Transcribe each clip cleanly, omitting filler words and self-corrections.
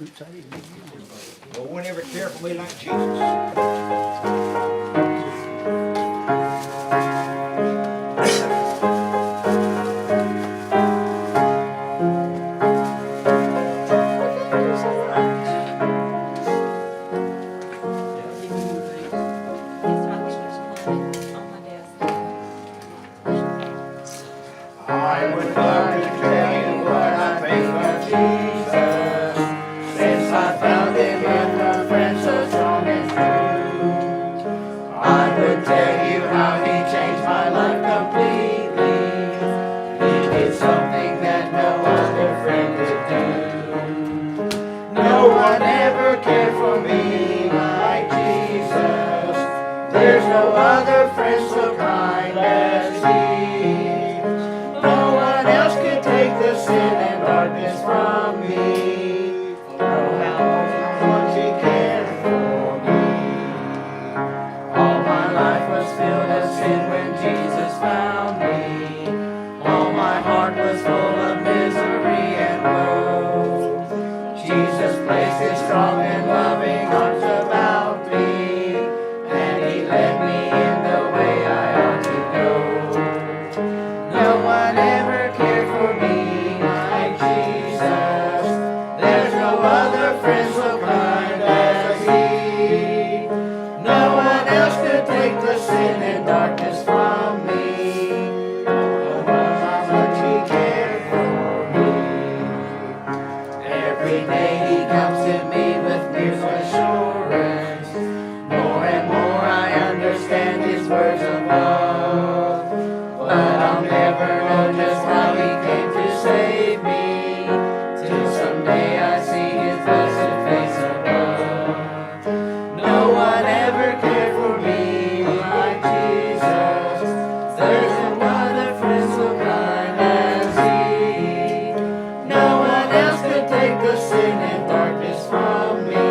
No one ever cared for me like Jesus. I would love to tell you what I think of Jesus, since I found him and a friend so strong and true. I would tell you how he changed my life completely. He did something that no other friend could do. No one ever cared for me like Jesus. There's no other friend so kind as he. No one else could take the sin and darkness from me. Oh, how much he cared for me. All my life was filled with sin when Jesus found me. All my heart was full of misery and woe. Jesus placed his strong and loving arms about me, and he led me in the way I ought to go. No one ever cared for me like Jesus. There's no other friend so kind as he. No one else could take the sin and darkness from me. Oh, how much he cared for me. Every day he comes to me with news of assurance. More and more I understand his words of love. But I'll never know just how he came to save me, till someday I see his blessed face above. No one ever cared for me like Jesus. There's no other friend so kind as he. No one else could take the sin and darkness from me.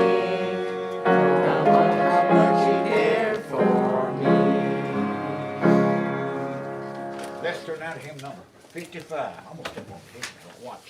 Oh, how much he cared for me. Let's turn out hymn number 55. I'm going to step on him. Watch.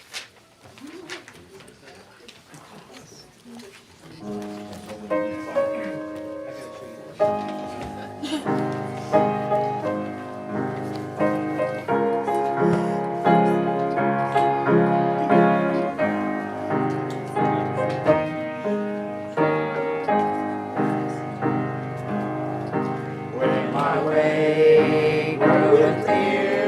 When my way grew clear,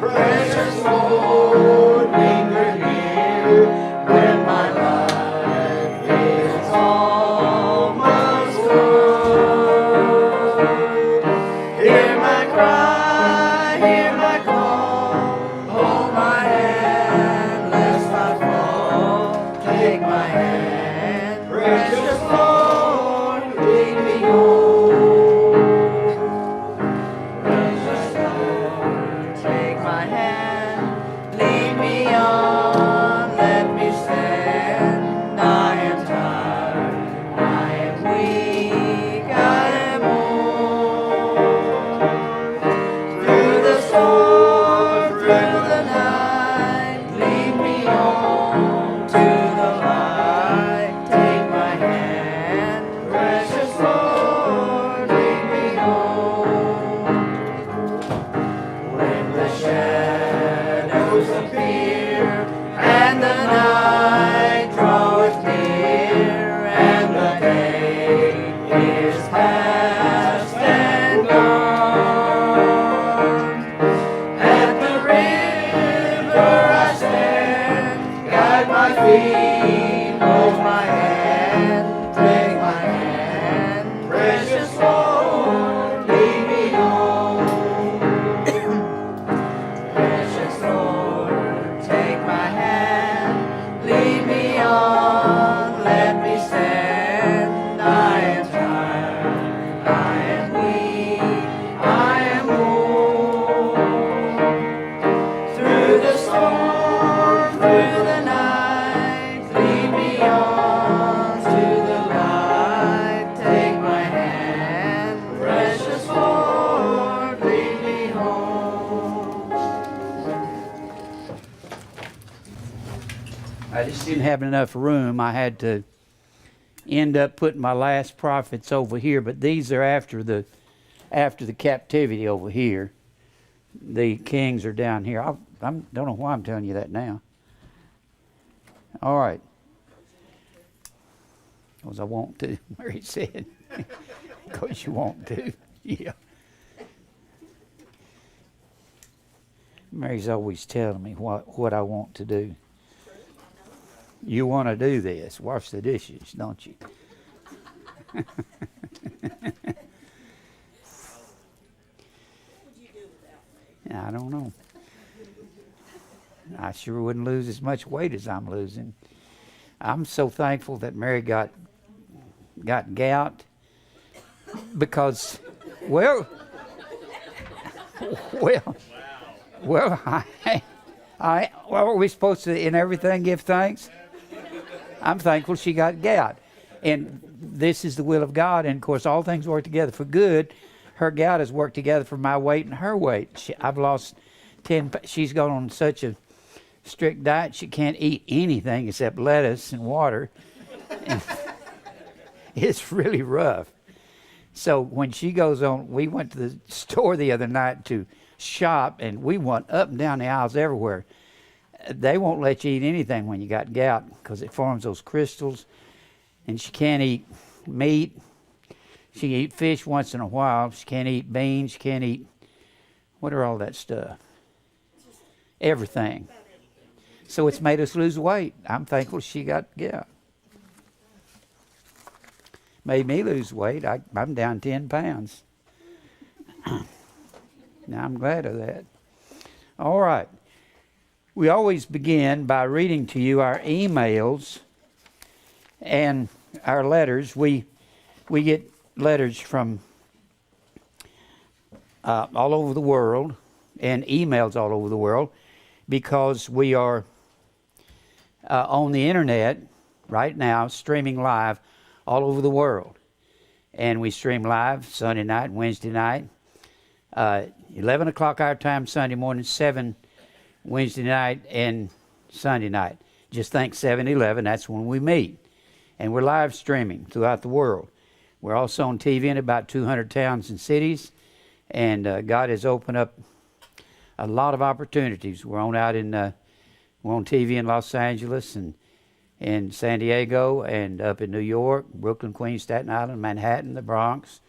precious Lord, linger near. When my life is almost gone, hear my cry, hear my call. Hold my hand, lest I fall. Take my hand, precious Lord, lead me home. Precious Lord, take my hand, lead me on, let me stand. I am tired, I am weak, I am old. Through the storm, through the night, lead me on to the light. Take my hand, precious Lord, lead me home. When the shadows appear and the night draweth near, and the day is past and gone, at the river I stand. Guide my feet, hold my hand, take my hand, precious Lord, lead me home. Precious Lord, take my hand, lead me on, let me stand. I am tired, I am weak, I am old. Through the storm, through the night, lead me on. didn't have enough room. I had to end up putting my last prophets over here, but these are after the captivity over here. The kings are down here. I don't know why I'm telling you that now. All right. Because I want to, Mary said. Because you want to. Yeah. Mary's always telling me what I want to do. You want to do this. Wash the dishes, don't you? I don't know. I sure wouldn't lose as much weight as I'm losing. I'm so thankful that Mary got gout because, well, are we supposed to, in everything, give thanks? I'm thankful she got gout. And this is the will of God. And, of course, all things work together for good. Her gout has worked together for my weight and her weight. I've lost 10. She's gone on such a strict diet, she can't eat anything except lettuce and water. And it's really rough. So when she goes on, we went to the store the other night to shop, and we went up and down the aisles everywhere. They won't let you eat anything when you got gout because it forms those crystals, and she can't eat meat. She can eat fish once in a while. She can't eat beans. She can't eat, what are all that stuff? Everything. So it's made us lose weight. I'm thankful she got gout. Made me lose weight. I'm down 10 pounds. Now I'm glad of that. All right. We always begin by reading to you our emails and our letters. We get letters from all over the world and emails all over the world because we are on the internet right now, streaming live all over the world. And we stream live Sunday night and Wednesday night, 11 o'clock our time Sunday morning, 7 Wednesday night and Sunday night. Just think 7-11, that's when we meet. And we're live streaming throughout the world. We're also on TV in about 200 towns and cities. And God has opened up a lot of opportunities. We're on TV in Los Angeles and in San Diego and up in New York, Brooklyn, Queens, Staten Island, Manhattan, the Bronx.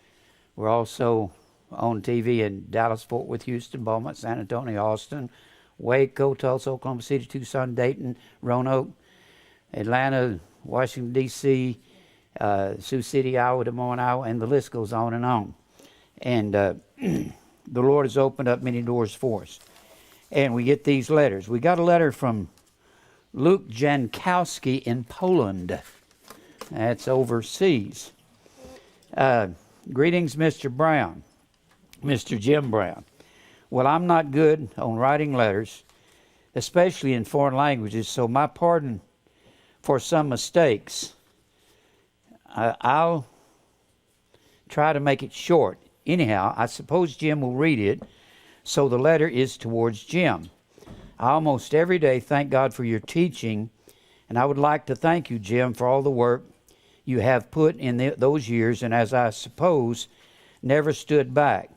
We're also on TV in Dallas, Fort Worth, Houston, Beaumont, San Antonio, Austin, Waco, Tulsa, Oklahoma City, Tucson, Dayton, Roanoke, Atlanta, Washington, D.C., Sioux City, Iowa, Des Moines, Iowa, and the list goes on and on. And the Lord has opened up many doors for us. And we get these letters. We got a letter from Luke Jankowski in Poland. That's overseas. Greetings, Mr. Brown, Mr. Jim Brown. Well, I'm not good on writing letters, especially in foreign languages, so my pardon for some mistakes. I'll try to make it short. Anyhow, I suppose Jim will read it, so the letter is towards Jim. I almost every day thank God for your teaching, and I would like to thank you, Jim, for all the work you have put in those years, and as I suppose, never stood back.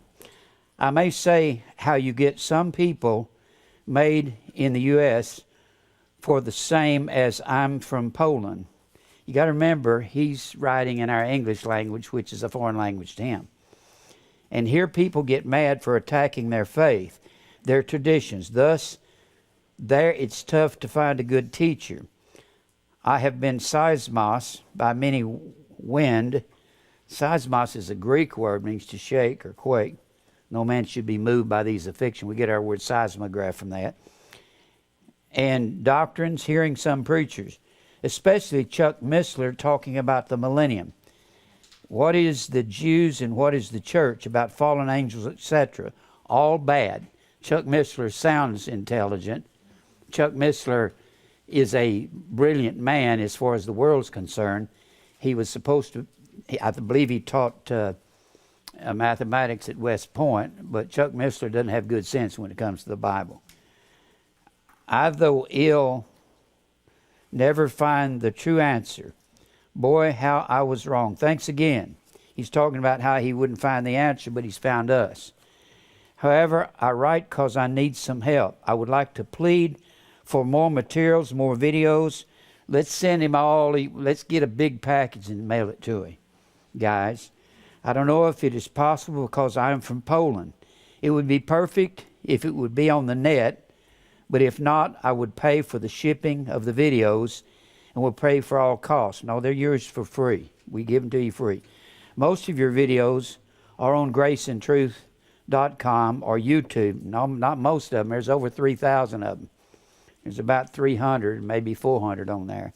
I may say how you get some people made in the U.S. for the same as I'm from Poland. You got to remember, he's writing in our English language, which is a foreign language to him. And here people get mad for attacking their faith, their traditions. Thus, there it's tough to find a good teacher. I have been seismos by many wind. Seismos is a Greek word, means to shake or quake. No man should be moved by these afflictions. We get our word seismograph from that. And doctrines, hearing some preachers, especially Chuck Missler talking about the millennium. What is the Jews and what is the church about fallen angels, etc.? All bad. Chuck Missler sounds intelligent. Chuck Missler is a brilliant man as far as the world's concerned. He was supposed to, I believe he taught mathematics at West Point, but Chuck Missler doesn't have good sense when it comes to the Bible. I, though ill never find the true answer. Boy, how I was wrong. Thanks again. He's talking about how he wouldn't find the answer, but he's found us. However, I write because I need some help. I would like to plead for more materials, more videos. Let's send him all. Let's get a big package and mail it to him. Guys, I don't know if it is possible because I am from Poland. It would be perfect if it would be on the net, but if not, I would pay for the shipping of the videos and will pay for all costs. No, they're yours for free. We give them to you free. Most of your videos are on graceandtruth.com or YouTube. No, not most of them. There's over 3,000 of them. There's about 300, maybe 400 on there.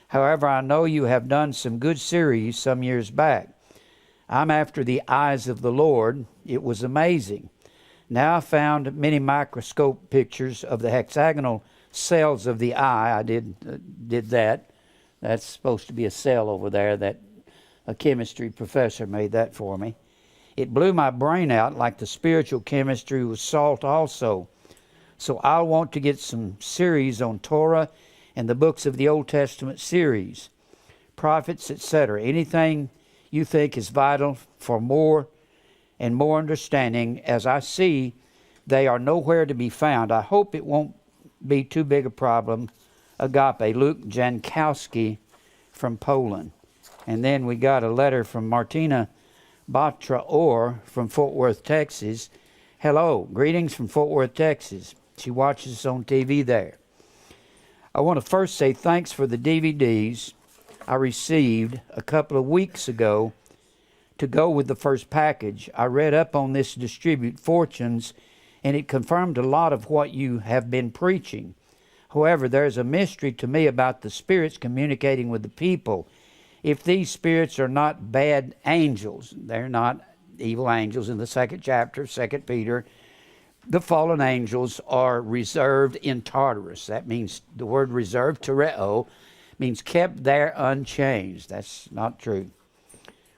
However, I know you have done some good series some years back. I'm after the eyes of the Lord. It was amazing. Now I found many microscope pictures of the hexagonal cells of the eye. I did that. That's supposed to be a cell over there. That a chemistry professor made that for me. It blew my brain out like the spiritual chemistry was salt also. So I'll want to get some series on Torah and the books of the Old Testament series, prophets, etc. Anything you think is vital for more and more understanding. As I see, they are nowhere to be found. I hope it won't be too big a problem. Agape, Luke Jankowski from Poland. And then we got a letter from Martina Batra Orr from Fort Worth, Texas. Hello, greetings from Fort Worth, Texas. She watches us on TV there. I want to first say thanks for the DVDs I received a couple of weeks ago to go with the first package. I read up on this Distribute Fortunes, and it confirmed a lot of what you have been preaching. However, there's a mystery to me about the spirits communicating with the people. If these spirits are not bad angels, they're not evil angels in the 2nd chapter, 2 Peter, the fallen angels are reserved in Tartarus. That means the word reserved, tereo, means kept there unchanged. That's not true.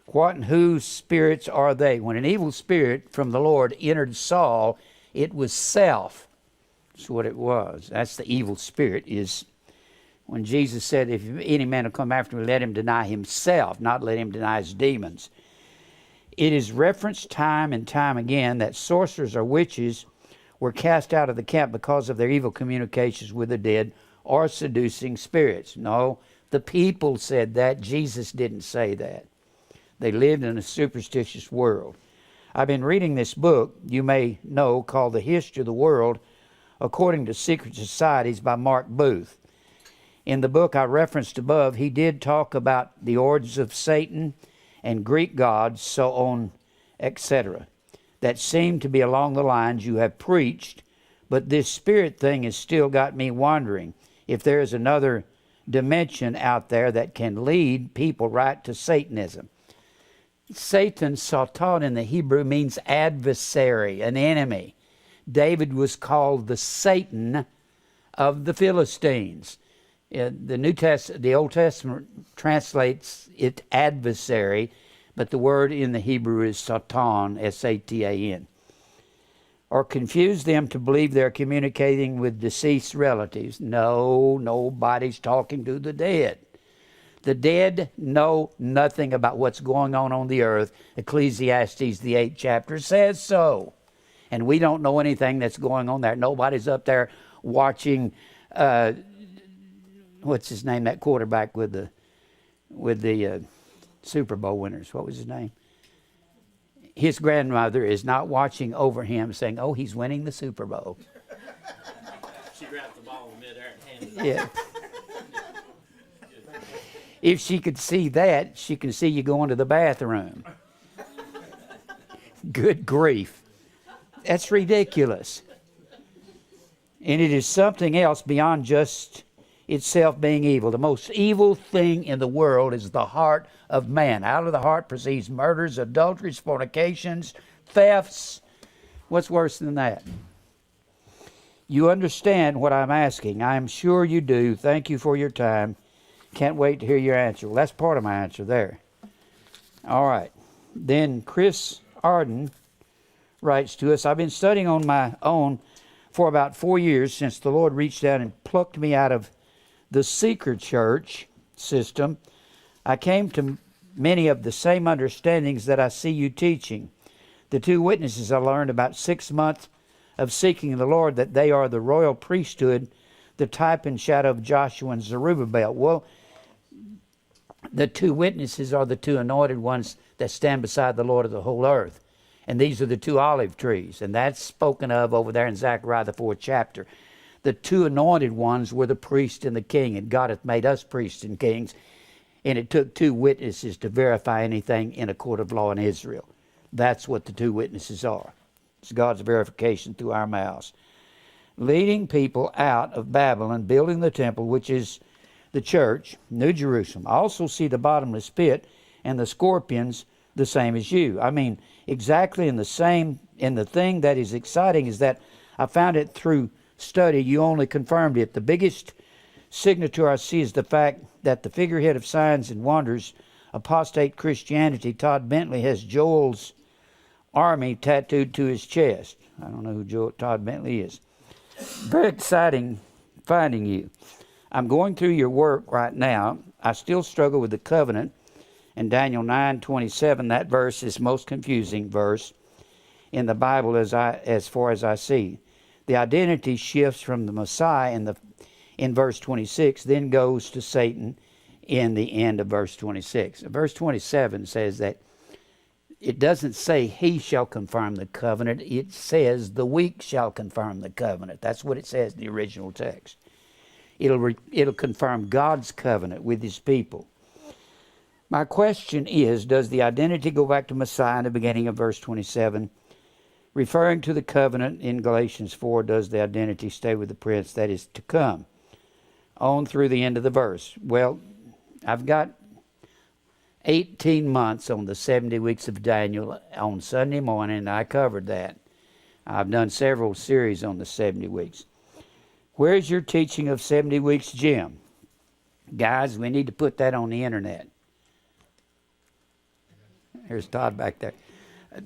What and whose spirits are they? When an evil spirit from the Lord entered Saul, it was self. That's what it was. That's the evil spirit. Is when Jesus said, if any man will come after me, let him deny himself, not let him deny his demons. It is referenced time and time again that sorcerers or witches were cast out of the camp because of their evil communications with the dead or seducing spirits. No, the people said that. Jesus didn't say that. They lived in a superstitious world. I've been reading this book, you may know, called The History of the World According to Secret Societies by Mark Booth. In the book I referenced above, he did talk about the origins of Satan and Greek gods, so on, etc. That seemed to be along the lines you have preached, but this spirit thing has still got me wondering if there is another dimension out there that can lead people right to Satanism. Satan, Satan in the Hebrew, means adversary, an enemy. David was called the Satan of the Philistines. The Old Testament translates it adversary, but the word in the Hebrew is Satan, S-A-T-A-N. Or confuse them to believe they're communicating with deceased relatives. No, nobody's talking to the dead. The dead know nothing about what's going on the earth. Ecclesiastes, the 8th chapter, says so. And we don't know anything that's going on there. Nobody's up there watching, what's his name, that quarterback with the Super Bowl winners. What was his name? His grandmother is not watching over him saying, oh, he's winning the Super Bowl. She grabbed the ball in midair and handed it. Yeah. If she could see that, she can see you going to the bathroom. Good grief. That's ridiculous. And it is something else beyond just itself being evil. The most evil thing in the world is the heart of man. Out of the heart proceeds murders, adulteries, fornications, thefts. What's worse than that? You understand what I'm asking. I am sure you do. Thank you for your time. Can't wait to hear your answer. Well, that's part of my answer there. All right. Then Chris Arden writes to us, I've been studying on my own for about 4 years since the Lord reached out and plucked me out of the seeker church system, I came to many of the same understandings that I see you teaching. The two witnesses I learned about 6 months of seeking the Lord, that they are the royal priesthood, the type and shadow of Joshua and Zerubbabel. Well, the two witnesses are the two anointed ones that stand beside the Lord of the whole earth. And these are the two olive trees. And that's spoken of over there in Zechariah, the 4th chapter. The two anointed ones were the priest and the king. And God hath made us priests and kings. And it took two witnesses to verify anything in a court of law in Israel. That's what the two witnesses are. It's God's verification through our mouths. Leading people out of Babylon, building the temple, which is the church, New Jerusalem. I also see the bottomless pit and the scorpions the same as you. I mean, exactly in the same. And the thing that is exciting is that I found it through study. You only confirmed it. The biggest signature I see is the fact that the figurehead of signs and wonders, apostate Christianity, Todd Bentley, has Joel's army tattooed to his chest. I don't know who Todd Bentley is. Very exciting finding you. I'm going through your work right now. I still struggle with the covenant. In Daniel 9:27, that verse is most confusing verse in the Bible as far as I see. The identity shifts from the Messiah in verse 26, then goes to Satan in the end of verse 26. Verse 27 says that it doesn't say he shall confirm the covenant. It says the weak shall confirm the covenant. That's what it says in the original text. It'll confirm God's covenant with his people. My question is, does the identity go back to Messiah in the beginning of verse 27? Referring to the covenant in Galatians 4, does the identity stay with the prince that is to come? On through the end of the verse. Well, I've got 18 months on the 70 weeks of Daniel on Sunday morning, and I covered that. I've done several series on the 70 weeks. Where's your teaching of 70 weeks, Jim? Guys, we need to put that on the internet. There's Todd back there.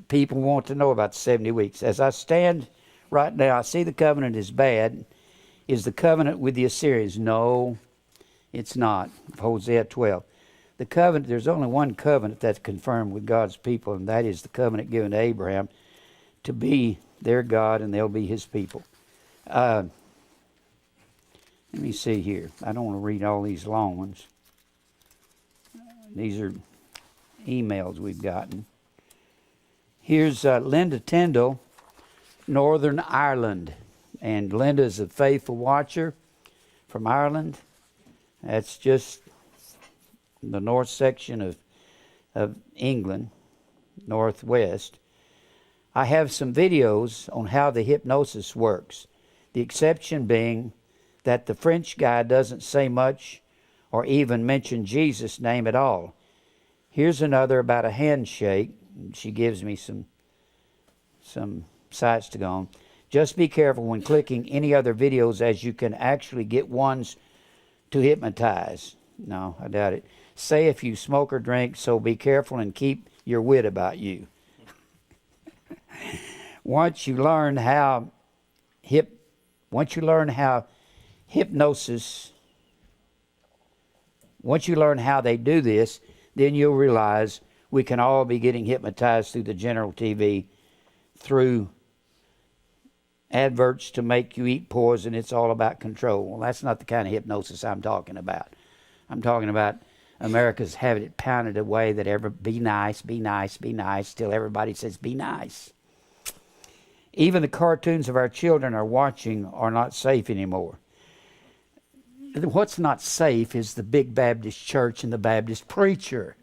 People want to know about 70 weeks. As I stand right now, I see the covenant is bad. Is the covenant with the Assyrians? No, it's not. Hosea 12. The covenant, there's only one covenant that's confirmed with God's people, and that is the covenant given to Abraham to be their God, and they'll be his people. Let me see here. I don't want to read all these long ones. These are emails we've gotten. Here's Linda Tyndall, Northern Ireland. And Linda's a faithful watcher from Ireland. That's just the north section of England, northwest. I have some videos on how the hypnosis works. The exception being that the French guy doesn't say much or even mention Jesus' name at all. Here's another about a handshake. She gives me some sites to go on. Just be careful when clicking any other videos, as you can actually get ones to hypnotize. No, I doubt it. Say if you smoke or drink, so be careful and keep your wit about you. Once you learn how they do this, then you'll realize we can all be getting hypnotized through the general TV, through adverts to make you eat poison. It's all about control. Well, that's not the kind of hypnosis I'm talking about. I'm talking about America's having it pounded away that be nice, be nice, be nice, till everybody says be nice. Even the cartoons of our children are watching are not safe anymore. What's not safe is the big Baptist church and the Baptist preacher,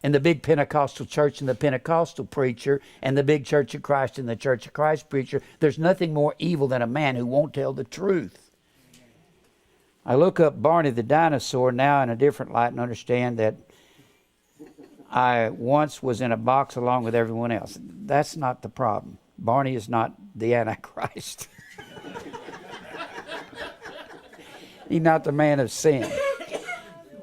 and the big Pentecostal church and the Pentecostal preacher, and the big Church of Christ and the Church of Christ preacher. There's nothing more evil than a man who won't tell the truth. I look up Barney the dinosaur now in a different light and understand that I once was in a box along with everyone else. That's not the problem. Barney is not the Antichrist. He's not the man of sin.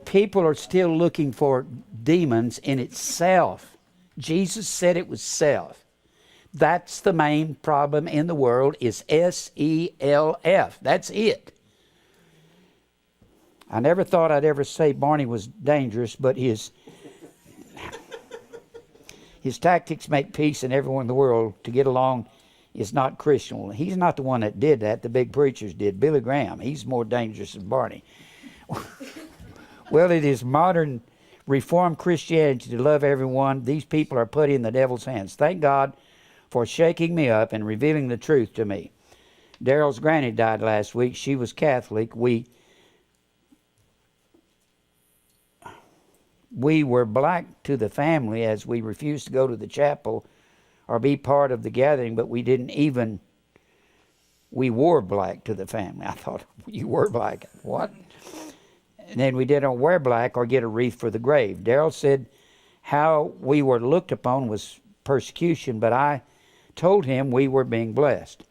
People are still looking for demons in itself. Jesus said it was self. That's the main problem in the world, is SELF. That's it. I never thought I'd ever say Barney was dangerous, but his tactics make peace and everyone in the world to get along is not Christian. Well, he's not the one that did that. The big preachers did. Billy Graham, he's more dangerous than Barney. Well, it is modern Reformed Christianity to love everyone. These people are put in the devil's hands. Thank God for shaking me up and revealing the truth to me. Daryl's granny died last week. She was Catholic. We were black to the family as we refused to go to the chapel or be part of the gathering, but we wore black to the family. I thought, you were black. What? And then we didn't wear black or get a wreath for the grave. Daryl said how we were looked upon was persecution, but I told him we were being blessed.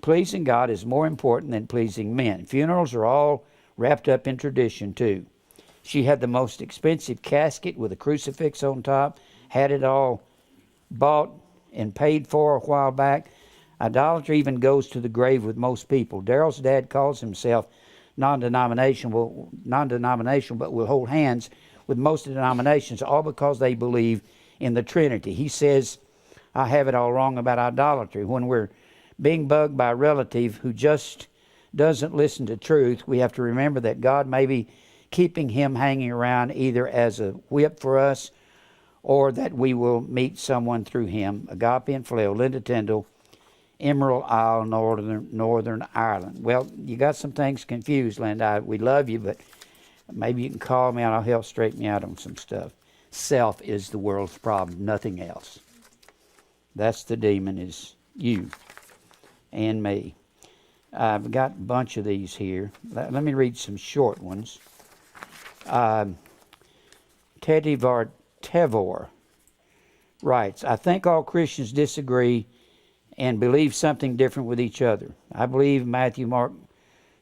Pleasing God is more important than pleasing men. Funerals are all wrapped up in tradition too. She had the most expensive casket with a crucifix on top, had it all bought and paid for a while back. Idolatry even goes to the grave with most people. Daryl's dad calls himself non-denominational, but will hold hands with most denominations, all because they believe in the Trinity. He says, I have it all wrong about idolatry. When we're being bugged by a relative who just doesn't listen to truth, we have to remember that God may be keeping him hanging around either as a whip for us or that we will meet someone through him. Agape and Phileo, Linda Tyndall, Emerald Isle, Northern Ireland. Well, you got some things confused, Linda. We love you, but maybe you can call me and I'll help straighten you out on some stuff. Self is the world's problem, nothing else. That's the demon, is you and me. I've got a bunch of these here. Let me read some short ones. Teddy Tevor writes, I think all Christians disagree and believe something different with each other. I believe Matthew, Mark,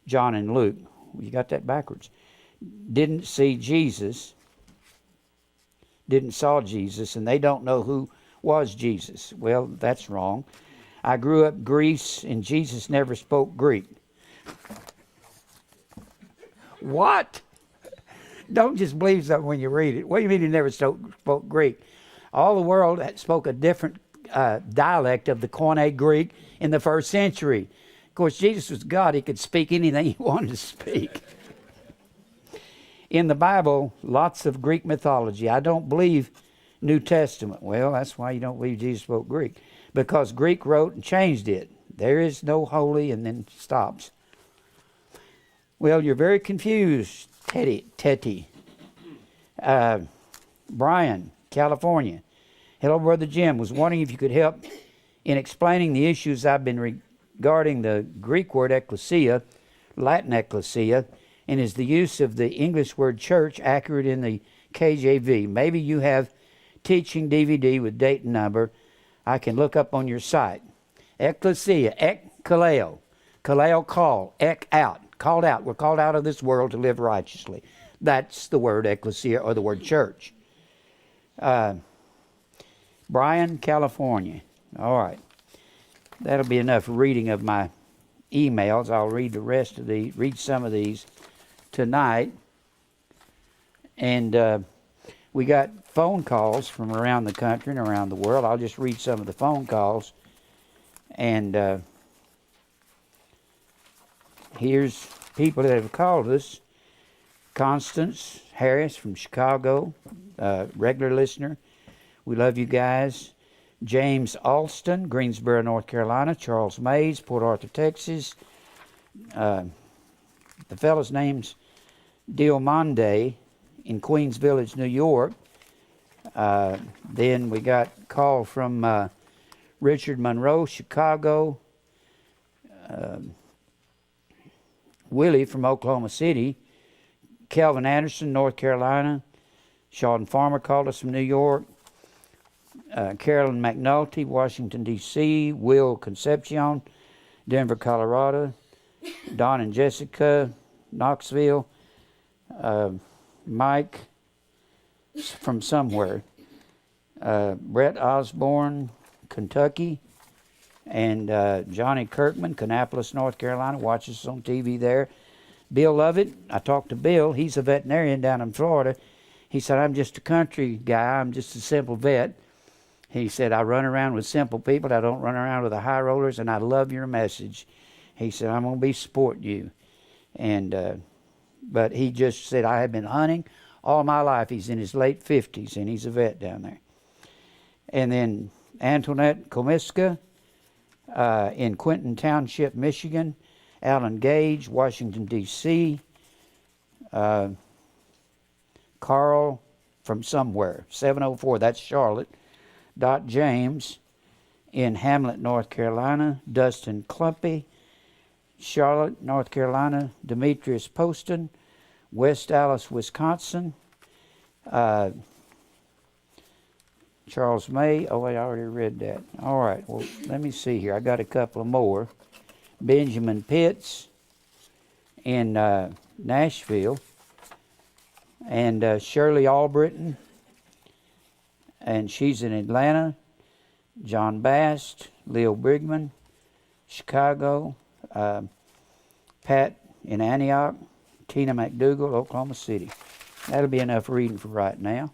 John, and Luke, you got that backwards, didn't saw Jesus, and they don't know who was Jesus. Well, that's wrong. I grew up Greece, and Jesus never spoke Greek. What? Don't just believe something when you read it. What do you mean he never spoke Greek? All the world spoke a different dialect of the Koine Greek in the first century. Of course, Jesus was God. He could speak anything he wanted to speak. In the Bible, lots of Greek mythology. I don't believe New Testament. Well, that's why you don't believe Jesus spoke Greek. Because Greek wrote and changed it. There is no holy, and then stops. Well, you're very confused, Teddy. Brian, California. Hello, Brother Jim. Was wondering if you could help in explaining the issues I've been regarding the Greek word ecclesia, Latin ecclesia, and is the use of the English word church accurate in the KJV? Maybe you have teaching DVD with date and number I can look up on your site. Ecclesia, kaleo. Kaleo, call, out. Called out. We're called out of this world to live righteously. That's the word ecclesia or the word church. Brian, California. All right. That'll be enough reading of my emails. I'll read some of these tonight. And we got phone calls from around the country and around the world. I'll just read some of the phone calls. And here's people that have called us. Constance Harris from Chicago, regular listener. We love you guys. James Alston, Greensboro, North Carolina. Charles Mays, Port Arthur, Texas. The fellow's name's Diomande in Queens Village, New York. Then we got a call from Richard Monroe, Chicago. Willie from Oklahoma City. Kelvin Anderson, North Carolina. Sheldon Farmer called us from New York. Carolyn McNulty, Washington, D.C. Will Concepcion, Denver, Colorado. Don and Jessica, Knoxville. Mike from somewhere. Brett Osborne, Kentucky. And Johnny Kirkman, Kannapolis, North Carolina, watches us on TV there. Bill Lovett, I talked to Bill. He's a veterinarian down in Florida. He said, I'm just a country guy. I'm just a simple vet. He said, I run around with simple people. I don't run around with the high rollers, and I love your message. He said, I'm going to be supporting you. And but he just said, I have been hunting all my life. He's in his late 50s, and he's a vet down there. And then Antoinette Komiska in Quinton Township, Michigan. Alan Gage, Washington, D.C. Carl from somewhere, 704, that's Charlotte. Dot James in Hamlet, North Carolina. Dustin Clumpy, Charlotte, North Carolina. Demetrius Poston, West Allis, Wisconsin. Charles May. Oh, I already read that. All right. Well, let me see here. I got a couple of more. Benjamin Pitts in Nashville. And Shirley Albritton. And she's in Atlanta. John Bast. Leo Brigman. Chicago. Pat in Antioch. Tina McDougall, Oklahoma City. That'll be enough reading for right now.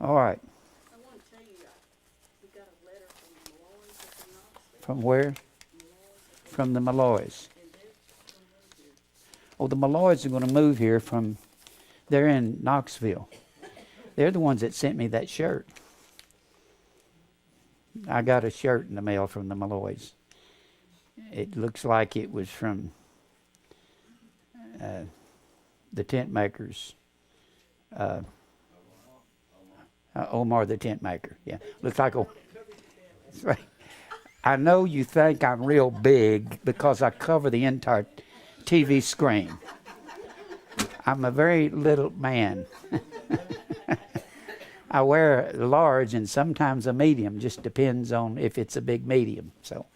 All right. I want to tell you, we got a letter from the Malloys up in Knoxville. From where? From the Malloys. Oh, the Malloys are going to move here from, they're in Knoxville. They're the ones that sent me that shirt. I got a shirt in the mail from the Malloys. It looks like it was from the tent makers. Omar the tent maker. Yeah, looks like that's right. I know you think I'm real big because I cover the entire TV screen. I'm a very little man. I wear a large and sometimes a medium, just depends on if it's a big medium. So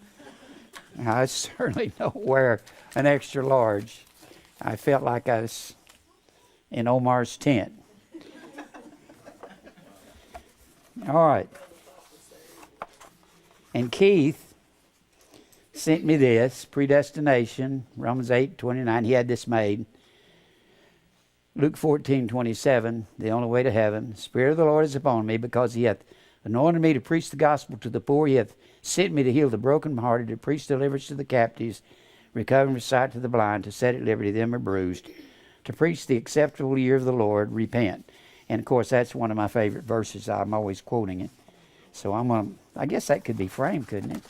I certainly don't wear an extra large. I felt like I was in Omar's tent. All right. And Keith sent me this, predestination, Romans 8:29. He had this made. Luke 14:27, the only way to heaven. The Spirit of the Lord is upon me because he hath anointed me to preach the gospel to the poor. He hath sent me to heal the brokenhearted, to preach deliverance to the captives, recovering sight to the blind, to set at liberty them who are bruised, to preach the acceptable year of the Lord, repent. And of course, that's one of my favorite verses. I'm always quoting it. So I guess that could be framed, couldn't it?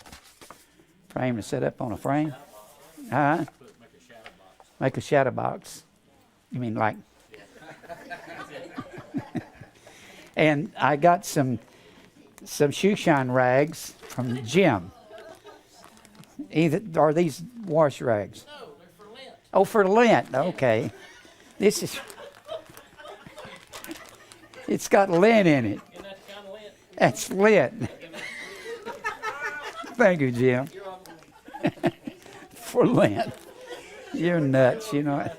Frame to set up on a frame? Huh? Make a shadow box. You mean like? And I got some shoe shine rags from Jim. Are these wash rags? No, they're for Lent. Oh, for Lent. Okay. This is. It's got lint in it. Isn't that kind of Lent? That's lint. Thank you, Jim. For Lent. You're nuts, you know.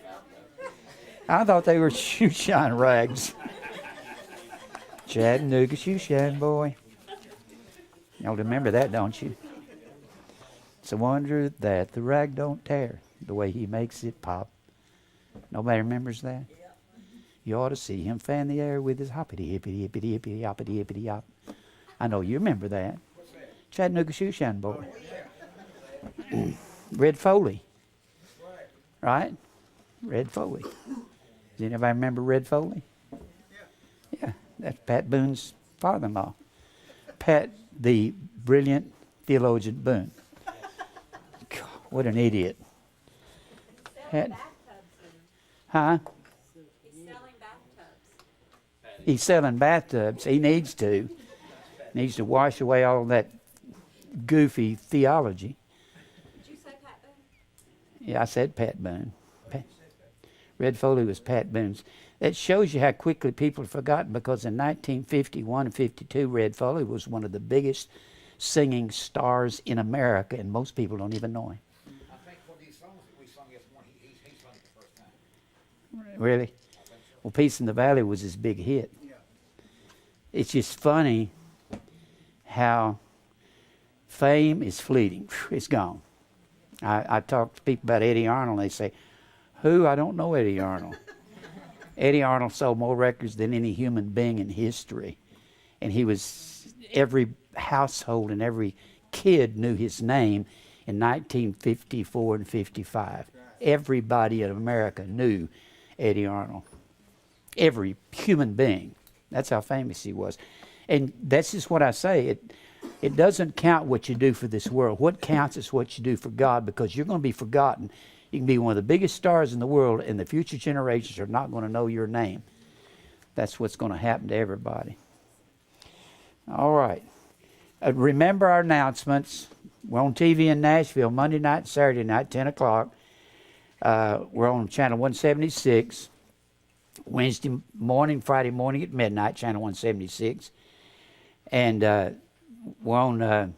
I thought they were shoe shine rags. Chattanooga shoe shine boy. Y'all remember that, don't you? It's a wonder that the rag don't tear the way he makes it pop. Nobody remembers that? You ought to see him fan the air with his hoppity hippity hippity hippity hoppity hippity hop. I know you remember that. Chattanooga shoe shine boy. Red Foley. Right? Red Foley. Does anybody remember Red Foley? Yeah, that's Pat Boone's father-in-law. Pat, the brilliant theologian Boone. God, what an idiot. Pat, huh? He's selling bathtubs. He's selling bathtubs. He needs to. Needs to wash away all that goofy theology. Did you say Pat Boone? Yeah, I said Pat Boone. Red Foley was Pat Boone's. That shows you how quickly people have forgotten, because in 1951 and 52, Red Foley was one of the biggest singing stars in America, and most people don't even know him. I think for these songs that we sung this morning, he sung it the first time. Really? Well, Peace in the Valley was his big hit. Yeah. It's just funny how fame is fleeting. It's gone. I talk to people about Eddie Arnold, and they say, Who? I don't know Eddie Arnold. Eddie Arnold sold more records than any human being in history. And he was, every household and every kid knew his name in 1954 and 55. Everybody in America knew Eddie Arnold. Every human being. That's how famous he was. And that's just what I say. It doesn't count what you do for this world. What counts is what you do for God, because you're going to be forgotten. You can be one of the biggest stars in the world, and the future generations are not going to know your name. That's what's going to happen to everybody. All right. Remember our announcements. We're on TV in Nashville Monday night, Saturday night, 10 o'clock. We're on channel 176. Wednesday morning, Friday morning at midnight, channel 176. And we're on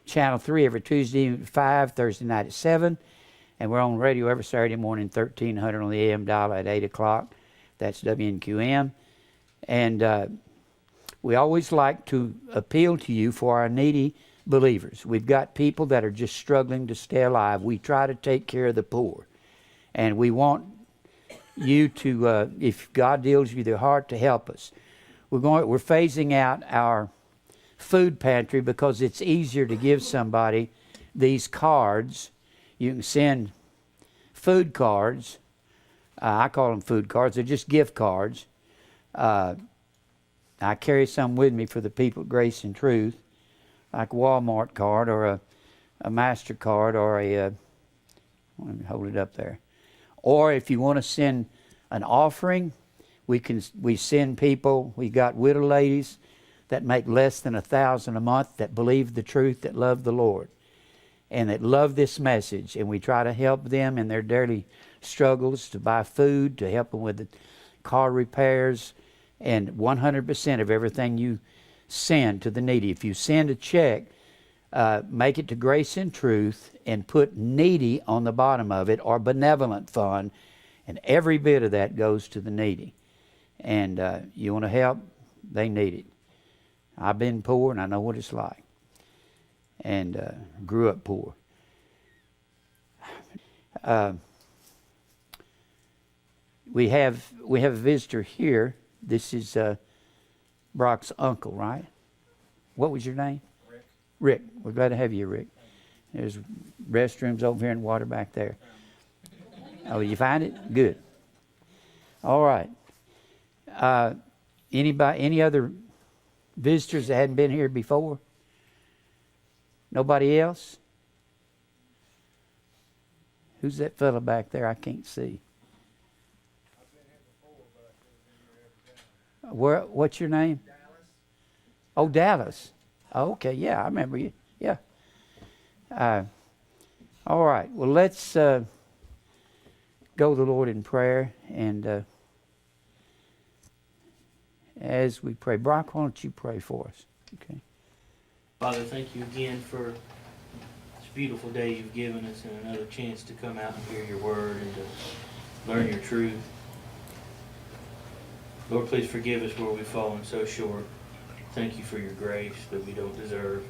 channel 3 every Tuesday at 5, Thursday night at 7. And we're on radio every Saturday morning, 1300 on the AM dial at 8 o'clock. That's WNQM. And we always like to appeal to you for our needy believers. We've got people that are just struggling to stay alive. We try to take care of the poor. And we want you to, if God deals with your heart, to help us. We're phasing out our food pantry because it's easier to give somebody these cards. You can send food cards. I call them food cards. They're just gift cards. I carry some with me for the people at Grace and Truth, like a Walmart card or a MasterCard or a, let me hold it up there. Or if you want to send an offering, we send people. We got widow ladies that make less than $1,000 a month that believe the truth, that love the Lord, and that love this message. And we try to help them in their daily struggles to buy food, to help them with the car repairs, and 100% of everything you send to the needy. If you send a check, make it to Grace and Truth and put needy on the bottom of it, or benevolent fund, and every bit of that goes to the needy. And you want to help, they need it. I've been poor and I know what it's like, and grew up poor. We have a visitor here. This is Brock's uncle, right? What was your name? Rick. Rick. We're glad to have you, Rick. There's restrooms over here and water back there. Oh, you find it? Good. All right. Any other visitors that hadn't been here before? Nobody else? Who's that fella back there? I can't see. What's your name? Dallas. Oh, Dallas. Oh, okay, yeah, I remember you. Yeah. All right. Well, let's go to the Lord in prayer, and as we pray, Brock, why don't you pray for us? Okay. Father, thank you again for this beautiful day you've given us, and another chance to come out and hear your word and to learn your truth. Lord, please forgive us where we've fallen so short. Thank you for your grace that we don't deserve.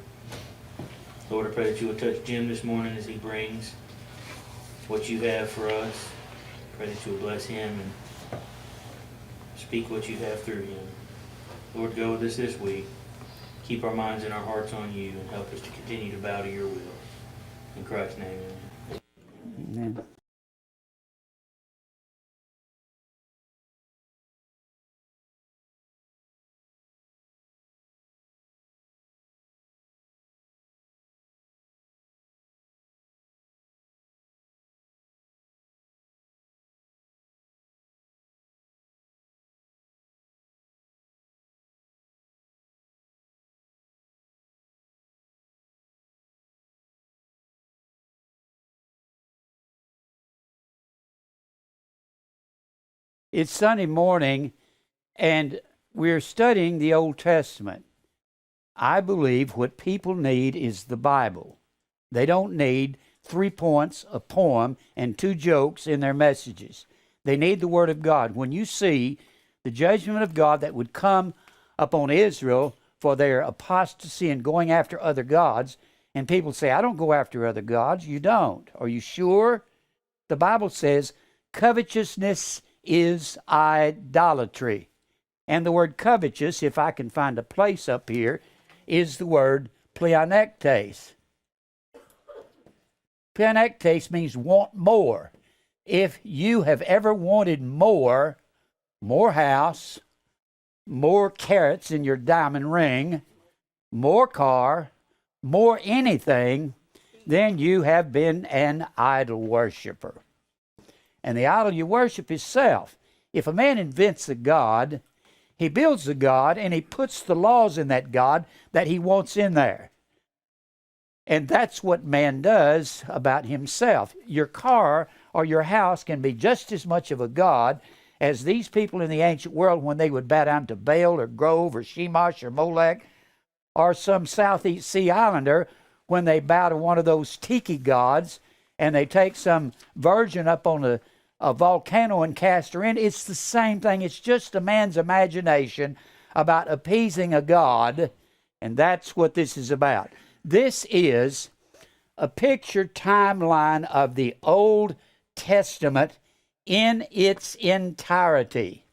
Lord, I pray that you will touch Jim this morning as he brings what you have for us. I pray that you will bless him and speak what you have through him. Lord, go with us this week. Keep our minds and our hearts on you, and help us to continue to bow to your will. In Christ's name, amen. Amen. It's Sunday morning, and we're studying the Old Testament. I believe what people need is the Bible. They don't need 3 points, a poem, and 2 jokes in their messages. They need the Word of God. When you see the judgment of God that would come upon Israel for their apostasy and going after other gods, and people say, I don't go after other gods. You don't. Are you sure? The Bible says, Covetousness is idolatry. And the word covetous, if I can find a place up here, is the word pleonectes. Pleonectes means want more. If you have ever wanted more house, more carats in your diamond ring, more car, more anything, then you have been an idol worshiper. And the idol you worship is self. If a man invents a god, he builds a god and he puts the laws in that god that he wants in there. And that's what man does about himself. Your car or your house can be just as much of a god as these people in the ancient world when they would bow down to Baal or Grove or Shemash or Molech, or some Southeast Sea Islander when they bow to one of those tiki gods and they take some virgin up on a volcano and cast her in. It's the same thing. It's just a man's imagination about appeasing a god, and that's what this is about. This is a pictured timeline of the Old Testament in its entirety.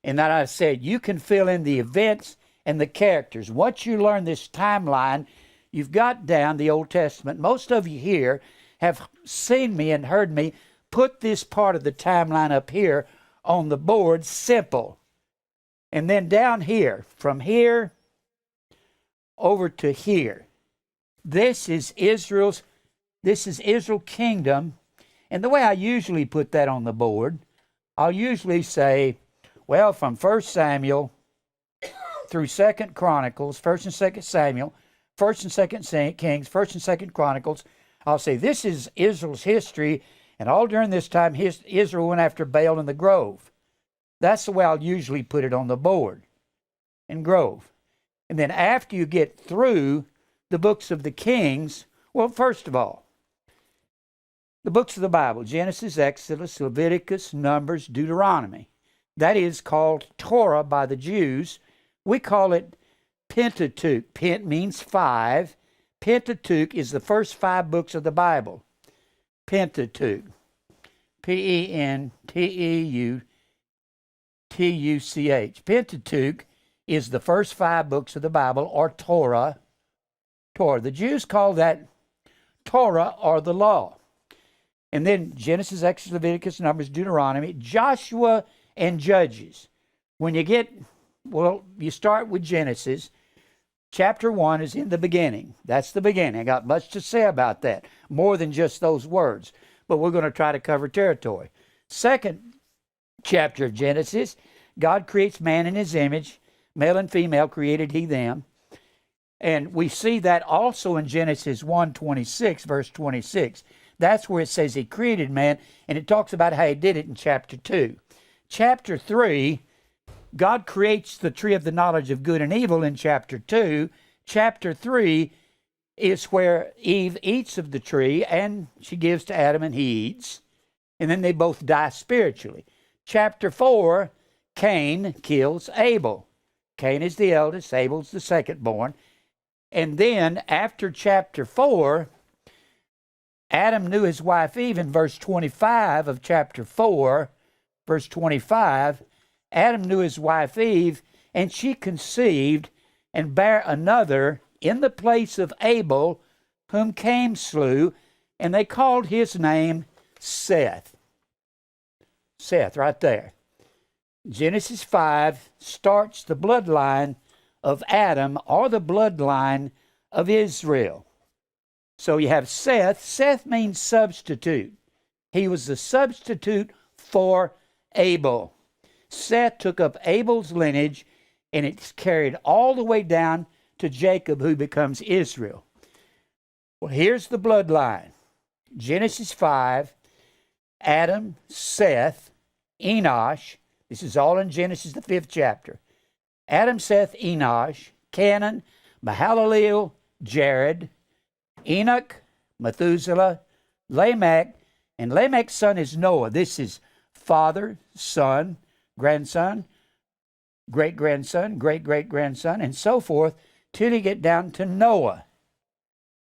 And that I said, you can fill in the events and the characters. Once you learn this timeline, you've got down the Old Testament. Most of you here have seen me and heard me put this part of the timeline up here on the board, simple. And then down here, from here over to here. This is Israel's kingdom. And the way I usually put that on the board, I'll usually say, well, from 1 Samuel through 2 Chronicles, 1 and 2 Samuel, 1 and 2 Kings, 1 and 2 Chronicles, I'll say this is Israel's history, and all during this time Israel went after Baal in the Grove. That's the way I'll usually put it on the board, in Grove. And then after you get through the books of the Kings, well, first of all, the books of the Bible, Genesis, Exodus, Leviticus, Numbers, Deuteronomy. That is called Torah by the Jews. We call it Pentateuch. Pent means five. Pentateuch is the first 5 books of the Bible. Pentateuch. Pentateuch. Pentateuch is the first 5 books of the Bible, or Torah. Torah. The Jews call that Torah, or the law. And then Genesis, Exodus, Leviticus, Numbers, Deuteronomy, Joshua, and Judges. When you you start with Genesis. Chapter 1 is in the beginning. That's the beginning. I got much to say about that, more than just those words. But we're going to try to cover territory. Second chapter of Genesis, God creates man in his image. Male and female created he them. And we see that also in Genesis 1:26, verse 26. That's where it says he created man, and it talks about how he did it in chapter 2. Chapter 3, God creates the tree of the knowledge of good and evil in chapter 2. Chapter 3 is where Eve eats of the tree, and she gives to Adam, and he eats. And then they both die spiritually. Chapter 4, Cain kills Abel. Cain is the eldest, Abel's the second born. And then after chapter 4, Adam knew his wife Eve in verse 25 of chapter 4, verse 25. Adam knew his wife Eve, and she conceived and bare another in the place of Abel, whom Cain slew, and they called his name Seth. Seth, right there. Genesis 5 starts the bloodline of Adam, or the bloodline of Israel. So you have Seth. Seth means substitute. He was the substitute for Abel. Seth took up Abel's lineage, and it's carried all the way down to Jacob, who becomes Israel. Well, here's the bloodline. Genesis 5, Adam, Seth, Enosh. This is all in Genesis, the 5th chapter. Adam, Seth, Enosh, Canaan, Mahalaleel, Jared, Enoch, Methuselah, Lamech, and Lamech's son is Noah. This is father, son, grandson, great-grandson, great-great-grandson, and so forth, till you get down to Noah.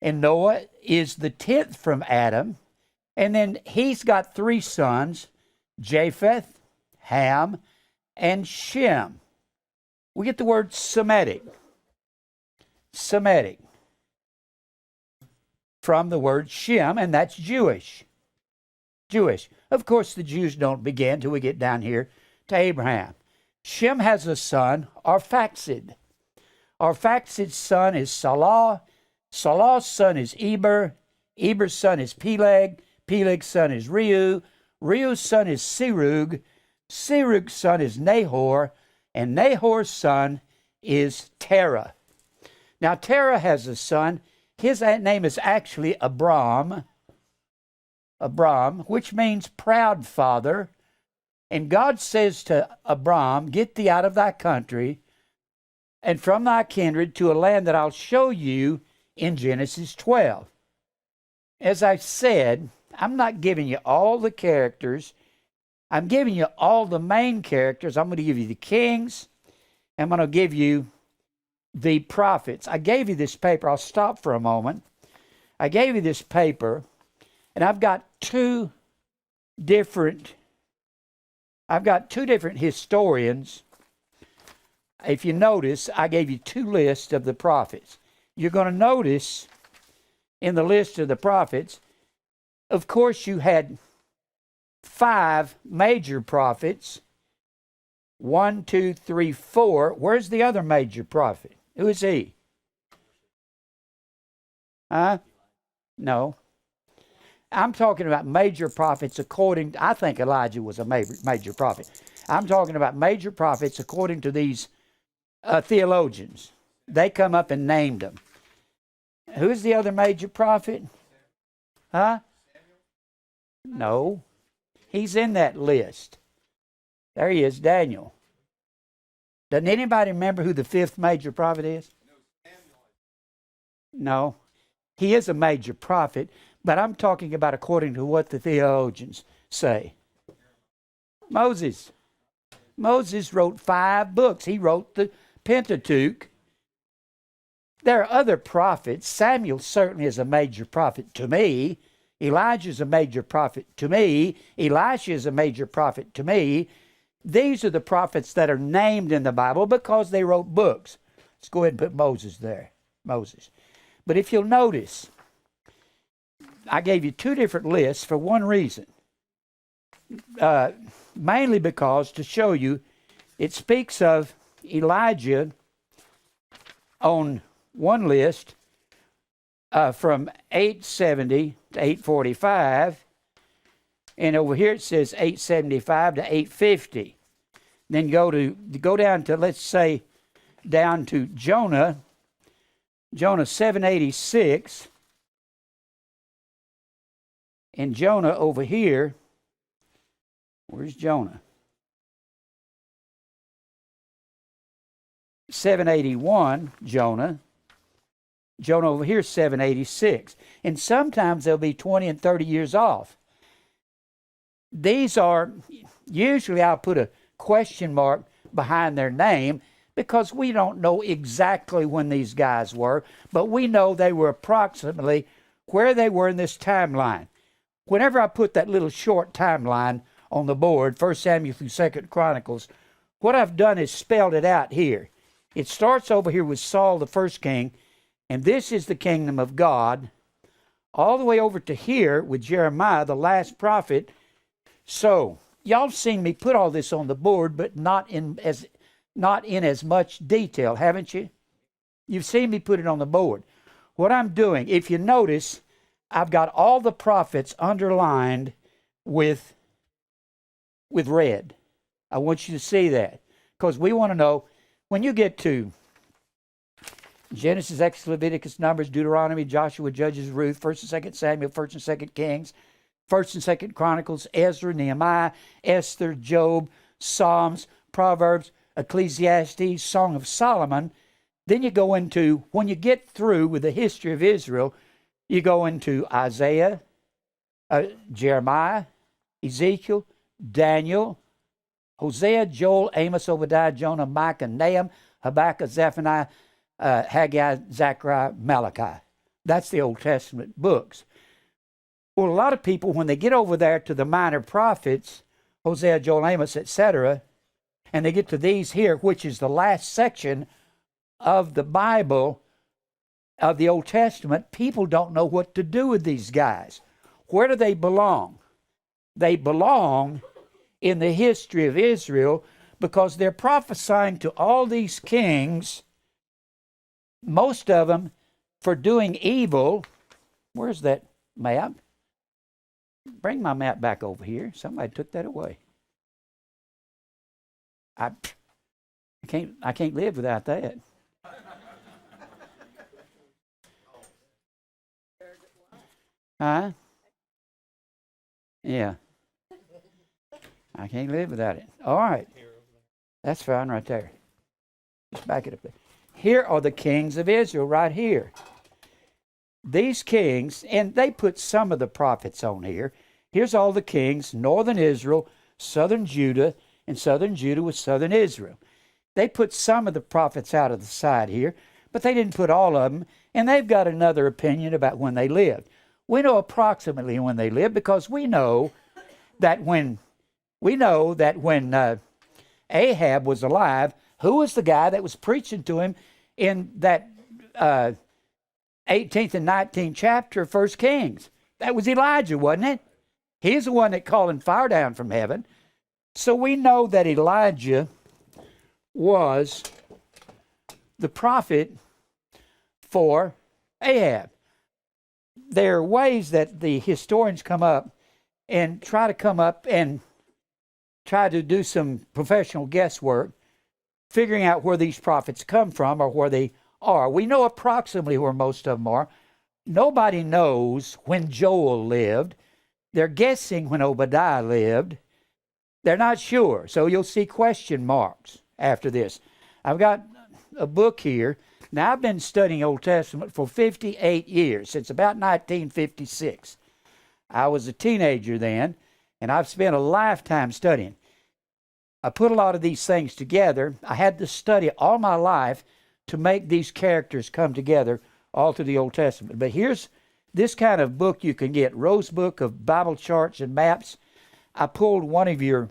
And Noah is the 10th from Adam, and then he's got 3 sons. Japheth, Ham, and Shem. We get the word Semitic. Semitic. From the word Shem, and that's Jewish. Jewish. Of course, the Jews don't begin till we get down here to Abraham. Shem has a son, Arphaxad. Arphaxad's son is Salah. Salah's son is Eber. Eber's son is Peleg. Peleg's son is Reu. Reu's son is Serug. Serug's son is Nahor. And Nahor's son is Terah. Now, Terah has a son. His name is actually Abram. Abram, which means proud father. And God says to Abram, get thee out of thy country and from thy kindred to a land that I'll show you in Genesis 12. As I said, I'm not giving you all the characters. I'm giving you all the main characters. I'm going to give you the kings. I'm going to give you the prophets. I gave you this paper. I'll stop for a moment. I gave you this paper, and I've got two different historians. If you notice, I gave you two lists of the prophets. You're going to notice in the list of the prophets, of course, you had 5 major prophets. 1, 2, 3, 4. Where's the other major prophet? Who is he? Huh? No. I'm talking about major prophets according, I think Elijah was a major prophet. I'm talking about major prophets according to these theologians. They come up and named them. Who's the other major prophet? Huh? No. He's in that list. There he is, Daniel. Doesn't anybody remember who the 5th major prophet is? No. He is a major prophet, but I'm talking about according to what the theologians say. Moses. Moses wrote 5 books. He wrote the Pentateuch. There are other prophets. Samuel certainly is a major prophet to me. Elijah is a major prophet to me. Elisha is a major prophet to me. These are the prophets that are named in the Bible because they wrote books. Let's go ahead and put Moses there. Moses. But if you'll notice, I gave you 2 different lists for one reason. Mainly because to show you, it speaks of Elijah on one list from 870 to 845. And over here it says 875 to 850. Then go down to, let's say, down to Jonah. Jonah 786. And Jonah over here. Where's Jonah? 781, Jonah. Jonah over here, 786. And sometimes they'll be 20 and 30 years off. These are, usually I'll put a question mark behind their name because we don't know exactly when these guys were, but we know they were approximately where they were in this timeline. Whenever I put that little short timeline on the board, 1 Samuel through 2 Chronicles, what I've done is spelled it out here. It starts over here with Saul, the first king, and this is the kingdom of God, all the way over to here with Jeremiah, the last prophet. So, y'all have seen me put all this on the board, but not in as much detail, haven't you? You've seen me put it on the board. What I'm doing, if you notice, I've got all the prophets underlined with red. I want you to see that because we want to know when you get to Genesis, Exodus, Leviticus, Numbers, Deuteronomy, Joshua, Judges, Ruth, 1st and 2nd Samuel, 1st and 2nd Kings, 1st and 2nd Chronicles, Ezra, Nehemiah, Esther, Job, Psalms, Proverbs, Ecclesiastes, Song of Solomon. Then you go into, when you get through with the history of Israel, you go into Isaiah, Jeremiah, Ezekiel, Daniel, Hosea, Joel, Amos, Obadiah, Jonah, Micah, Nahum, Habakkuk, Zephaniah, Haggai, Zechariah, Malachi. That's the Old Testament books. Well, a lot of people, when they get over there to the minor prophets, Hosea, Joel, Amos, etc., and they get to these here, which is the last section of the Bible, of the Old Testament, people don't know what to do with these guys. Where do they belong? They belong in the history of Israel because they're prophesying to all these kings, most of them for doing evil. Where's that map? Bring my map back over here. Somebody took that away. I can't live without that. Huh? Yeah. I can't live without it. All right. That's fine right there. Just back it up there. Here are the kings of Israel right here. These kings, and they put some of the prophets on here. Here's all the kings, northern Israel, southern Judah, and southern Judah with southern Israel. They put some of the prophets out of the side here, but they didn't put all of them, and they've got another opinion about when they lived. We know approximately when they lived because we know that when Ahab was alive, who was the guy that was preaching to him in that 18th and 19th chapter of 1 Kings? That was Elijah, wasn't it? He's the one that called fire down from heaven. So we know that Elijah was the prophet for Ahab. There are ways that the historians come up and try to do some professional guesswork, figuring out where these prophets come from or where they are. We know approximately where most of them are. Nobody knows when Joel lived. They're guessing when Obadiah lived. They're not sure. So you'll see question marks after this. I've got a book here. Now, I've been studying Old Testament for 58 years, since about 1956. I was a teenager then, and I've spent a lifetime studying. I put a lot of these things together. I had to study all my life to make these characters come together all through the Old Testament. But here's this kind of book you can get, Rose Book of Bible Charts and Maps. I pulled one of your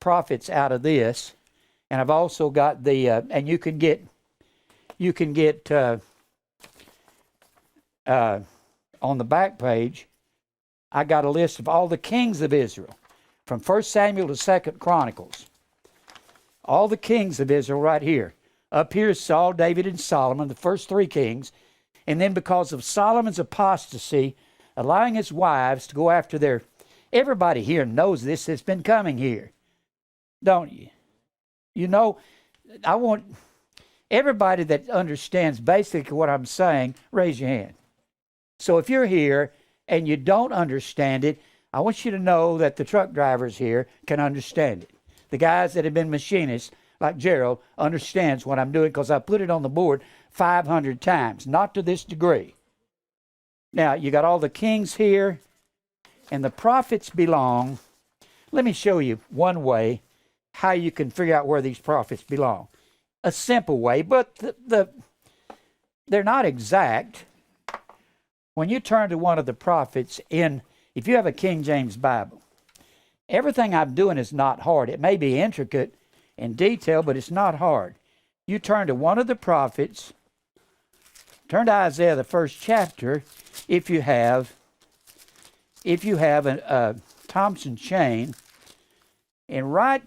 prophets out of this, and I've also got the, and you can get on the back page, I got a list of all the kings of Israel, from 1 Samuel to 2 Chronicles. All the kings of Israel right here. Up here is Saul, David, and Solomon, the first three kings. And then because of Solomon's apostasy, allowing his wives to go after their... Everybody here knows this that's been coming here, don't you? You know, I want everybody that understands basically what I'm saying, raise your hand. So if you're here and you don't understand it, I want you to know that the truck drivers here can understand it. The guys that have been machinists, like Gerald, understands what I'm doing because I put it on the board 500 times, not to this degree. Now, you got all the kings here, and the prophets belong. Let me show you one way how you can figure out where these prophets belong. A simple way, but they're not exact. When you turn to one of the prophets if you have a King James Bible, everything I'm doing is not hard. It may be intricate in detail, but it's not hard. You turn to one of the prophets, turn to Isaiah, the first chapter, if you have a Thompson chain, and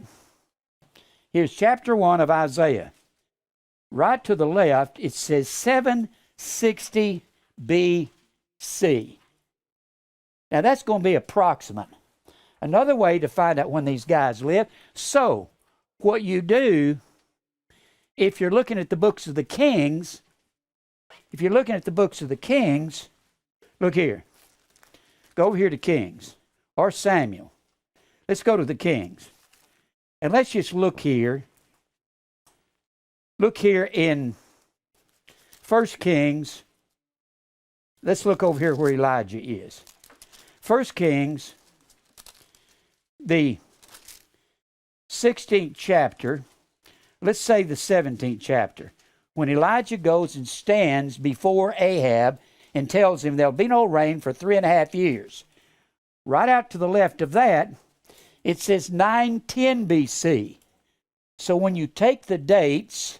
here's chapter 1 of Isaiah. Right to the left, it says 760 BC. Now, that's going to be approximate. Another way to find out when these guys lived. So, what you do, if you're looking at the books of the kings, look here. Go over here to Kings or Samuel. Let's go to the Kings. And let's just look here. Look here in 1 Kings. Let's look over here where Elijah is. 1 Kings, the 16th chapter, let's say the 17th chapter, when Elijah goes and stands before Ahab and tells him there'll be no rain for 3.5 years. Right out to the left of that It says 910 BC. So when you take the dates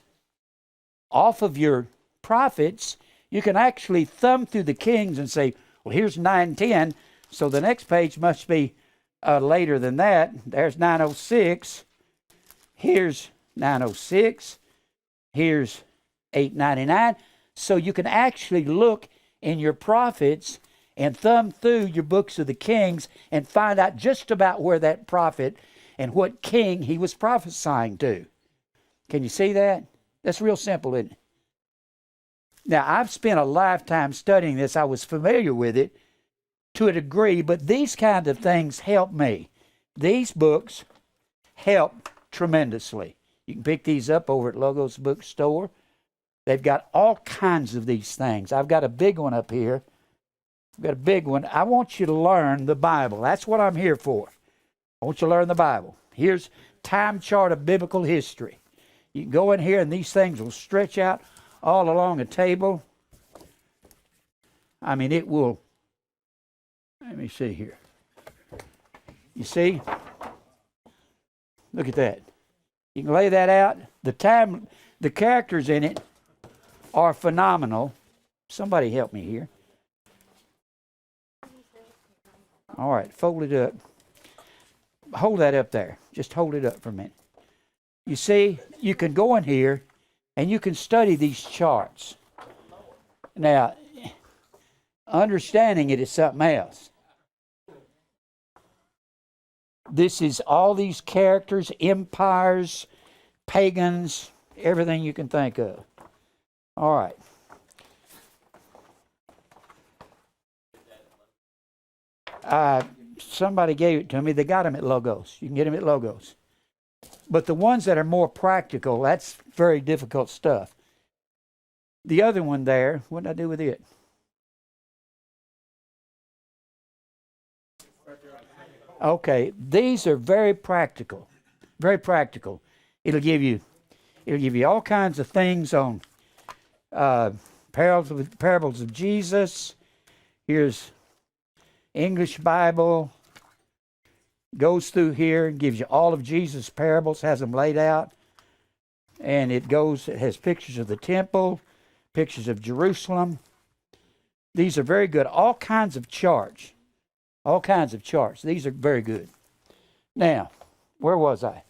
off of your prophets, you can actually thumb through the kings and say, well, here's 910, so the next page must be later than that. There's 906. Here's 906. Here's 899. So you can actually look in your prophets and thumb through your books of the kings and find out just about where that prophet and what king he was prophesying to. Can you see that? That's real simple, isn't it? Now, I've spent a lifetime studying this. I was familiar with it to a degree, but these kind of things help me. These books help tremendously. You can pick these up over at Logos Bookstore. They've got all kinds of these things. I've got a big one up here. I've got a big one. I want you to learn the Bible. That's what I'm here for. I want you to learn the Bible. Here's Time Chart of Biblical History. You can go in here and these things will stretch out all along a table. I mean, it will. Let me see here. You see? Look at that. You can lay that out. The characters in it are phenomenal. Somebody help me here. All right, fold it up. Hold that up there. Just hold it up for a minute. You see, you can go in here and you can study these charts. Now, understanding it is something else. This is all these characters, empires, pagans, everything you can think of. All right. Somebody gave it to me. They got them at Logos. You can get them at Logos. But the ones that are more practical, that's very difficult stuff. The other one there, what did I do with it? Okay, these are very practical. Very practical. It'll give you all kinds of things on parables of Jesus. Here's English Bible. Goes through here and gives you all of Jesus' parables, has them laid out. And it has pictures of the temple, pictures of Jerusalem. These are very good. All kinds of charts. All kinds of charts. These are very good. Now, where was I?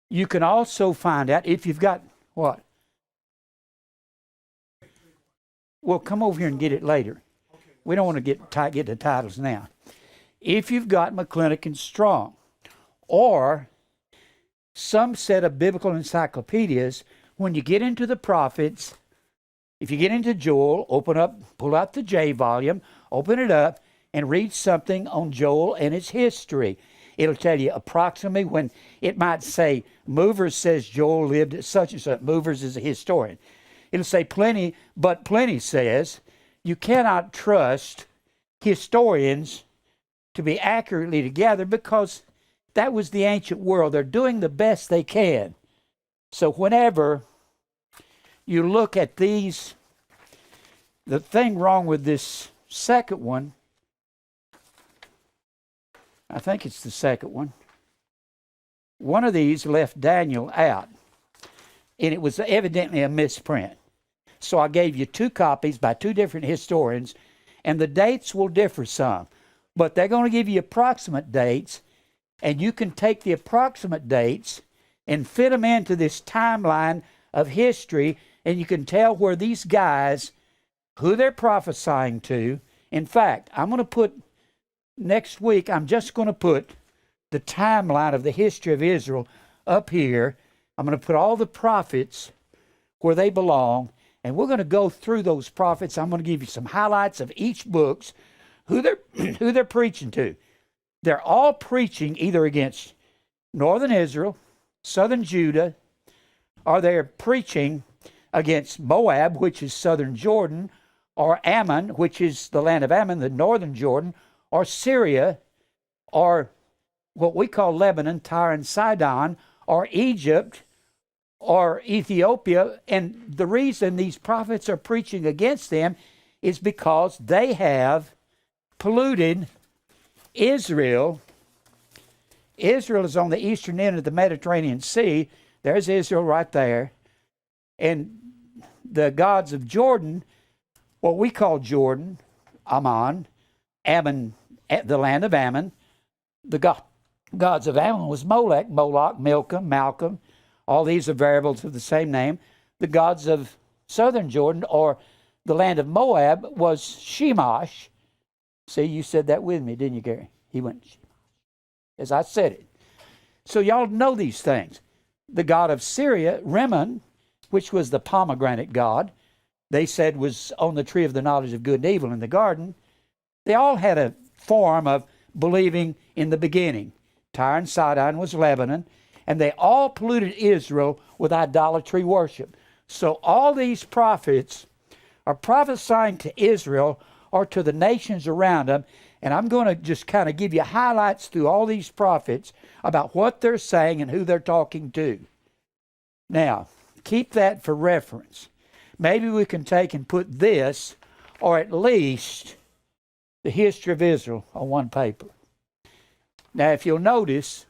You can also find out if you've got what? Well, come over here and get it later. We don't want to get the titles now. If you've got McClintock and Strong, or some set of biblical encyclopedias, when you get into the prophets, if you get into Joel, pull out the J volume, open it up, and read something on Joel and its history. It'll tell you approximately when it might say, Movers says Joel lived at such and such. Movers is a historian. It'll say Pliny, but Pliny says you cannot trust historians to be accurately together because that was the ancient world. They're doing the best they can. So whenever you look at these, the thing wrong with this second one, I think it's the second one. One of these left Daniel out, and it was evidently a misprint. So I gave you 2 copies by 2 different historians, and the dates will differ some. But they're going to give you approximate dates, and you can take the approximate dates and fit them into this timeline of history, and you can tell where these guys, who they're prophesying to. In fact, next week, I'm just going to put the timeline of the history of Israel up here. I'm going to put all the prophets where they belong, and we're going to go through those prophets. I'm going to give you some highlights of each book's, who they're preaching to. They're all preaching either against northern Israel, southern Judah, or they're preaching against Moab, which is southern Jordan, or Ammon, which is the land of Ammon, the northern Jordan, or Syria, or what we call Lebanon, Tyre and Sidon, or Egypt, or Ethiopia. And the reason these prophets are preaching against them is because they have polluted Israel Israel is on the eastern end of the Mediterranean Sea. There's Israel right there. And the gods of Jordan, what we call Jordan, Ammon, the land of Ammon. The gods of Ammon was Molech, Moloch, Milcom, Malcolm. All these are variables of the same name. The gods of southern Jordan, or the land of Moab, was Shemash. See, you said that with me, didn't you, Gary? He went, Shemash, as I said it. So y'all know these things. The god of Syria, Rimmon, which was the pomegranate god, they said was on the tree of the knowledge of good and evil in the garden. They all had a form of believing in the beginning. Tyre and Sidon was Lebanon, and they all polluted Israel with idolatry worship. So all these prophets are prophesying to Israel or to the nations around them, and I'm going to just kind of give you highlights through all these prophets about what they're saying and who they're talking to. Now, keep that for reference. Maybe we can take and put this, or at least the history of Israel, on one paper. Now, if you'll notice,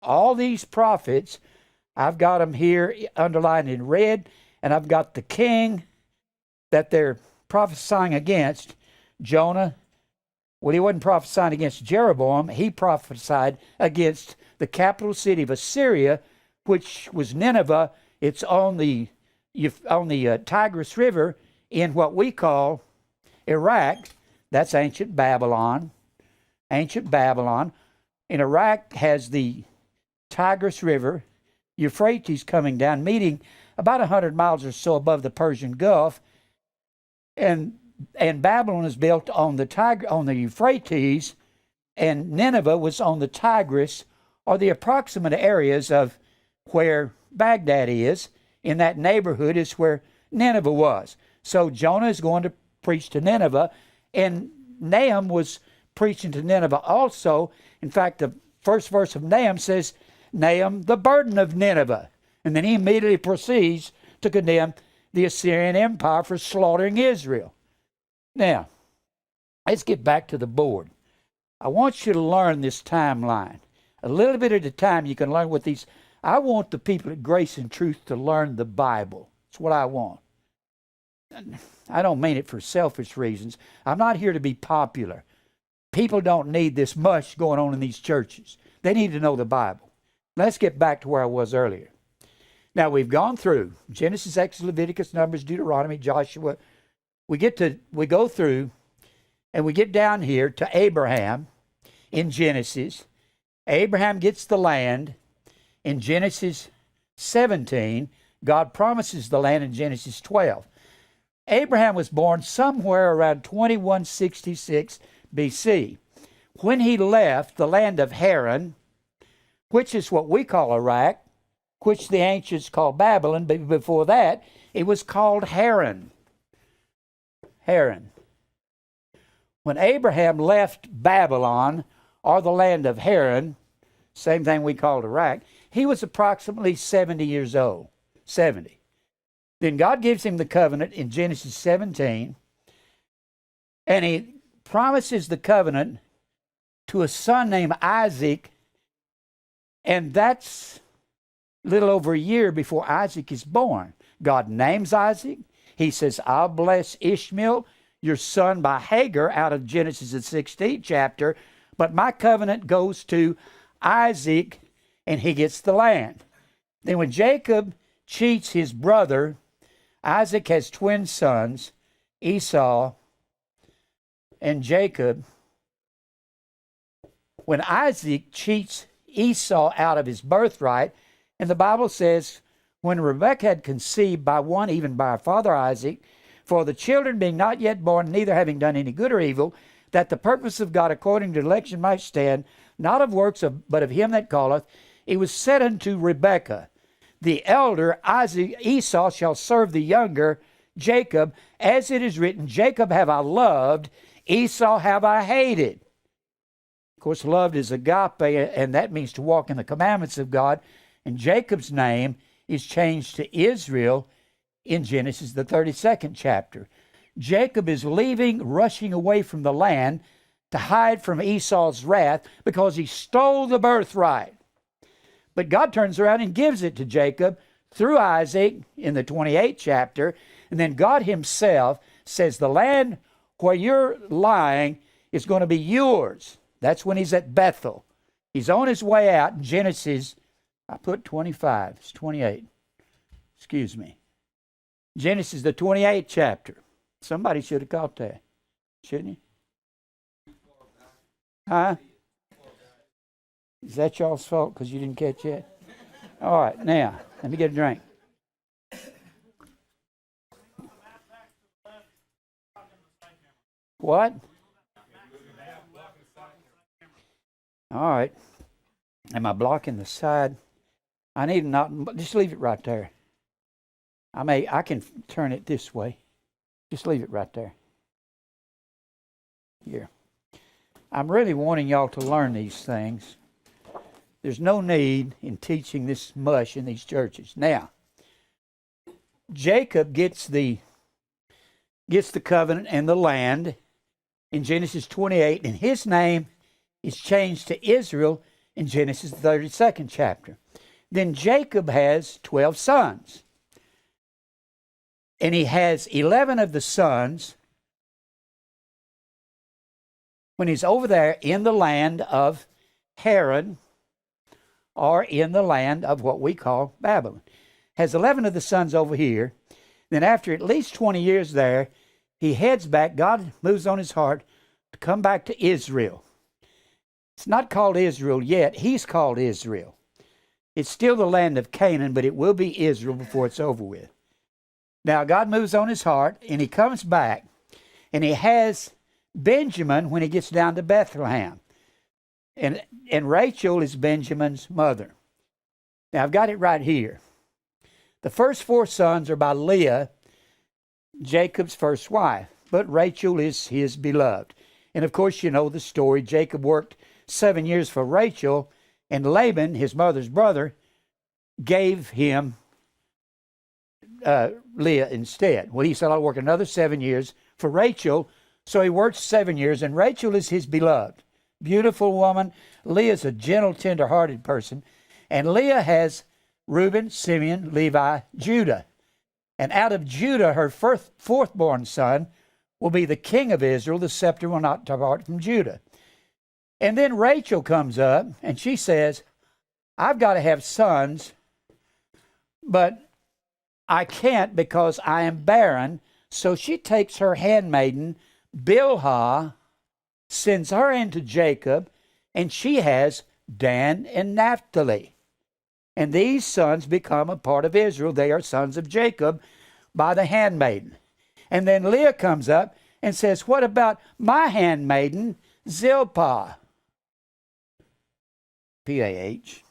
all these prophets, I've got them here underlined in red, and I've got the king that they're prophesying against, Jonah. Well, he wasn't prophesying against Jeroboam. He prophesied against the capital city of Assyria, which was Nineveh. It's on the Tigris River in what we call Iraq. That's ancient Babylon. Ancient Babylon. And Iraq has the Tigris River, Euphrates coming down, meeting about 100 miles or so above the Persian Gulf. And Babylon is built on the Euphrates, and Nineveh was on the Tigris, or the approximate areas of where Baghdad is. In that neighborhood is where Nineveh was. So Jonah is going to preach to Nineveh, and Nahum was preaching to Nineveh also. In fact, the first verse of Nahum says, Nahum, the burden of Nineveh. And then he immediately proceeds to condemn the Assyrian Empire for slaughtering Israel. Now, let's get back to the board. I want you to learn this timeline. A little bit at a time you can learn what these... I want the people at Grace and Truth to learn the Bible. That's what I want. I don't mean it for selfish reasons. I'm not here to be popular. People don't need this mush going on in these churches. They need to know the Bible. Let's get back to where I was earlier. Now, we've gone through Genesis, Exodus, Leviticus, Numbers, Deuteronomy, Joshua. We go through, and we get down here to Abraham in Genesis. Abraham gets the land. In Genesis 17, God promises the land in Genesis 12. Abraham was born somewhere around 2166 BC. When he left the land of Haran, which is what we call Iraq, which the ancients called Babylon, but before that, it was called Haran. Haran. When Abraham left Babylon, or the land of Haran, same thing we called Iraq, he was approximately 70 years old. 70. Then God gives him the covenant in Genesis 17, and he promises the covenant to a son named Isaac, and that's a little over a year before Isaac is born. God names Isaac. He says, I'll bless Ishmael, your son, by Hagar, out of Genesis the 16th chapter, but my covenant goes to Isaac, and he gets the land. Then when Jacob cheats his brother, Isaac has twin sons, Esau and Jacob. When Isaac cheats Esau out of his birthright, and the Bible says, when Rebekah had conceived by one, even by her father Isaac, for the children being not yet born, neither having done any good or evil, that the purpose of God according to election might stand, not of works, but of him that calleth, it was said unto Rebekah, the elder Esau shall serve the younger Jacob, as it is written, Jacob have I loved, Esau have I hated. Of course, loved is agape, and that means to walk in the commandments of God. And Jacob's name is changed to Israel in Genesis, the 32nd chapter. Jacob is leaving, rushing away from the land. to hide from Esau's wrath because he stole the birthright. But God turns around and gives it to Jacob through Isaac in the 28th chapter. And then God himself says the land where you're lying is going to be yours. That's when he's at Bethel. He's on his way out in Genesis. I put 25. It's 28. Excuse me. Genesis, the 28th chapter. Somebody should have caught that, shouldn't you? Huh? Is that y'all's fault because you didn't catch it? All right, now, let me get a drink. What? All right. Am I blocking the side? I need not. Just leave it right there. I can turn it this way. Just leave it right there. Here. I'm really wanting y'all to learn these things. There's no need in teaching this mush in these churches. Now, Jacob gets the covenant and the land in Genesis 28, and his name is changed to Israel in Genesis 32nd chapter. Then Jacob has 12 sons. And he has 11 of the sons when he's over there in the land of Haran, or in the land of what we call Babylon. Has 11 of the sons over here. Then after at least 20 years there, he heads back. God moves on his heart to come back to Israel. It's not called Israel yet. He's called Israel. It's still the land of Canaan, but it will be Israel before it's over with. Now, God moves on his heart, and he comes back, and he has Benjamin when he gets down to Bethlehem. And Rachel is Benjamin's mother. Now, I've got it right here. The first 4 sons are by Leah, Jacob's first wife, but Rachel is his beloved. And, of course, you know the story. Jacob worked 7 years for Rachel, and Laban, his mother's brother, gave him Leah instead. Well, he said, I'll work another 7 years for Rachel. So he worked 7 years, and Rachel is his beloved. Beautiful woman. Leah's a gentle, tender-hearted person. And Leah has Reuben, Simeon, Levi, Judah. And out of Judah, her fourth-born son will be the king of Israel. The scepter will not depart from Judah. And then Rachel comes up, and she says, I've got to have sons, but I can't because I am barren. So she takes her handmaiden, Bilhah, sends her into Jacob, and she has Dan and Naphtali. And these sons become a part of Israel. They are sons of Jacob by the handmaiden. And then Leah comes up and says, what about my handmaiden, Zilpah? P-A-H.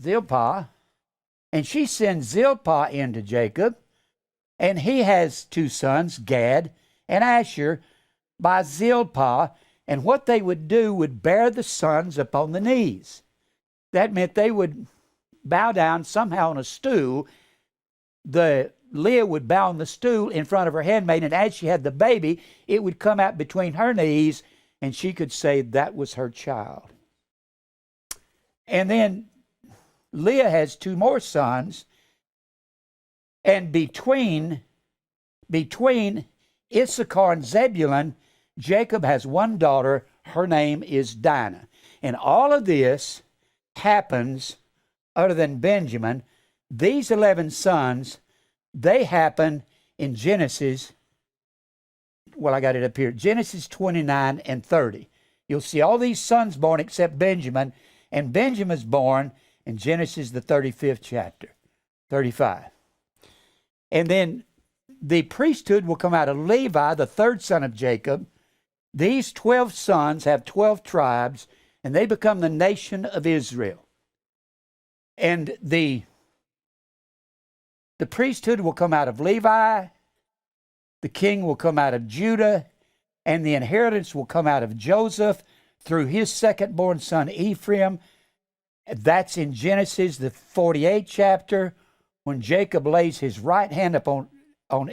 Zilpah. And she sends Zilpah into Jacob, and he has 2 sons, Gad and Asher, by Zilpah. And what they would do would bear the sons upon the knees. That meant they would bow down somehow on a stool. Leah would bow on the stool in front of her handmaid, and as she had the baby, it would come out between her knees, and she could say that was her child. And then Leah has 2 more sons, and between Issachar and Zebulun, Jacob has 1 daughter. Her name is Dinah. And all of this happens, other than Benjamin, these 11 sons, they happen in Genesis. Well, I got it up here. Genesis 29 and 30. You'll see all these sons born except Benjamin, and Benjamin's born in Genesis, the 35th chapter, 35. And then the priesthood will come out of Levi, the 3rd son of Jacob. These 12 sons have 12 tribes, and they become the nation of Israel. And the priesthood will come out of Levi, the king will come out of Judah, and the inheritance will come out of Joseph through his second-born son Ephraim. That's in Genesis, the 48th chapter, when Jacob lays his right hand upon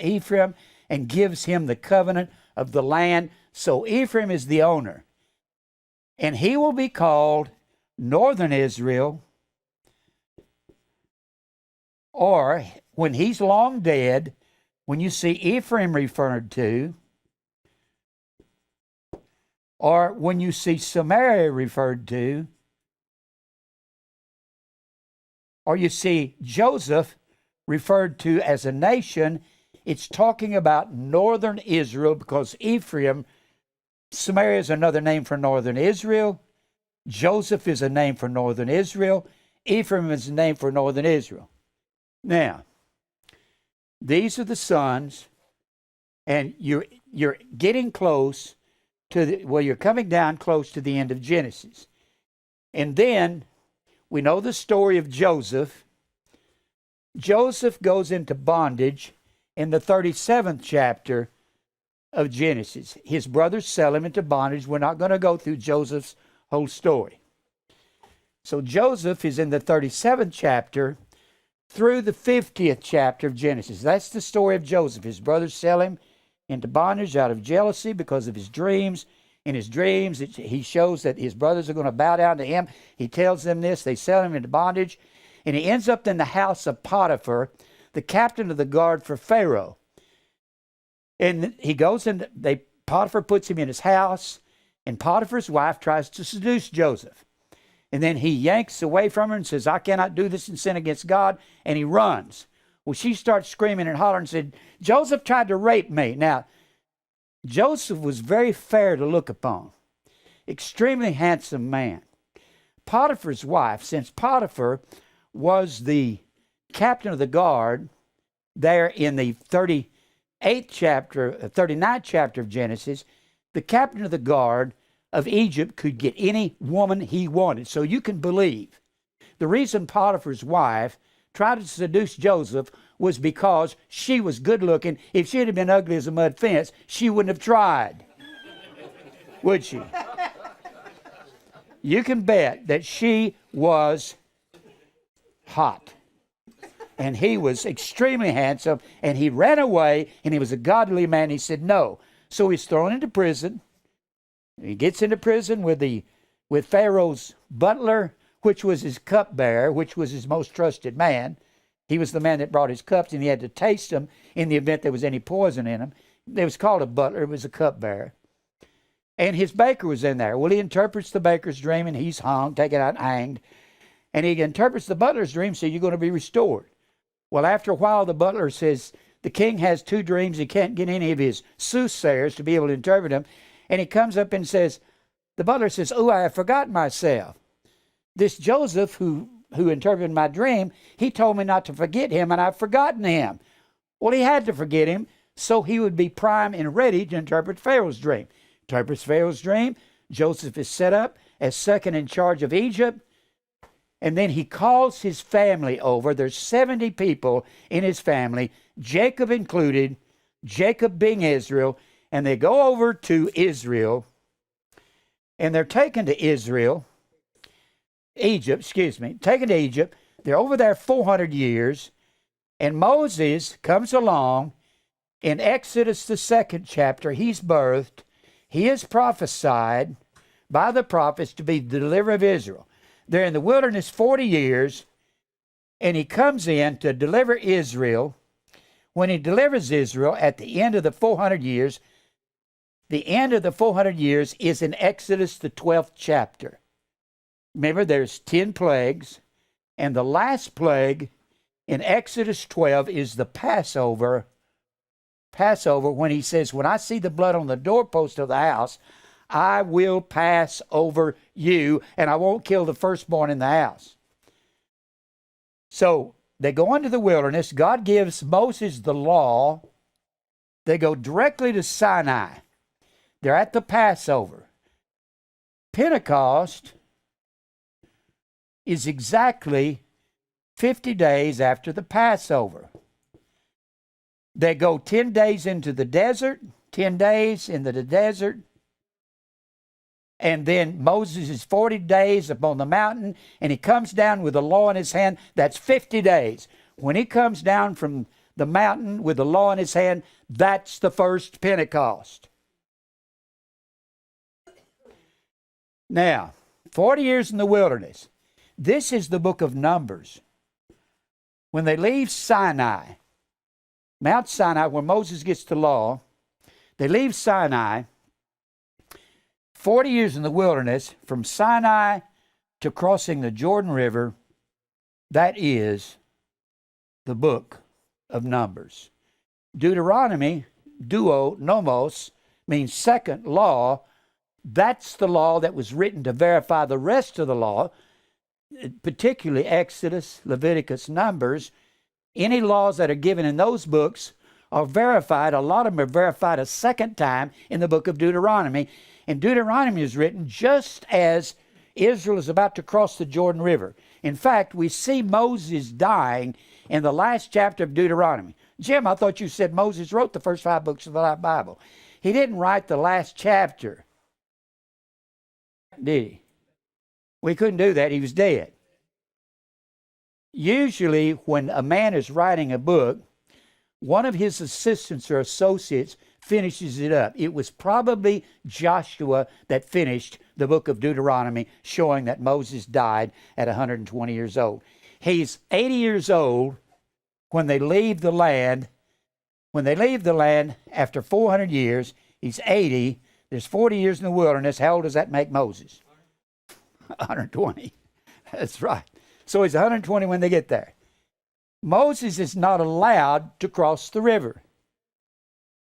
Ephraim and gives him the covenant of the land. So Ephraim is the owner. And he will be called Northern Israel, or when he's long dead, when you see Ephraim referred to, or when you see Samaria referred to, or you see Joseph referred to as a nation, it's talking about northern Israel, because Ephraim, Samaria is another name for northern Israel. Joseph is a name for northern Israel. Ephraim is a name for northern Israel. Now, these are the sons, and you're getting close to you're coming down close to the end of Genesis. And then we know the story of Joseph. Joseph goes into bondage in the 37th chapter of Genesis. His brothers sell him into bondage. We're not going to go through Joseph's whole story. So Joseph is in the 37th chapter through the 50th chapter of Genesis. That's the story of Joseph. His brothers sell him into bondage out of jealousy because of his dreams. In his dreams, he shows that his brothers are going to bow down to him. He tells them this. They sell him into bondage. And he ends up in the house of Potiphar, the captain of the guard for Pharaoh. And he goes in, Potiphar puts him in his house, and Potiphar's wife tries to seduce Joseph. And then he yanks away from her and says, I cannot do this and sin against God, and he runs. Well, she starts screaming and hollering and said, Joseph tried to rape me. Now, Joseph was very fair to look upon, extremely handsome man. Potiphar's wife, since Potiphar was the captain of the guard there in the 39th chapter of Genesis, the captain of the guard of Egypt could get any woman he wanted. So you can believe the reason Potiphar's wife tried to seduce Joseph was because she was good looking. If she had been ugly as a mud fence, she wouldn't have tried, would she? You can bet that she was hot. And he was extremely handsome, and he ran away, and he was a godly man. He said no. So he's thrown into prison. He gets into prison with Pharaoh's butler, which was his cupbearer, which was his most trusted man. He was the man that brought his cups, and he had to taste them in the event there was any poison in them. It was called a butler. It was a cupbearer. And his baker was in there. Well, he interprets the baker's dream, and he's hung, taken out and hanged. And he interprets the butler's dream, so you're going to be restored. Well, after a while, the butler says, the king has two dreams. He can't get any of his soothsayers to be able to interpret them. And he comes up and says, the butler says, oh, I have forgotten myself. This Joseph who interpreted my dream, he told me not to forget him, and I've forgotten him. Well, he had to forget him, so he would be prime and ready to interpret Pharaoh's dream. Interprets Pharaoh's dream. Joseph is set up as second in charge of Egypt. And then he calls his family over. There's 70 people in his family, Jacob included, Jacob being Israel. And they go over to Israel. And they're taken to taken to Egypt. They're over there 400 years. And Moses comes along in Exodus, the 2nd chapter. He's birthed. He is prophesied by the prophets to be the deliverer of Israel. They're in the wilderness 40 years, and he comes in to deliver Israel. When he delivers Israel at the end of the 400 years, the end of the 400 years is in Exodus, the 12th chapter. Remember, there's 10 plagues, and the last plague in Exodus 12 is the Passover. Passover, when he says, when I see the blood on the doorpost of the house, I will pass over you, and I won't kill the firstborn in the house. So they go into the wilderness. God gives Moses the law. They go directly to Sinai. They're at the Passover. Pentecost is exactly 50 days after the Passover. They go 10 days into the desert, 10 days into the desert. And then Moses is 40 days upon the mountain, and he comes down with the law in his hand. That's 50 days. When he comes down from the mountain with the law in his hand, that's the first Pentecost. Now, 40 years in the wilderness. This is the book of Numbers. When they leave Sinai, Mount Sinai, where Moses gets the law, they leave Sinai, 40 years in the wilderness, from Sinai to crossing the Jordan River. That is the book of Numbers. Deuteronomy, duo, nomos, means second law. That's the law that was written to verify the rest of the law, particularly Exodus, Leviticus, Numbers. Any laws that are given in those books are verified. A lot of them are verified a second time in the book of Deuteronomy. And Deuteronomy is written just as Israel is about to cross the Jordan River. In fact, we see Moses dying in the last chapter of Deuteronomy. Jim, I thought you said Moses wrote the first 5 books of the Bible. He didn't write the last chapter, did he? We couldn't do that. He was dead. Usually, when a man is writing a book, one of his assistants or associates finishes it up. It was probably Joshua that finished the book of Deuteronomy, showing that Moses died at 120 years old. He's 80 years old when they leave the land. When they leave the land after 400 years, he's 80. There's 40 years in the wilderness. How old does that make Moses? 120. That's right. So he's 120 when they get there. Moses is not allowed to cross the river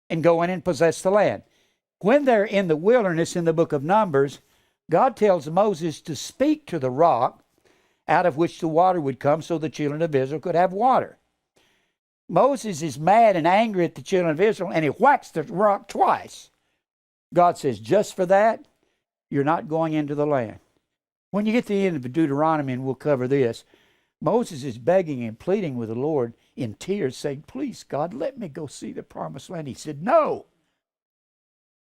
and go in and possess the land. When they're in the wilderness in the book of Numbers, God tells Moses to speak to the rock out of which the water would come so the children of Israel could have water. Moses is mad and angry at the children of Israel, and he whacks the rock twice. God says, just for that, you're not going into the land. When you get to the end of Deuteronomy, and we'll cover this, Moses is begging and pleading with the Lord in tears, saying, please, God, let me go see the promised land. He said, no.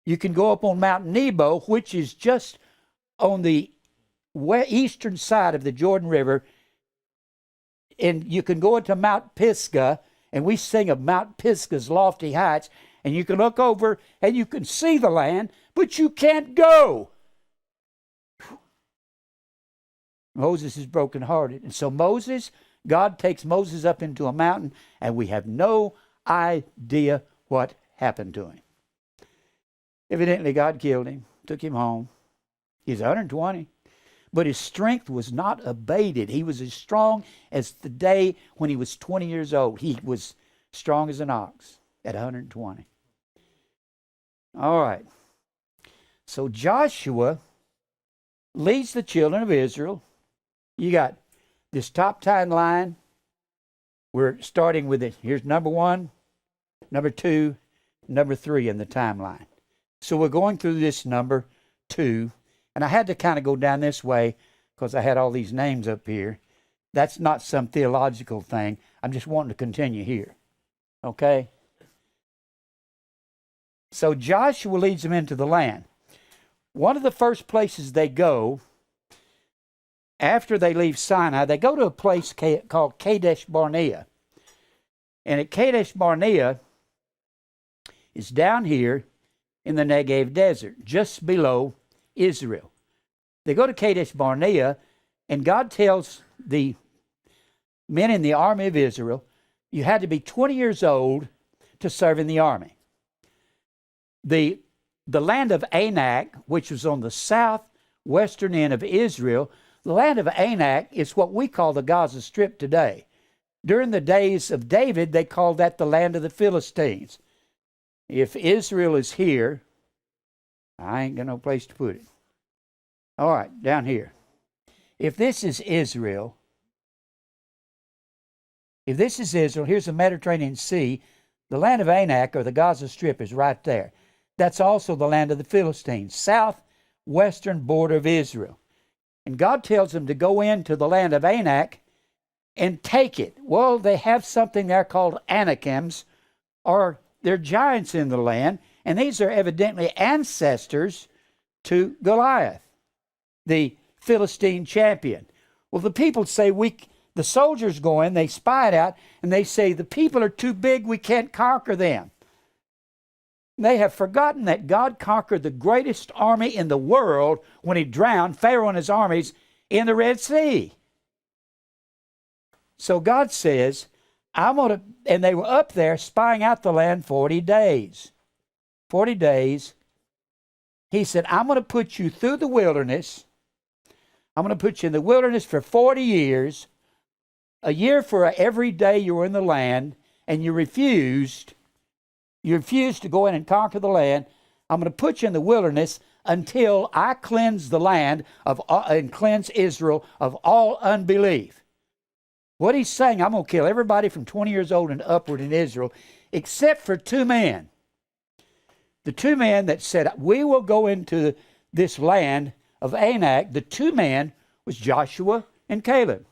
You can go up on Mount Nebo, which is just on the eastern side of the Jordan River, and you can go into Mount Pisgah, and we sing of Mount Pisgah's lofty heights, and you can look over and you can see the land, but you can't go. Moses is brokenhearted. And so God takes Moses up into a mountain, and we have no idea what happened to him. Evidently, God killed him, took him home. He's 120. But his strength was not abated. He was as strong as the day when he was 20 years old. He was strong as an ox at 120. All right. So Joshua leads the children of Israel. You got this top timeline. We're starting with it. Here's number 1, number 2, number 3 in the timeline. So we're going through this number 2. And I had to kind of go down this way because I had all these names up here. That's not some theological thing. I'm just wanting to continue here. Okay? So Joshua leads them into the land. One of the first places they go, after they leave Sinai, they go to a place called Kadesh Barnea. And at Kadesh Barnea is down here in the Negev desert, just below Israel. They go to Kadesh Barnea, and God tells the men in the army of Israel, you had to be 20 years old to serve in the army. The land of Anak, which was on the southwestern end of Israel, the land of Anak is what we call the Gaza Strip today. During the days of David, they called that the land of the Philistines. If Israel is here, I ain't got no place to put it. All right, down here. If this is Israel, here's the Mediterranean Sea. The land of Anak, or the Gaza Strip, is right there. That's also the land of the Philistines, southwestern border of Israel. And God tells them to go into the land of Anak and take it. Well, they have something there called Anakims, or they're giants in the land, and these are evidently ancestors to Goliath, the Philistine champion. Well, the people say, the soldiers go in, they spy it out, and they say, the people are too big, we can't conquer them. They have forgotten that God conquered the greatest army in the world when he drowned Pharaoh and his armies in the Red Sea. So God says, and they were up there spying out the land 40 days. 40 days. He said, I'm going to put you through the wilderness. I'm going to put you in the wilderness for 40 years, a year for every day you were in the land, and you refused to go in and conquer the land. I'm going to put you in the wilderness until I cleanse the land and cleanse Israel of all unbelief. What he's saying, I'm going to kill everybody from 20 years old and upward in Israel, except for two men. The two men that said, we will go into this land of Anak. The two men was Joshua and Caleb.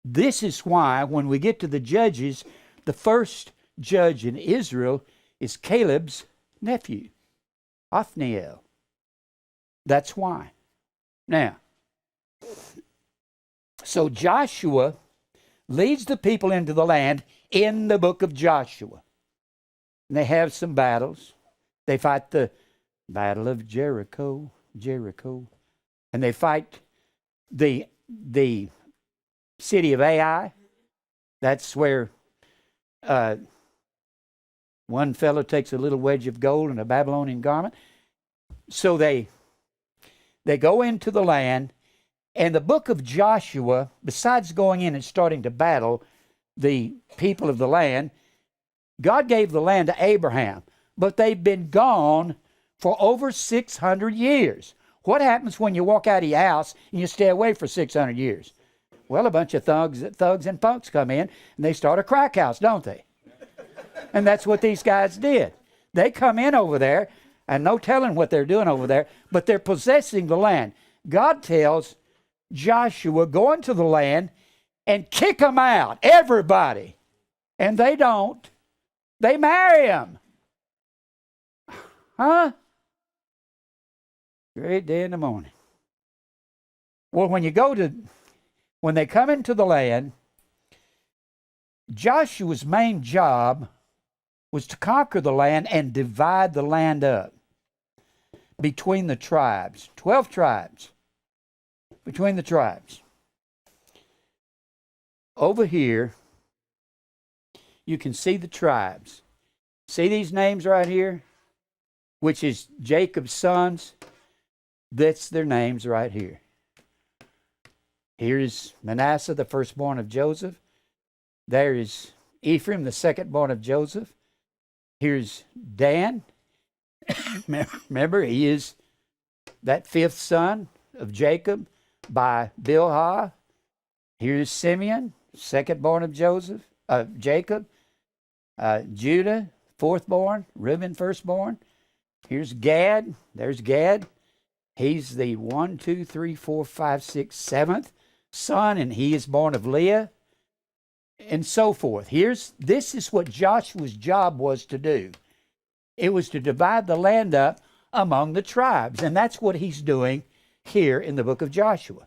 This is why when we get to the Judges, the first judge in Israel is Caleb's nephew, Othniel. That's why. Now, so Joshua leads the people into the land in the book of Joshua. And they have some battles. They fight the Battle of Jericho. And they fight the city of Ai. That's where one fellow takes a little wedge of gold and a Babylonian garment. So they go into the land, and the book of Joshua, besides going in and starting to battle the people of the land, God gave the land to Abraham, but they've been gone for over 600 years. What happens when you walk out of your house and you stay away for 600 years? Well, a bunch of thugs and punks come in, and they start a crack house, don't they? And that's what these guys did. They come in over there, and no telling what they're doing over there, but they're possessing the land. God tells Joshua, go into the land and kick them out, everybody. And they don't. They marry him. Huh? Great day in the morning. Well, when they come into the land, Joshua's main job was to conquer the land and divide the land up between the tribes. 12 tribes. Between the tribes. Over here, you can see the tribes. See these names right here? Which is Jacob's sons. That's their names right here. Here is Manasseh, the firstborn of Joseph. There is Ephraim, the secondborn of Joseph. Here's Dan. Remember, he is that fifth son of Jacob by Bilhah. Here's Simeon, secondborn of Jacob. Judah, fourthborn. Reuben, firstborn. Here's Gad. There's Gad. He's the 7th son, and he is born of Leah, and so forth. This is what Joshua's job was to do. It was to divide the land up among the tribes, and that's what he's doing here in the book of Joshua.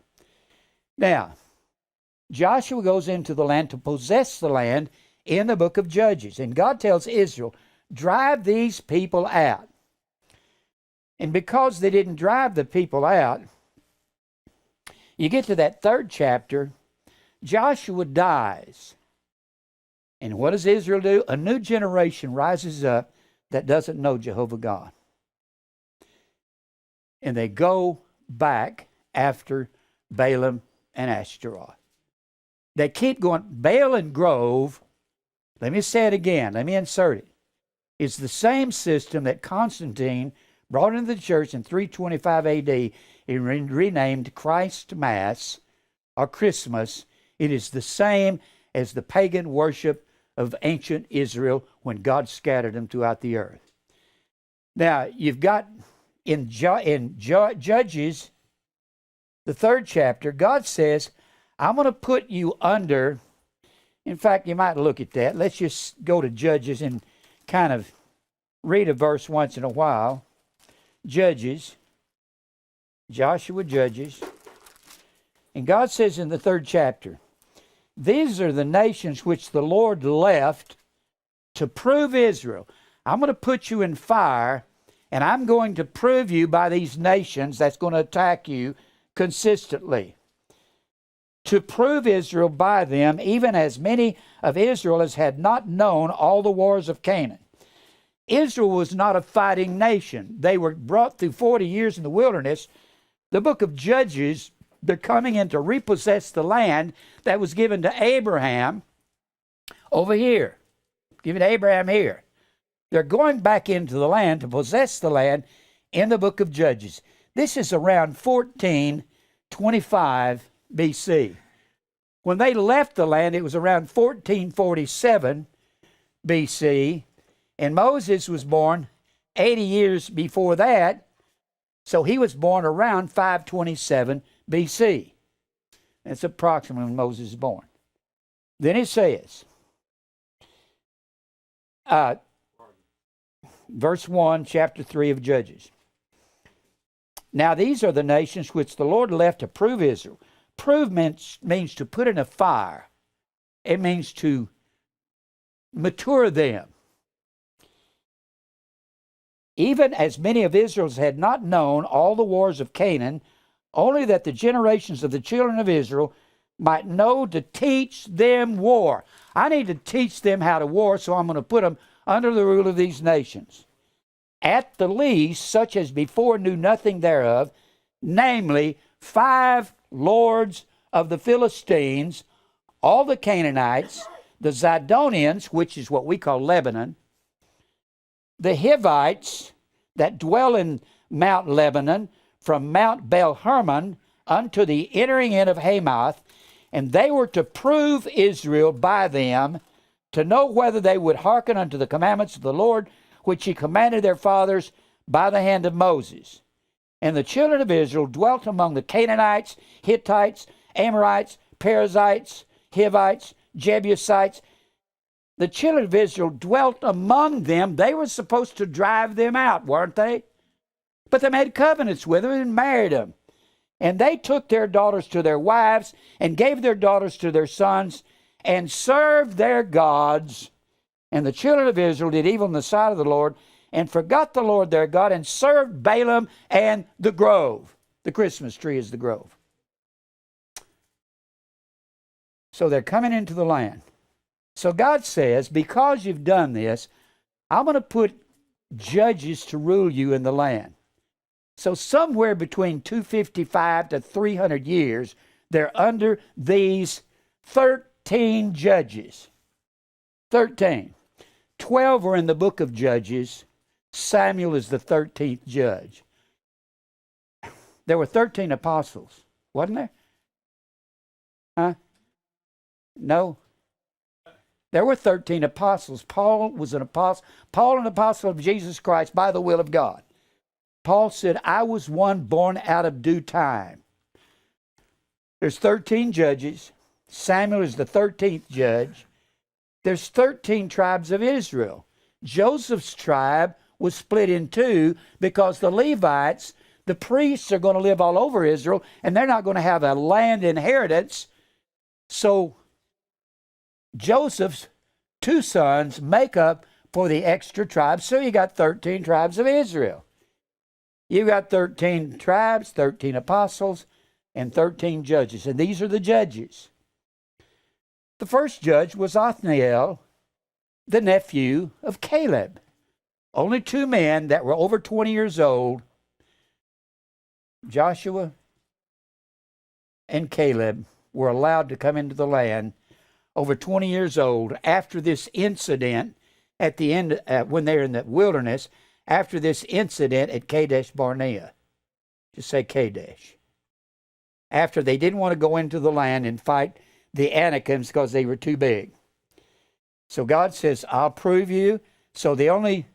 Now, Joshua goes into the land to possess the land in the book of Judges, and God tells Israel, drive these people out. And because they didn't drive the people out, you get to that 3rd chapter, Joshua dies. And what does Israel do? A new generation rises up that doesn't know Jehovah God. And they go back after Balaam and Ashtaroth. They keep going. Baal and Grove, let me say it again, let me insert it. It's the same system that Constantine brought into the church in 325 AD and renamed Christ Mass or Christmas. It is the same as the pagan worship of ancient Israel when God scattered them throughout the earth. Now, you've got in Judges, the 3rd chapter, God says, I'm going to put you under. In fact, you might look at that. Let's just go to Judges and kind of read a verse once in a while. Judges, Joshua, Judges. And God says in the 3rd chapter, these are the nations which the Lord left to prove Israel. I'm going to put you in fire, and I'm going to prove you by these nations that's going to attack you consistently. To prove Israel by them, even as many of Israel as had not known all the wars of Canaan. Israel was not a fighting nation. They were brought through 40 years in the wilderness. The book of Judges, they're coming in to repossess the land that was given to Abraham over here. Given to Abraham here. They're going back into the land to possess the land in the book of Judges. This is around 1425 BC. When they left the land, it was around 1447 BC, and Moses was born 80 years before that, so he was born around 527 BC. That's approximately when Moses was born. Then it says, verse 1, chapter 3 of Judges. Now these are the nations which the Lord left to prove Israel. Prove means to put in a fire. It means to mature them. Even as many of Israel's had not known all the wars of Canaan, only that the generations of the children of Israel might know to teach them war. I need to teach them how to war, so I'm going to put them under the rule of these nations. At the least, such as before knew nothing thereof, namely 5 lords of the Philistines, all the Canaanites, the Zidonians, which is what we call Lebanon, the Hivites that dwell in Mount Lebanon, from Mount Baal-Hermon unto the entering in of Hamath, and they were to prove Israel by them, to know whether they would hearken unto the commandments of the Lord, which he commanded their fathers by the hand of Moses. And the children of Israel dwelt among the Canaanites, Hittites, Amorites, Perizzites, Hivites, Jebusites. The children of Israel dwelt among them. They were supposed to drive them out, weren't they? But they made covenants with them and married them. And they took their daughters to their wives and gave their daughters to their sons and served their gods. And the children of Israel did evil in the sight of the Lord and forgot the Lord their God and served Balaam and the grove. The Christmas tree is the grove. So they're coming into the land. So God says, because you've done this, I'm going to put judges to rule you in the land. So somewhere between 255 to 300 years, they're under these 13 judges. 13. 12 are in the book of Judges. Samuel is the 13th judge. There were 13 apostles, wasn't there? Huh? No. There were 13 apostles. Paul was an apostle. Paul, an apostle of Jesus Christ by the will of God. Paul said, I was one born out of due time. There's 13 judges. Samuel is the 13th judge. There's 13 tribes of Israel. Joseph's tribe was split in two because the Levites, the priests, are going to live all over Israel, and they're not going to have a land inheritance. So Joseph's 2 sons make up for the extra tribes. So you got 13 tribes of Israel. You got 13 tribes, 13 apostles, and 13 judges. And these are the judges. The first judge was Othniel, the nephew of Caleb. Only 2 men that were over 20 years old, Joshua and Caleb, were allowed to come into the land over 20 years old after this incident at the end, when they're in the wilderness, after this incident at Kadesh Barnea. Just say Kadesh. After they didn't want to go into the land and fight the Anakims because they were too big. So God says, I'll prove you. So the only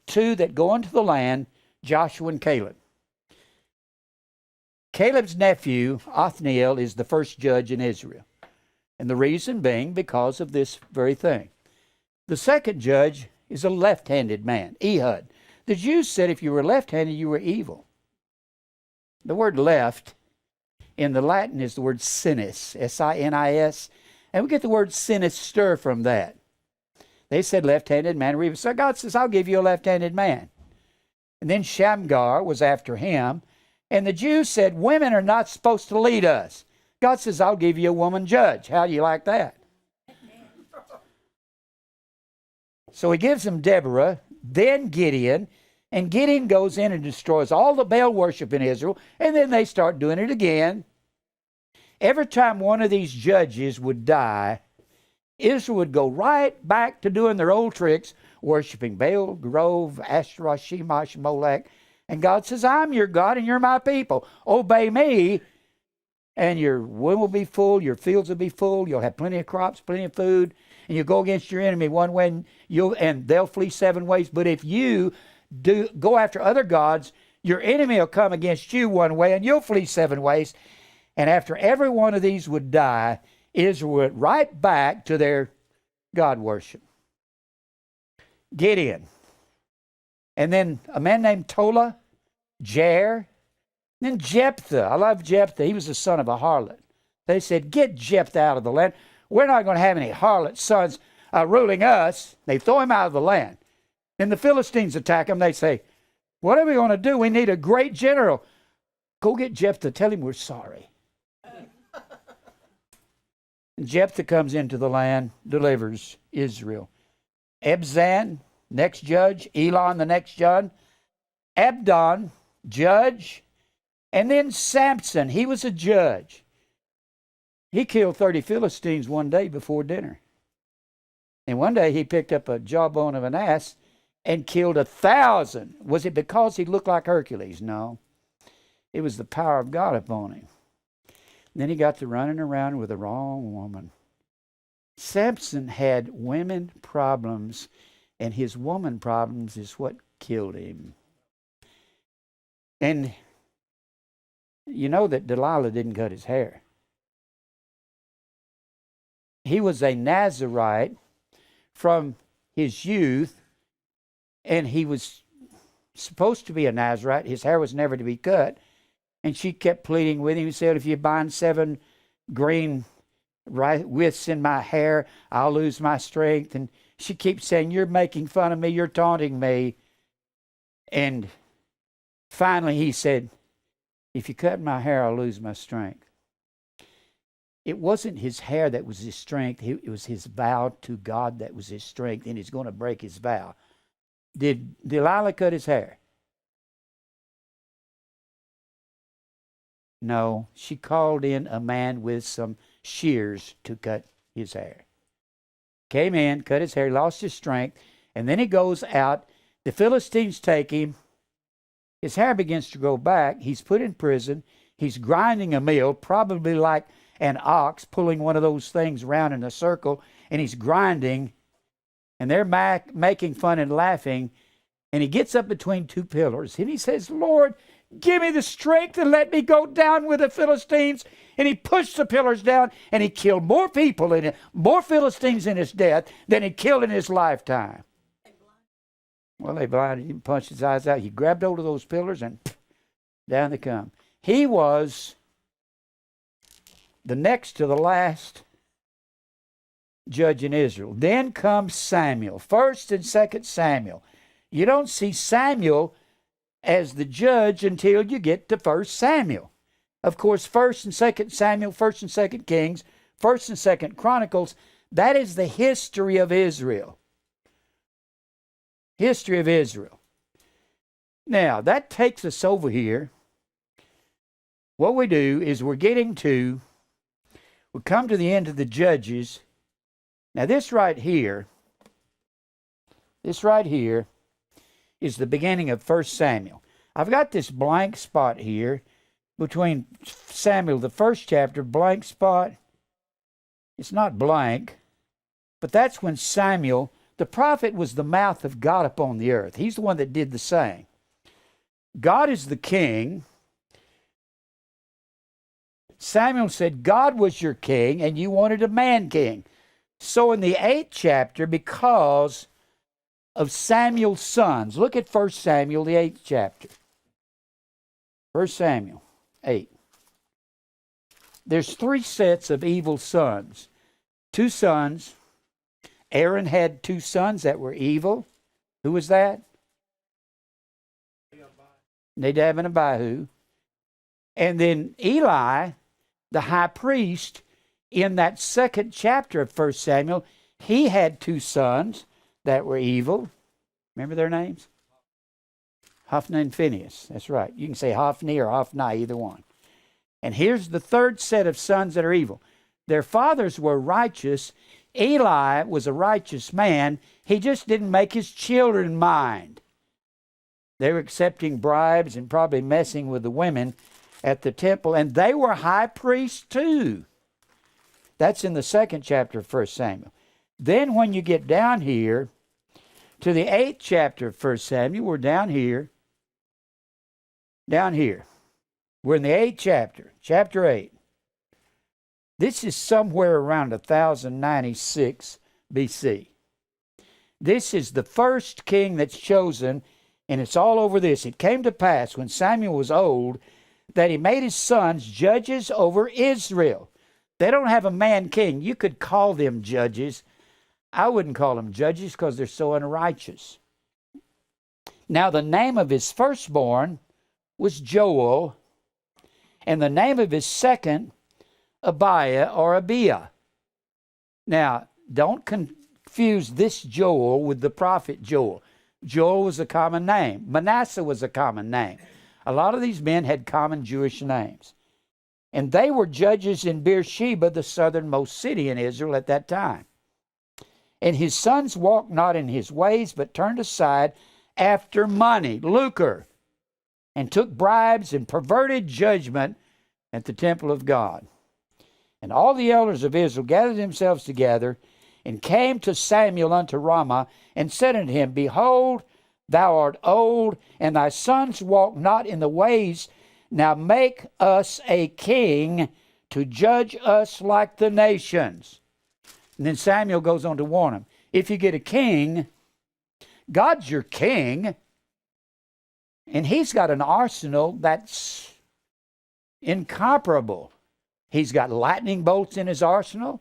2 that go into the land, Joshua and Caleb. Caleb's nephew, Othniel, is the first judge in Israel. And the reason being because of this very thing. The second judge is a left-handed man, Ehud. The Jews said if you were left-handed, you were evil. The word left in the Latin is the word sinis, S-I-N-I-S. And we get the word sinister from that. They said left-handed man. So God says, I'll give you a left-handed man. And then Shamgar was after him. And the Jews said, women are not supposed to lead us. God says, I'll give you a woman judge. How do you like that? So he gives them Deborah, then Gideon, and Gideon goes in and destroys all the Baal worship in Israel, and then they start doing it again. Every time one of these judges would die, Israel would go right back to doing their old tricks, worshiping Baal, Grove, Ashtaroth, Shemash, Molech. And God says, I'm your God and you're my people. Obey me, and your womb will be full, your fields will be full, you'll have plenty of crops, plenty of food, and you'll go against your enemy one way, and they'll flee 7 ways. But if you go after other gods, your enemy will come against you one way, and you'll flee 7 ways. And after every one of these would die, Israel went right back to their God worship. Gideon. And then a man named Tola, Jair, then Jephthah. I love Jephthah. He was the son of a harlot. They said, get Jephthah out of the land. We're not going to have any harlot sons ruling us. They throw him out of the land. Then the Philistines attack him. They say, what are we going to do? We need a great general. Go get Jephthah. Tell him we're sorry. And Jephthah comes into the land, delivers Israel. Ebzan, next judge. Elon, the next judge. Abdon, judge. And then Samson, he was a judge. He killed 30 Philistines one day before dinner. And one day he picked up a jawbone of an ass and killed 1,000. Was it because he looked like Hercules? No. It was the power of God upon him. And then he got to running around with the wrong woman. Samson had women problems, and his woman problems is what killed him. And you know that Delilah didn't cut his hair. He was a Nazarite from his youth, and he was supposed to be a Nazarite. His hair was never to be cut. And she kept pleading with him. He said, if you bind 7 green withs in my hair, I'll lose my strength. And she keeps saying, you're making fun of me, you're taunting me. And finally he said, if you cut my hair, I'll lose my strength. It wasn't his hair that was his strength. It was his vow to God that was his strength, and he's going to break his vow. Did Delilah cut his hair? No, she called in a man with some shears to cut his hair. Came in, cut his hair, lost his strength, and then he goes out. The Philistines take him. His hair begins to grow back. He's put in prison. He's grinding a mill, probably like an ox pulling one of those things round in a circle, and he's grinding, and they're making fun and laughing, and he gets up between 2 pillars, and he says, Lord, give me the strength and let me go down with the Philistines. And he pushed the pillars down, and he killed more people in it, more Philistines in his death than he killed in his lifetime. Well, they blinded him, punched his eyes out. He grabbed hold of those pillars, and down they come. He was the next to the last judge in Israel. Then comes Samuel, 1st and 2nd Samuel. You don't see Samuel as the judge until you get to 1 Samuel. Of course, 1st and 2nd Samuel, 1st and 2nd Kings, 1st and 2nd Chronicles, that is the history of Israel. History of Israel. Now, that takes us over here. What we do is we come to the end of the Judges. Now, this right here is the beginning of 1 Samuel. I've got this blank spot here between Samuel, the 1st chapter, blank spot. It's not blank, but that's when Samuel, the prophet, was the mouth of God upon the earth. He's the one that did the saying. God is the king. Samuel said, God was your king, and you wanted a man king. So in the 8th chapter, because of Samuel's sons. Look at 1 Samuel, the 8th chapter. 1 Samuel 8. There's 3 sets of evil sons. 2 sons, Aaron had 2 sons that were evil. Who was that? Nadab and Abihu. And then Eli, the high priest, in that 2nd chapter of 1 Samuel, he had 2 sons that were evil. Remember their names? Hophni and Phinehas. That's right. You can say Hophni or Hophni, either one. And here's the 3rd set of sons that are evil. Their fathers were righteous. Eli was a righteous man. He just didn't make his children mind. They were accepting bribes and probably messing with the women at the temple. And they were high priests too. That's in the 2nd chapter of 1 Samuel. Then when you get down here to the 8th chapter of 1 Samuel, we're down here. Down here. We're in the 8th chapter, chapter 8. This is somewhere around 1096 BC. This is the first king that's chosen, and it's all over this. It came to pass when Samuel was old that he made his sons judges over Israel. They don't have a man king. You could call them judges. I wouldn't call them judges because they're so unrighteous. Now the name of his firstborn was Joel, and the name of his second, Abiah or Abiah. Now, don't confuse this Joel with the prophet Joel. Joel was a common name. Manasseh was a common name. A lot of these men had common Jewish names. And they were judges in Beersheba, the southernmost city in Israel at that time. And his sons walked not in his ways, but turned aside after money, lucre, and took bribes and perverted judgment at the temple of God. And all the elders of Israel gathered themselves together and came to Samuel unto Ramah and said unto him, Behold, thou art old, and thy sons walk not in the ways. Now make us a king to judge us like the nations. And then Samuel goes on to warn him, if you get a king, God's your king, and he's got an arsenal that's incomparable. He's got lightning bolts in his arsenal.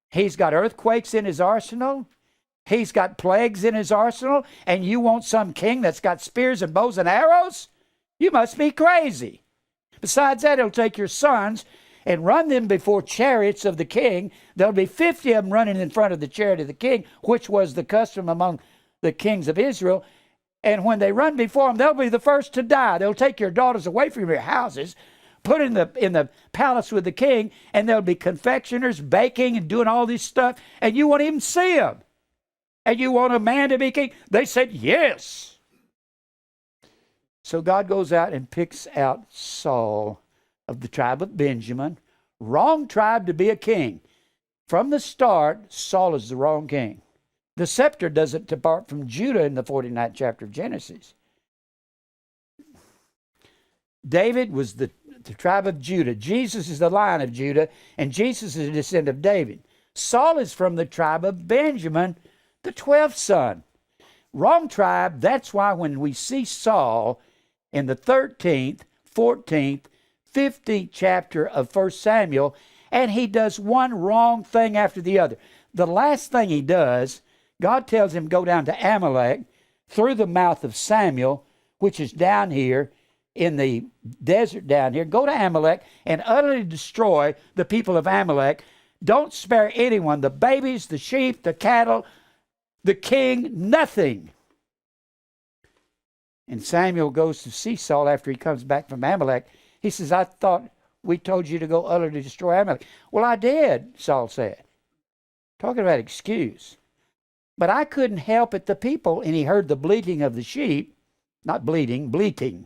He's got earthquakes in his arsenal. He's got plagues in his arsenal. And you want some king that's got spears and bows and arrows? You must be crazy. Besides that, he'll take your sons and run them before chariots of the king. There'll be 50 of them running in front of the chariot of the king, which was the custom among the kings of Israel. And when they run before him, they'll be the first to die. They'll take your daughters away from your houses, put in the palace with the king, and there'll be confectioners baking and doing all this stuff, and you won't even see them. And you want a man to be king? They said yes. So God goes out and picks out Saul of the tribe of Benjamin, wrong tribe to be a king. From the start, Saul is the wrong king. The scepter doesn't depart from Judah in the 49th chapter of Genesis. David was the tribe of Judah. Jesus is the Lion of Judah, and Jesus is a descendant of David. Saul is from the tribe of Benjamin, the 12th son. Wrong tribe. That's why when we see Saul in the 13th, 14th, 15th chapter of 1 Samuel, and he does one wrong thing after the other. The last thing he does, God tells him go down to Amalek through the mouth of Samuel, which is down here in the desert down here. Go to Amalek and utterly destroy the people of Amalek. Don't spare anyone, the babies, the sheep, the cattle, the king, nothing. And Samuel goes to see Saul after he comes back from Amalek. He says, I thought we told you to go utterly destroy Amalek. Well, I did, Saul said. Talking about excuse. But I couldn't help it, the people, and he heard the bleating of the sheep, not bleating, bleating.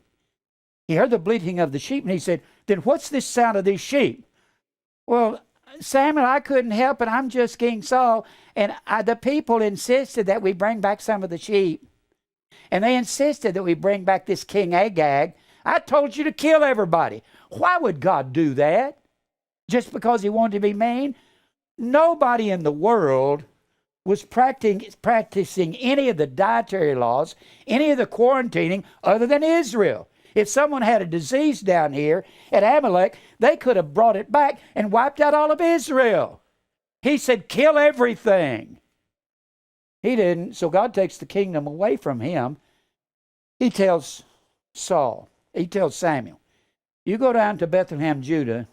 He heard the bleating of the sheep, and he said, then what's this sound of these sheep? Well, Samuel, I couldn't help it. I'm just King Saul, and the people insisted that we bring back some of the sheep. And they insisted that we bring back this King Agag. I told you to kill everybody. Why would God do that? Just because he wanted to be mean? Nobody in the world was practicing any of the dietary laws, any of the quarantining, other than Israel. If someone had a disease down here at Amalek, they could have brought it back and wiped out all of Israel. He said, kill everything. He didn't. So God takes the kingdom away from him. He tells Samuel, you go down to Bethlehem, Judah,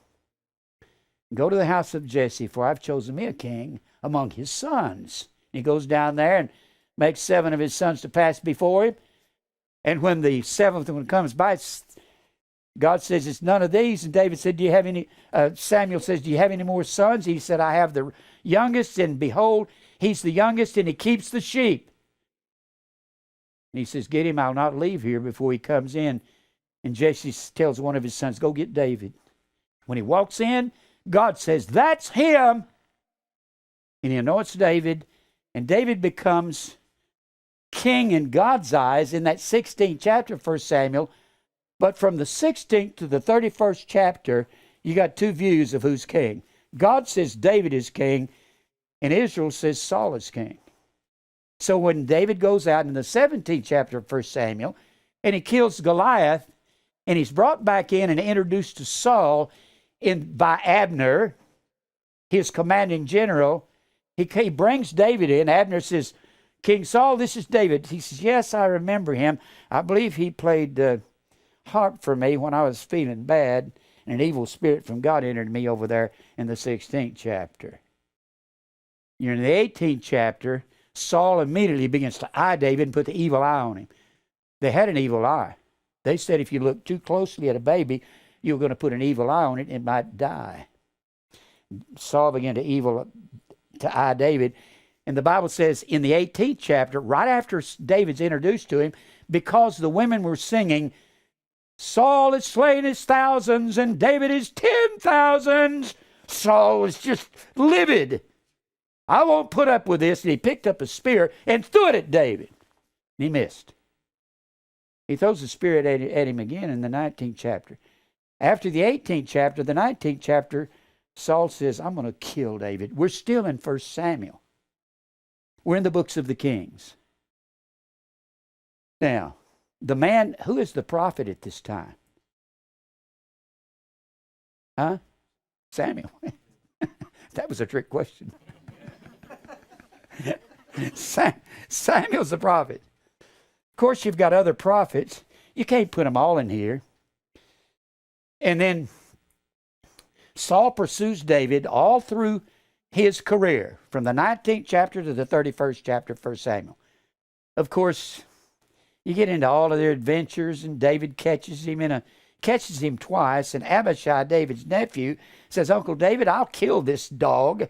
go to the house of Jesse, for I've chosen me a king among his sons. He goes down there and makes 7 of his sons to pass before him. And when the 7th one comes by, God says, it's none of these. And David said, Samuel says, do you have any more sons? He said, I have the youngest, and behold, he's the youngest, and he keeps the sheep. And he says, get him, I'll not leave here before he comes in. And Jesse tells one of his sons, go get David. When he walks in, God says, that's him. And he anoints David, and David becomes king in God's eyes in that 16th chapter of 1 Samuel. But from the 16th to the 31st chapter, you got 2 views of who's king. God says David is king, and Israel says Saul is king. So when David goes out in the 17th chapter of 1 Samuel, and he kills Goliath, and he's brought back in and introduced to Saul by Abner, his commanding general, he brings David in. Abner says, King Saul, this is David. He says, yes, I remember him. I believe he played harp for me when I was feeling bad, and an evil spirit from God entered me over there in the 16th chapter. You're in the 18th chapter. Saul immediately begins to eye David and put the evil eye on him. They had an evil eye. They said if you look too closely at a baby, you're going to put an evil eye on it and it might die. Saul began to eye David. And the Bible says in the 18th chapter, right after David's introduced to him, because the women were singing, Saul has slain his thousands and David his 10,000s, Saul was just livid. I won't put up with this. And he picked up a spear and threw it at David. And he missed. He throws the spear at him again in the 19th chapter. After the 18th chapter, the 19th chapter, Saul says, I'm going to kill David. We're still in 1 Samuel. We're in the books of the Kings. Now, the man, who is the prophet at this time? Huh? Samuel. That was a trick question. Samuel's the prophet. Of course, you've got other prophets. You can't put them all in here. And then Saul pursues David all through his career, from the 19th chapter to the 31st chapter of 1 Samuel. Of course, you get into all of their adventures, and David catches him twice, and Abishai, David's nephew, says, Uncle David, I'll kill this dog.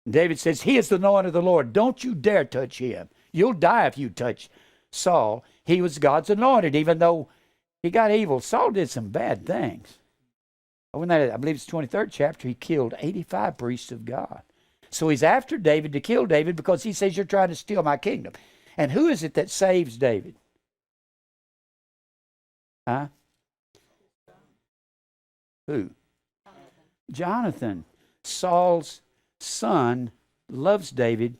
And David says, he is the anointed of the Lord. Don't you dare touch him. You'll die if you touch Saul. He was God's anointed, even though he got evil. Saul did some bad things. When I believe it's 23rd chapter, he killed 85 priests of God. So he's after David to kill David because he says, you're trying to steal my kingdom. And who is it that saves David? Huh? Who? Jonathan. Saul's son loves David.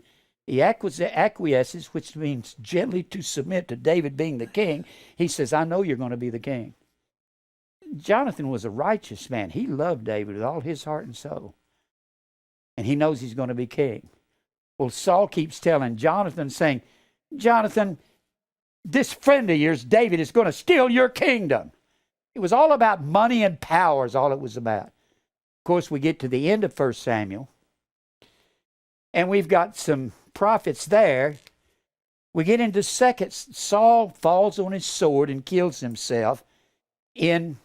He acquiesces, which means gently to submit to David being the king. He says, I know you're going to be the king. Jonathan was a righteous man. He loved David with all his heart and soul. And he knows he's going to be king. Well, Saul keeps telling Jonathan, saying, Jonathan, this friend of yours, David, is going to steal your kingdom. It was all about money and power is all it was about. Of course, we get to the end of 1 Samuel. And we've got some prophets there. We get into 2nd. Saul falls on his sword and kills himself in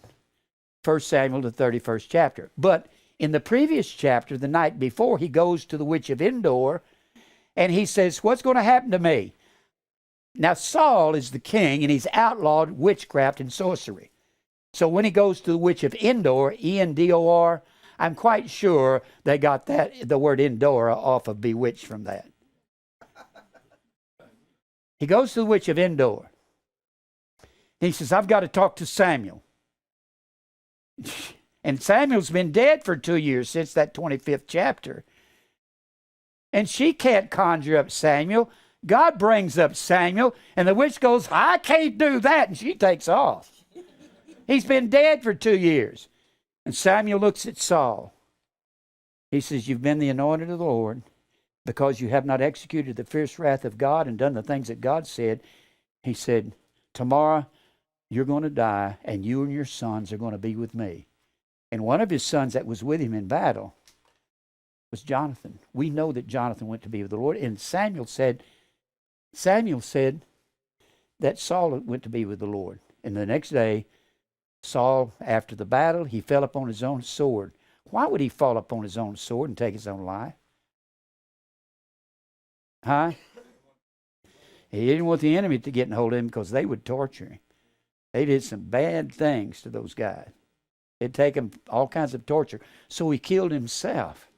1 Samuel, the 31st chapter. But in the previous chapter, the night before, he goes to the witch of Endor, and he says, what's going to happen to me? Now, Saul is the king, and he's outlawed witchcraft and sorcery. So when he goes to the witch of Endor, E-N-D-O-R, I'm quite sure they got the word Endor off of bewitched from that. He goes to the witch of Endor. He says, I've got to talk to Samuel. And Samuel's been dead for 2 years since that 25th chapter. And she can't conjure up Samuel. God brings up Samuel, and the witch goes, I can't do that, and she takes off. He's been dead for 2 years. And Samuel looks at Saul. He says, you've been the anointed of the Lord. because you have not executed the fierce wrath of God and done the things that God said, he said, tomorrow you're going to die, and you and your sons are going to be with me. And one of his sons that was with him in battle was Jonathan. We know that Jonathan went to be with the Lord. And Samuel said that Saul went to be with the Lord. And the next day, Saul, after the battle, he fell upon his own sword. Why would he fall upon his own sword and take his own life? Huh? He didn't want the enemy to get in hold of him because they would torture him. They did some bad things to those guys. It'd take him all kinds of torture. So he killed himself.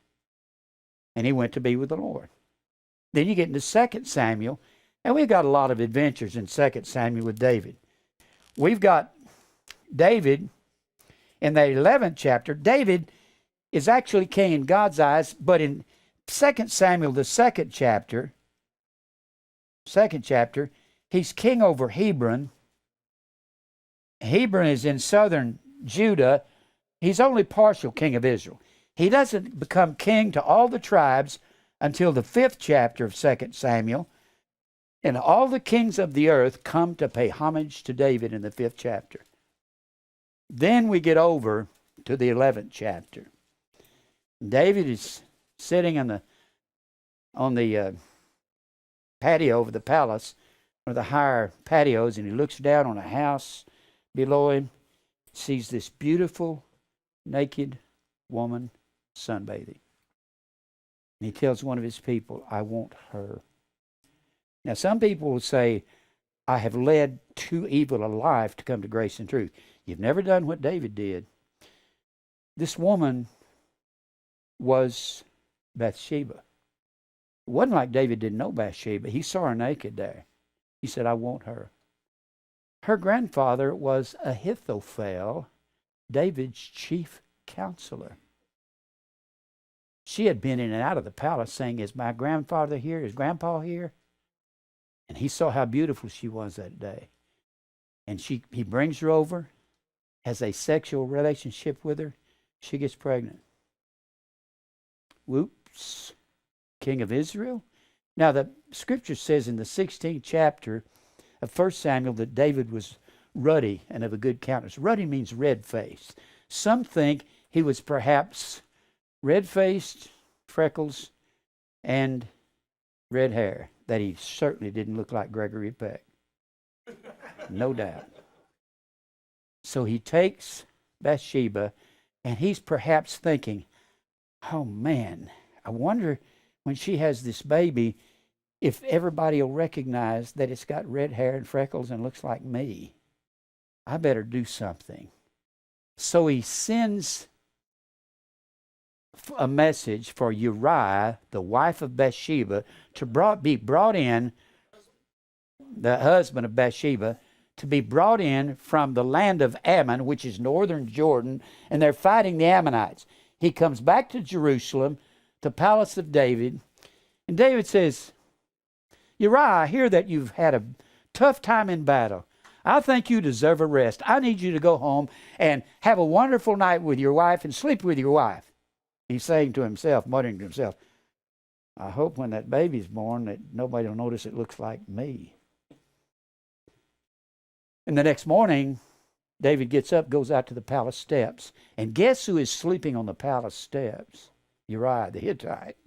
And he went to be with the Lord. Then you get into 2 Samuel. And we've got a lot of adventures in 2 Samuel with David. We've got David in the 11th chapter. David is actually king in God's eyes. But in 2 Samuel, the second chapter, he's king over Hebron. Hebron is in southern Judah. He's only partial king of Israel. He doesn't become king to all the tribes until the 5th chapter of 2 Samuel. And all the kings of the earth come to pay homage to David in the 5th chapter. Then we get over to the 11th chapter. David is sitting on the patio of the palace, one of the higher patios, and he looks down on a house below him, sees this beautiful, naked woman sunbathing. And he tells one of his people, I want her. Now, some people will say, I have led too evil a life to come to grace and truth. You've never done what David did. This woman was Bathsheba. It wasn't like David didn't know Bathsheba. He saw her naked there. He said, I want her. Her grandfather was Ahithophel, David's chief counselor. She had been in and out of the palace saying, is my grandfather here? Is Grandpa here? And he saw how beautiful she was that day. And he brings her over, has a sexual relationship with her. She gets pregnant. Whoops. King of Israel? Now, the scripture says in the 16th chapter of 1 Samuel that David was ruddy and of a good countenance. Ruddy means red-faced. Some think he was perhaps red-faced, freckles, and red hair. That he certainly didn't look like Gregory Peck. No doubt. So he takes Bathsheba, and he's perhaps thinking, oh man, I wonder when she has this baby if everybody will recognize that it's got red hair and freckles and looks like me. I better do something. So he sends a message for Uriah, the wife of Bathsheba, to be brought in, the husband of Bathsheba, to be brought in from the land of Ammon, which is northern Jordan, and they're fighting the Ammonites. He comes back to Jerusalem, the palace of David, and David says, Uriah, I hear that you've had a tough time in battle. I think you deserve a rest. I need you to go home and have a wonderful night with your wife and sleep with your wife. He's saying to himself, muttering to himself, I hope when that baby's born that nobody will notice it looks like me. And the next morning, David gets up, goes out to the palace steps. And guess who is sleeping on the palace steps? Uriah the Hittite,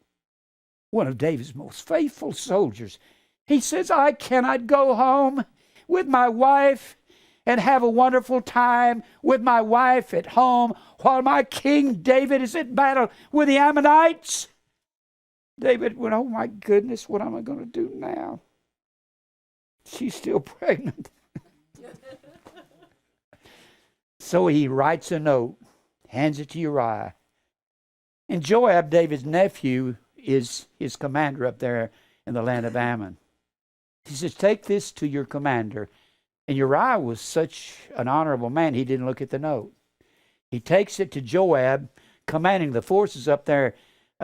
one of David's most faithful soldiers. He says, I cannot go home with my wife and have a wonderful time with my wife at home while my King David is at battle with the Ammonites. David went, oh my goodness, what am I going to do now? She's still pregnant. So he writes a note, hands it to Uriah. And Joab, David's nephew, is his commander up there in the land of Ammon. He says, take this to your commander. And Uriah was such an honorable man, he didn't look at the note. He takes it to Joab, commanding the forces up there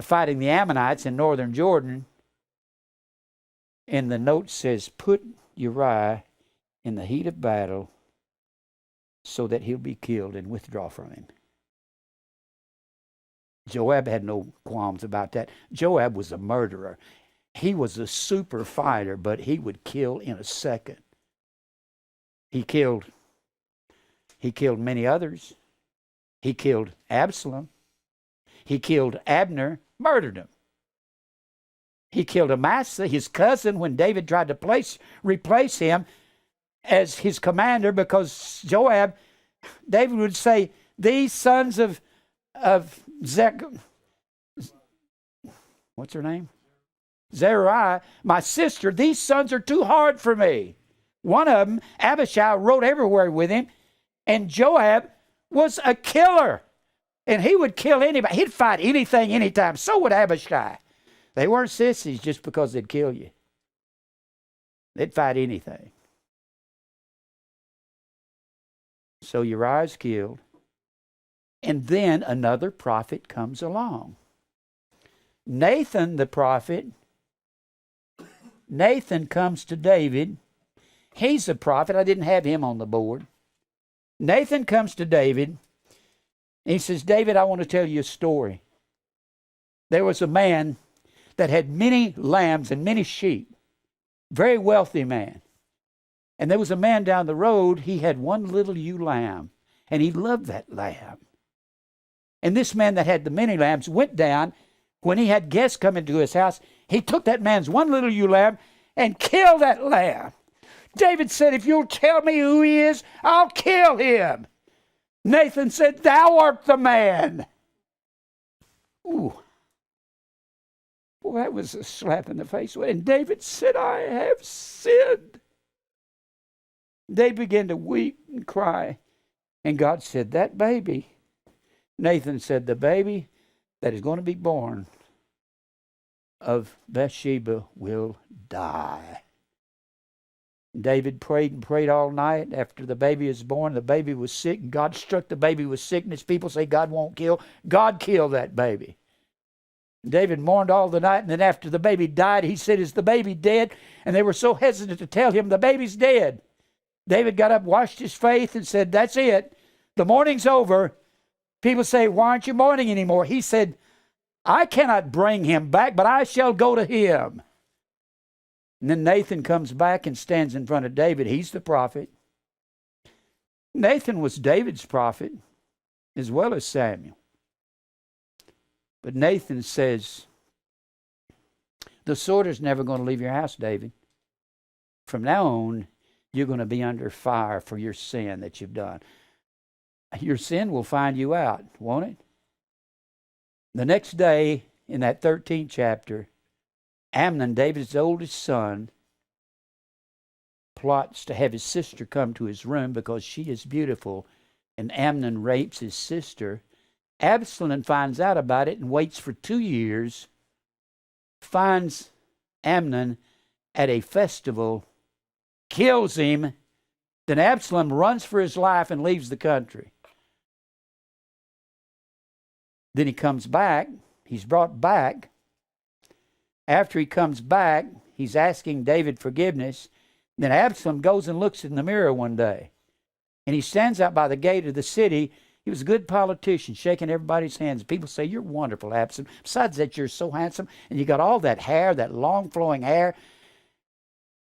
fighting the Ammonites in northern Jordan. And the note says, put Uriah in the heat of battle so that he'll be killed and withdraw from him. Joab had no qualms about that. Joab was a murderer. He was a super fighter, but he would kill in a second. He killed many others. He killed Absalom. He killed Abner, murdered him. He killed Amasa, his cousin, when David tried to replace him as his commander, because David would say, these sons of what's her name? Zeruiah, my sister, these sons are too hard for me. One of them, Abishai, rode everywhere with him, and Joab was a killer. And he would kill anybody. He'd fight anything, anytime. So would Abishai. They weren't sissies just because they'd kill you. They'd fight anything. So Uriah's killed. And then another prophet comes along. Nathan the prophet. Nathan comes to David. He's a prophet. I didn't have him on the board. Nathan comes to David. And he says, David, I want to tell you a story. There was a man that had many lambs and many sheep. Very wealthy man. And there was a man down the road, he had one little ewe lamb. And he loved that lamb. And this man that had the many lambs went down. When he had guests come into his house, he took that man's one little ewe lamb and killed that lamb. David said, if you'll tell me who he is, I'll kill him. Nathan said, thou art the man. Ooh. Well, that was a slap in the face. And David said, I have sinned. They began to weep and cry. And God said, that baby. Nathan said, the baby that is going to be born of Bathsheba will die. David prayed and prayed all night. After the baby was born, the baby was sick, and God struck the baby with sickness. People say God won't kill. God killed that baby. David mourned all the night, and then after the baby died, he said, is the baby dead? And they were so hesitant to tell him the baby's dead. David got up, washed his face, and said, that's it. The mourning's over. People say, why aren't you mourning anymore? He said, I cannot bring him back, but I shall go to him. And then Nathan comes back and stands in front of David. He's the prophet. Nathan was David's prophet as well as Samuel. But Nathan says, the sword is never going to leave your house, David. From now on, you're going to be under fire for your sin that you've done. Your sin will find you out, won't it? The next day, in that 13th chapter, Amnon, David's oldest son, plots to have his sister come to his room because she is beautiful, and Amnon rapes his sister. Absalom finds out about it and waits for 2 years, finds Amnon at a festival, kills him. Then Absalom runs for his life and leaves the country. Then he comes back. He's brought back. After he comes back, he's asking David forgiveness. Then Absalom goes and looks in the mirror one day. And he stands out by the gate of the city. He was a good politician, shaking everybody's hands. People say, you're wonderful, Absalom. Besides that, you're so handsome. And you got all that hair, that long flowing hair.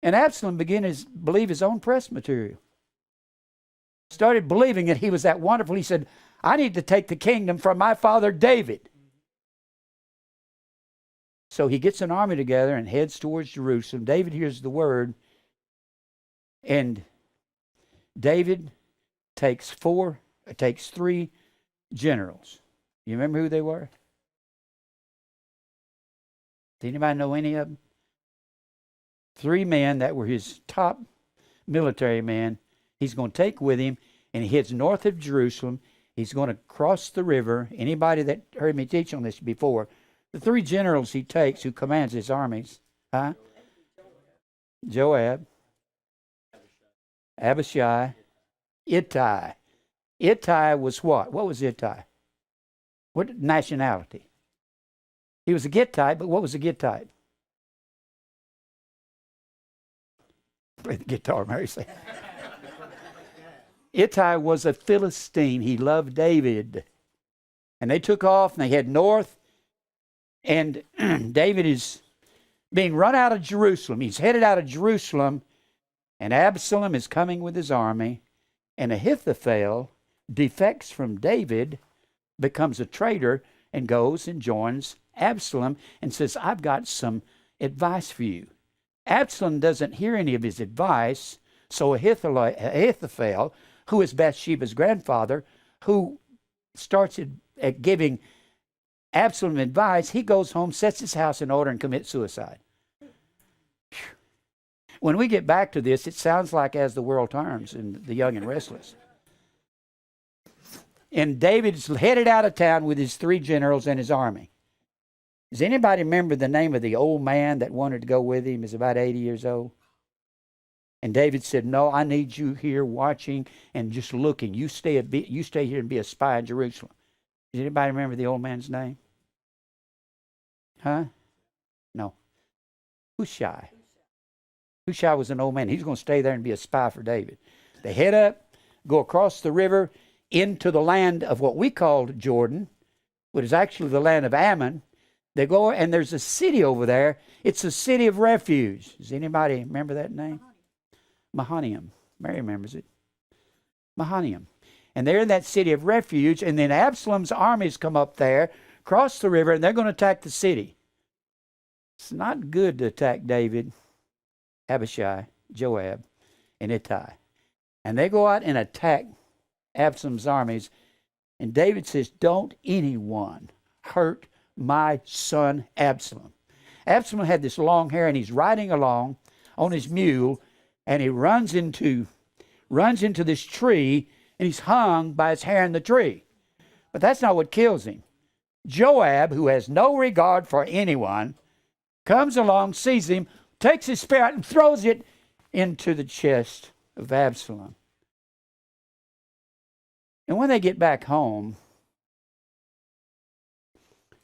And Absalom began to believe his own press material. Started believing that he was that wonderful. He said, I need to take the kingdom from my father David. So he gets an army together and heads towards Jerusalem. David hears the word. And David takes 3 generals. You remember who they were? Does anybody know any of them? 3 men that were his top military men. He's going to take with him, and he heads north of Jerusalem. He's going to cross the river. Anybody that heard me teach on this before, the 3 generals he takes, who commands his armies, Joab, Abishai, Ittai. Ittai was what? What was Ittai? What nationality? He was a Gittite, but what was a Gittite? Play the guitar, Mary said. Ittai was a Philistine. He loved David. And they took off and they head north. And David is being run out of Jerusalem. He's headed out of Jerusalem. And Absalom is coming with his army. And Ahithophel defects from David, becomes a traitor, and goes and joins Absalom and says, I've got some advice for you. Absalom doesn't hear any of his advice. So Ahithophel, who is Bathsheba's grandfather, who starts at giving Absalom advice, he goes home, sets his house in order, and commits suicide. When we get back to this, it sounds like As the World Turns in The Young and Restless. And David's headed out of town with his 3 generals and his army. Does anybody remember the name of the old man that wanted to go with him? He's about 80 years old. And David said, no, I need you here watching and just looking. You stay here and be a spy in Jerusalem. Does anybody remember the old man's name? Huh? No. Hushai. Hushai was an old man. He's going to stay there and be a spy for David. They head up, go across the river into the land of what we called Jordan, which is actually the land of Ammon. They go, and there's a city over there. It's a city of refuge. Does anybody remember that name? Mahanaim. Mary remembers it. Mahanaim. And they're in that city of refuge, and then Absalom's armies come up there, cross the river, and they're going to attack the city. It's not good to attack David, Abishai, Joab, and Ittai. And they go out and attack Absalom's armies, and David says, don't anyone hurt my son Absalom. Absalom had this long hair, and he's riding along on his mule, and he runs into this tree, and he's hung by his hair in the tree. But that's not what kills him. Joab, who has no regard for anyone, comes along, sees him, takes his spear out and throws it into the chest of Absalom. And when they get back home,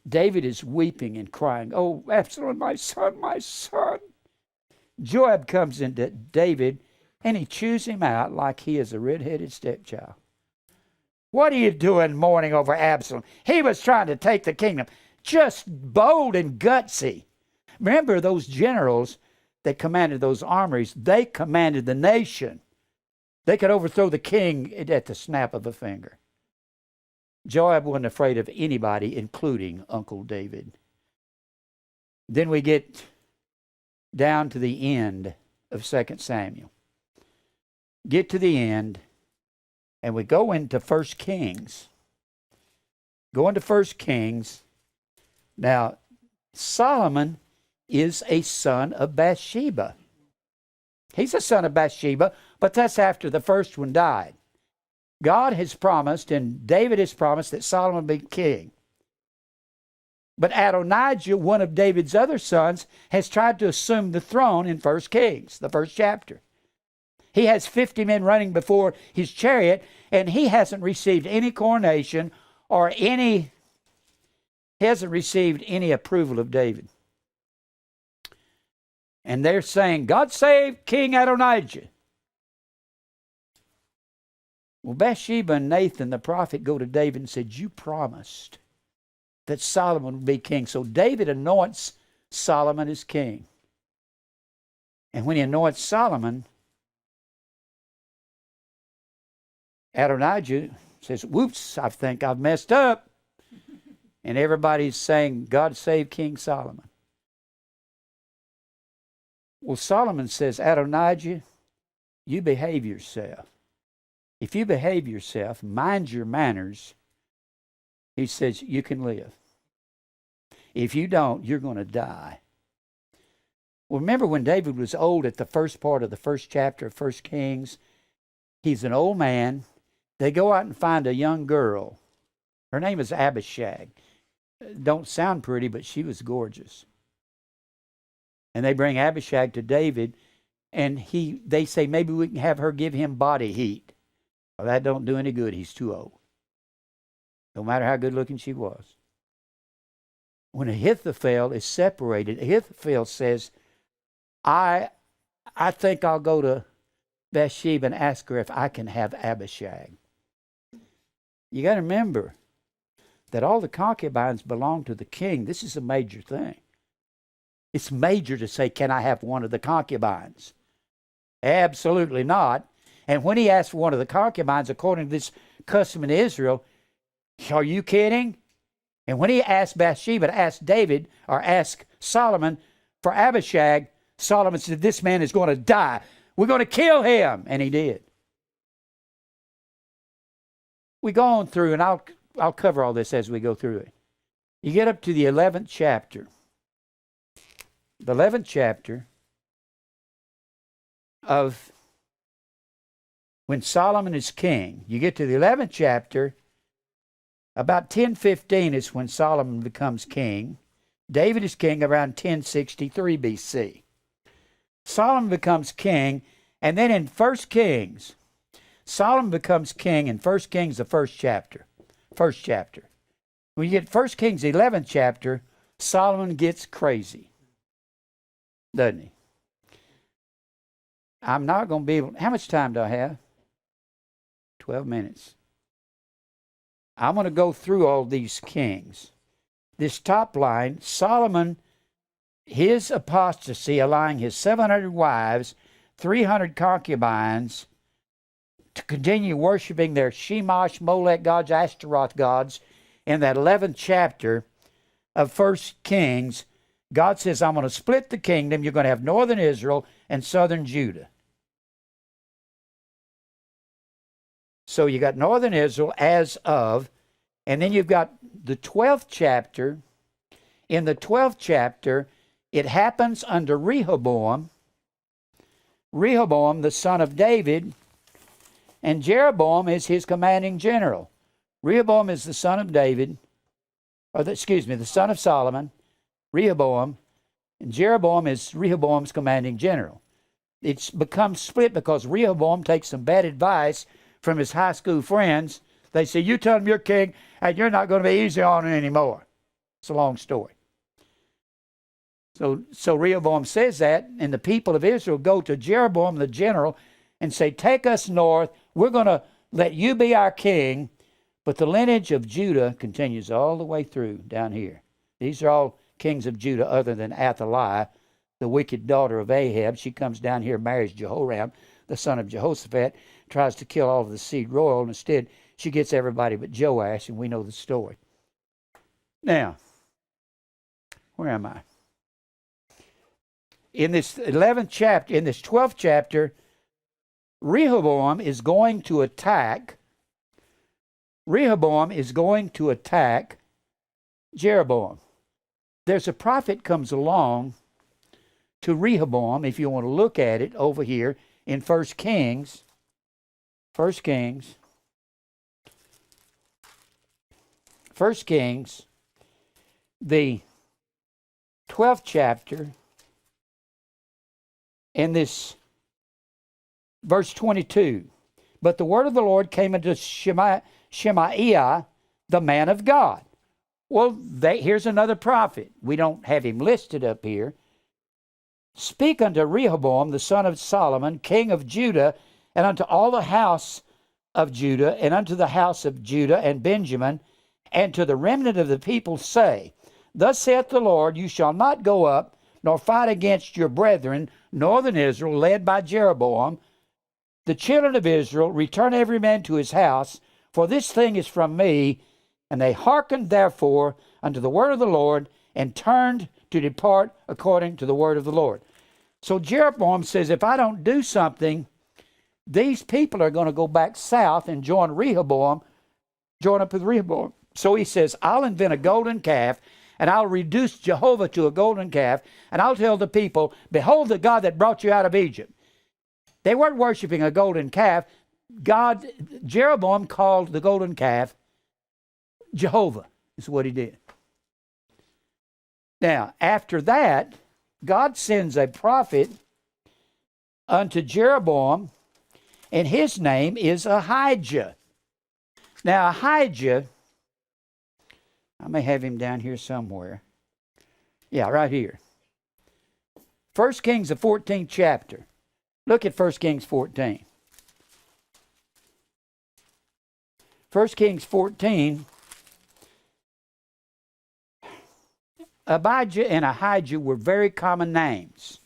David is weeping and crying, oh, Absalom, my son, my son. Joab comes into David, and he chews him out like he is a red-headed stepchild. What are you doing mourning over Absalom? He was trying to take the kingdom. Just bold and gutsy. Remember those generals that commanded those armies, they commanded the nation. They could overthrow the king at the snap of a finger. Joab wasn't afraid of anybody, including Uncle David. Then we get down to the end of 2 Samuel. Get to the end, and we go into 1 Kings. Go into 1 Kings. Now, Solomon is a son of Bathsheba. He's a son of Bathsheba, but that's after the first one died. God has promised, and David has promised, that Solomon will be king. But Adonijah, one of David's other sons, has tried to assume the throne in 1 Kings, the first chapter. He has 50 men running before his chariot, and he hasn't received any coronation or hasn't received any approval of David. And they're saying, God save King Adonijah. Well, Bathsheba and Nathan the prophet go to David and said, you promised that Solomon would be king. So David anoints Solomon as king. And when he anoints Solomon, Adonijah says, whoops, I think I've messed up. And everybody's saying, God save King Solomon. Well, Solomon says, Adonijah, you behave yourself. If you behave yourself, mind your manners, he says, you can live. If you don't, you're going to die. Well, remember when David was old at the first part of the first chapter of 1 Kings? He's an old man. They go out and find a young girl. Her name is Abishag. Don't sound pretty, but she was gorgeous. And they bring Abishag to David, and they say, maybe we can have her give him body heat. Well, that don't do any good. He's too old. No matter how good looking she was. When Ahithophel is separated, Ahithophel says, I think I'll go to Bathsheba and ask her if I can have Abishag. You got to remember, that all the concubines belong to the king, this is a major thing. It's major to say, can I have one of the concubines? Absolutely not. And when he asked for one of the concubines, according to this custom in Israel, are you kidding? And when he asked Bathsheba to ask David or ask Solomon for Abishag, Solomon said, this man is going to die. We're going to kill him. And he did. We go on through, and I'll cover all this as we go through it. You get up to the 11th chapter. The 11th chapter of when Solomon is king. You get to the 11th chapter. About 1015 is when Solomon becomes king. David is king around 1063 BC. Solomon becomes king, and then in 1 Kings, Solomon becomes king in 1 Kings, the first chapter. First chapter. When you get 1 Kings, the 11th chapter, Solomon gets crazy. Doesn't he? I'm not going to be able... How much time do I have? 12 minutes. I'm going to go through all these kings. This top line, Solomon, his apostasy, allowing his 700 wives, 300 concubines, to continue worshiping their Shemash, Molech gods, Ashtaroth gods, in that 11th chapter of 1 Kings, God says, I'm going to split the kingdom. You're going to have northern Israel and southern Judah. So you got northern Israel as of, and then you've got the 12th chapter. In the 12th chapter, it happens under Rehoboam. Rehoboam, the son of David, and Jeroboam is his commanding general. Rehoboam is the son of David, the son of Solomon, Rehoboam, and Jeroboam is Rehoboam's commanding general. It's become split because Rehoboam takes some bad advice from his high school friends. They say, you tell him you're king, and you're not going to be easy on him anymore. It's a long story. So Rehoboam says that, and the people of Israel go to Jeroboam the general and say, take us north. We're going to let you be our king. But the lineage of Judah continues all the way through down here. These are all kings of Judah other than Athaliah, the wicked daughter of Ahab. She comes down here, marries Jehoram, the son of Jehoshaphat, tries to kill all of the seed royal. Instead, she gets everybody but Joash, and we know the story. Now, where am I? In this 11th chapter, in this 12th chapter, Rehoboam is going to attack Jeroboam. There's a prophet comes along to Rehoboam, if you want to look at it over here in 1 Kings. 1 Kings, the 12th chapter, in this verse 22. But the word of the Lord came unto Shemaiah, the man of God. Well, here's another prophet. We don't have him listed up here. Speak unto Rehoboam, the son of Solomon, king of Judah, and unto all the house of Judah, and unto the house of Judah and Benjamin, and to the remnant of the people, say, Thus saith the Lord, you shall not go up, nor fight against your brethren, northern Israel, led by Jeroboam. The children of Israel, return every man to his house, for this thing is from me. And they hearkened therefore unto the word of the Lord, and turned to depart according to the word of the Lord. So Jeroboam says, if I don't do something, these people are going to go back south and join up with Rehoboam. So he says, I'll invent a golden calf, and I'll reduce Jehovah to a golden calf, and I'll tell the people, behold the God that brought you out of Egypt. They weren't worshiping a golden calf. Jeroboam called the golden calf Jehovah, is what he did. Now, after that, God sends a prophet unto Jeroboam, and his name is Ahijah. Now, Ahijah, I may have him down here somewhere. Yeah, right here. 1 Kings, the 14th chapter. Look at 1 Kings 14. 1 Kings 14, Abijah and Ahijah were very common names.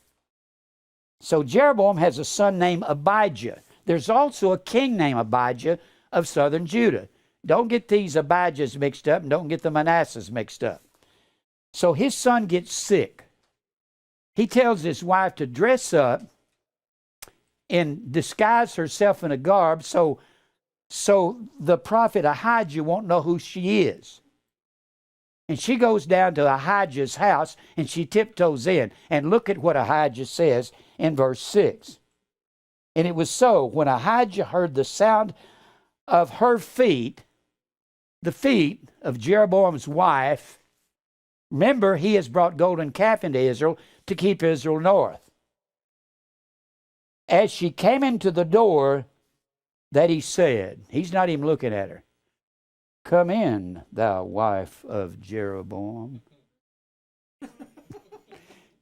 So Jeroboam has a son named Abijah. There's also a king named Abijah of southern Judah. Don't get these Abijahs mixed up and don't get the Manassehs mixed up. So his son gets sick. He tells his wife to dress up and disguise herself in a garb so the prophet Ahijah won't know who she is. And she goes down to Ahijah's house and she tiptoes in. And look at what Ahijah says in verse 6. And it was so, when Ahijah heard the sound of her feet, the feet of Jeroboam's wife, remember, he has brought golden calf into Israel to keep Israel north. As she came into the door, that he said, he's not even looking at her, "Come in, thou wife of Jeroboam."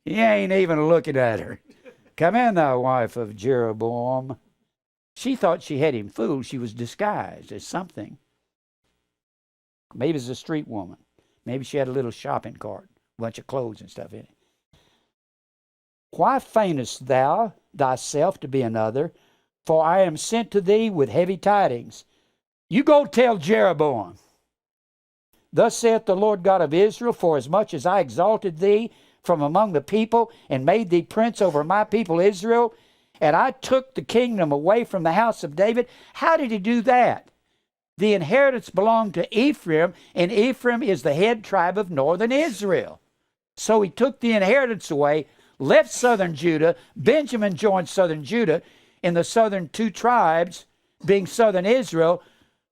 He ain't even looking at her. "Come in, thou wife of Jeroboam." She thought she had him fooled. She was disguised as something. Maybe as a street woman. Maybe she had a little shopping cart, a bunch of clothes and stuff in it. "Why feignest thou thyself to be another? For I am sent to thee with heavy tidings. You go tell Jeroboam, Thus saith the Lord God of Israel, forasmuch as I exalted thee from among the people and made thee prince over my people Israel, and I took the kingdom away from the house of David." How did he do that? The inheritance belonged to Ephraim, and Ephraim is the head tribe of northern Israel. So he took the inheritance away, left southern Judah. Benjamin joined southern Judah in the southern two tribes, being southern Israel.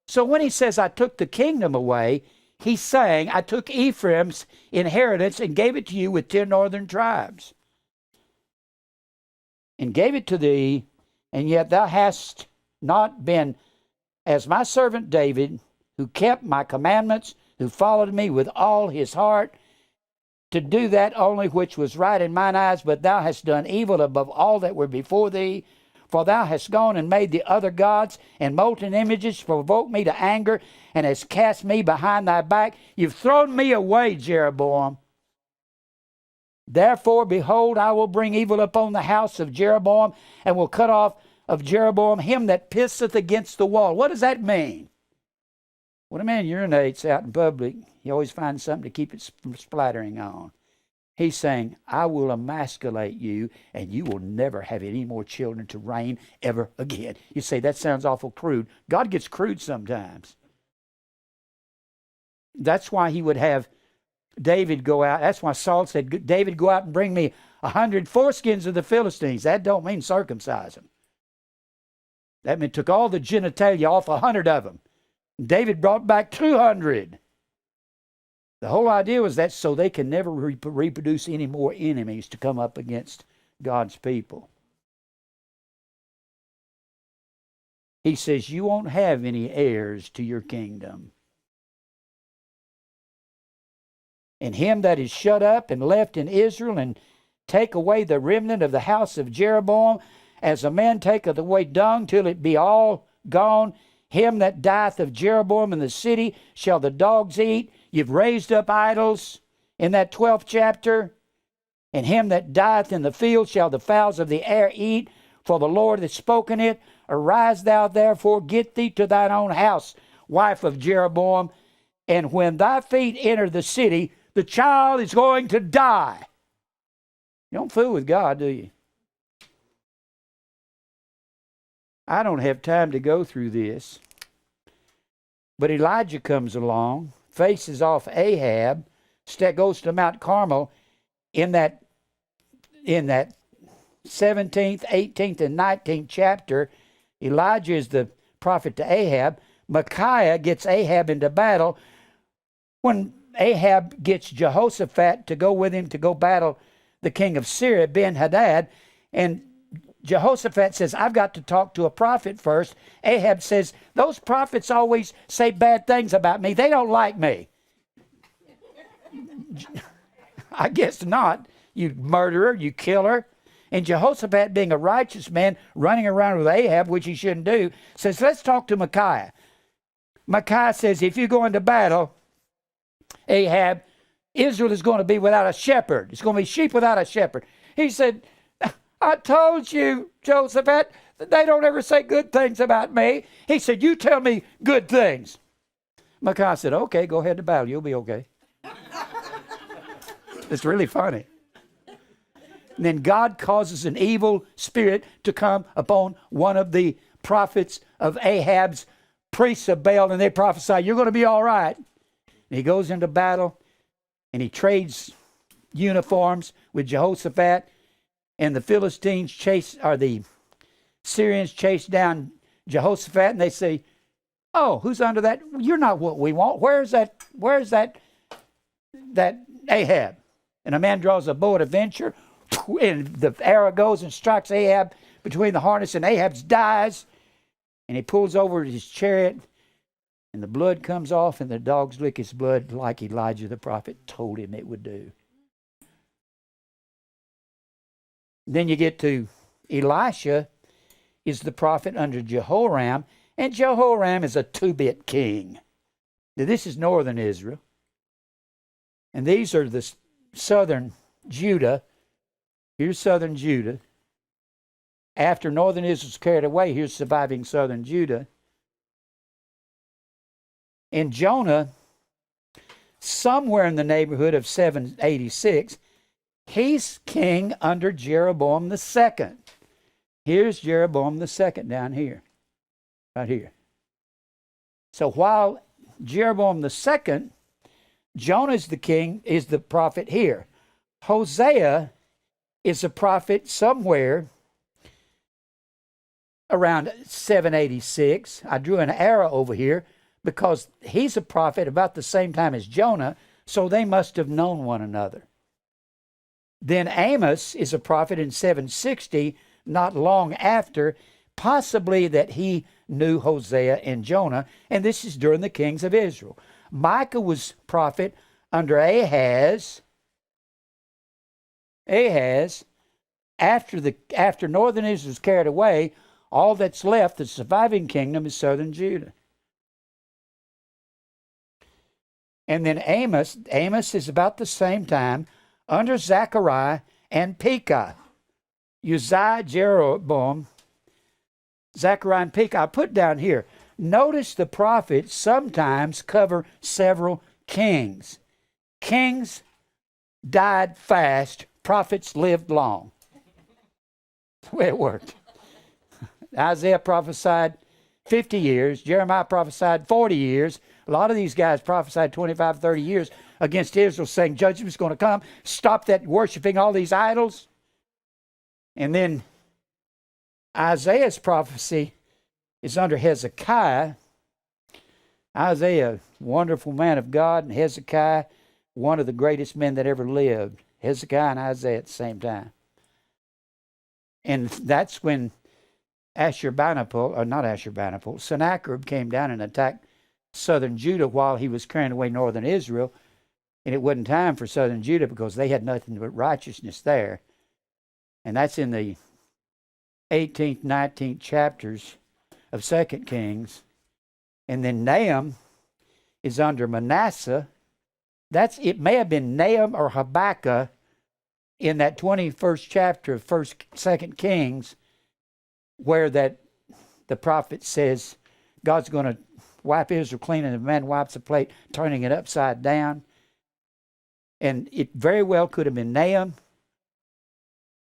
So when he says, "I took the kingdom away," he's saying, I took Ephraim's inheritance and gave it to you with 10 northern tribes. "And gave it to thee, and yet thou hast not been as my servant David, who kept my commandments, who followed me with all his heart, to do that only which was right in mine eyes, but thou hast done evil above all that were before thee. For thou hast gone and made the other gods and molten images to provoke me to anger, and hast cast me behind thy back. You've thrown me away, Jeroboam. Therefore, behold, I will bring evil upon the house of Jeroboam, and will cut off of Jeroboam him that pisseth against the wall." What does that mean? When a man urinates out in public, he always finds something to keep it from splattering on. He's saying, I will emasculate you, and you will never have any more children to reign ever again. You say, that sounds awful crude. God gets crude sometimes. That's why he would have David go out. That's why Saul said, "David, go out and bring me 100 foreskins of the Philistines." That don't mean circumcise them. That meant took all the genitalia off 100 of them. David brought back 200. The whole idea was that so they can never reproduce any more enemies to come up against God's people. He says, you won't have any heirs to your kingdom. "And him that is shut up and left in Israel, and take away the remnant of the house of Jeroboam, as a man taketh away dung till it be all gone, him that dieth of Jeroboam in the city shall the dogs eat." You've raised up idols in that 12th chapter. "And him that dieth in the field shall the fowls of the air eat, for the Lord hath spoken it. Arise thou therefore, get thee to thine own house, wife of Jeroboam. And when thy feet enter the city, the child is going to die." You don't fool with God, do you? I don't have time to go through this. But Elijah comes along, faces off Ahab, goes to Mount Carmel in that 17th, 18th, and 19th chapter. Elijah is the prophet to Ahab. Micaiah gets Ahab into battle. When Ahab gets Jehoshaphat to go with him to go battle the king of Syria, Ben-Hadad, and Jehoshaphat says, "I've got to talk to a prophet first." Ahab says, "Those prophets always say bad things about me. They don't like me." I guess not, you murderer, you killer. And Jehoshaphat, being a righteous man, running around with Ahab, which he shouldn't do, says, "Let's talk to Micaiah." Micaiah says, "If you go into battle, Ahab, Israel is going to be without a shepherd. It's going to be sheep without a shepherd. He said, I told you, Jehoshaphat, that they don't ever say good things about me. He said, you tell me good things. Micaiah said, okay, go ahead to battle. You'll be okay. It's really funny. And then God causes an evil spirit to come upon one of the prophets of Ahab's priests of Baal, and they prophesy, you're going to be all right. And he goes into battle, and he trades uniforms with Jehoshaphat, and the Philistines the Syrians chase down Jehoshaphat, and they say, oh, who's under that? You're not what we want. Where's that Ahab? And a man draws a bow at a venture, and the arrow goes and strikes Ahab between the harness, and Ahab dies, and he pulls over his chariot, and the blood comes off, and the dogs lick his blood like Elijah the prophet told him it would do. Then you get to Elisha is the prophet under Jehoram, and Jehoram is a two-bit king. Now, this is northern Israel, and these are the southern Judah. Here's southern Judah. After northern Israel's carried away, here's surviving southern Judah. And Jonah, somewhere in the neighborhood of 786, he's king under Jeroboam the second. Here's Jeroboam the second down here, right here. So while Jeroboam the second, Jonah's the king, is the prophet here. Hosea is a prophet somewhere around 786. I drew an arrow over here because he's a prophet about the same time as Jonah, so they must have known one another. Then Amos is a prophet in 760, not long after, possibly that he knew Hosea and Jonah, and this is during the kings of Israel. Micah was prophet under Ahaz. After northern Israel is carried away, all that's left, the surviving kingdom, is southern Judah. And then Amos is about the same time under Zechariah and Pekah. Uzziah, Jeroboam, Zechariah, and Pekah. I put down here. Notice the prophets sometimes cover several kings. Kings died fast. Prophets lived long. That's the way it worked. Isaiah prophesied 50 years. Jeremiah prophesied 40 years. A lot of these guys prophesied 25, 30 years against Israel, saying judgment's going to come. Stop that worshiping all these idols. And then Isaiah's prophecy is under Hezekiah. Isaiah, wonderful man of God, and Hezekiah, one of the greatest men that ever lived. Hezekiah and Isaiah at the same time. And that's when Sennacherib came down and attacked southern Judah while he was carrying away northern Israel. And it wasn't time for southern Judah because they had nothing but righteousness there. And that's in the 18th, 19th chapters of 2 Kings. And then Nahum is under Manasseh. It may have been Nahum or Habakkuk in that 21st chapter of 2 Kings, where the prophet says God's going to wipe Israel clean, and the man wipes a plate, turning it upside down. And it very well could have been Nahum,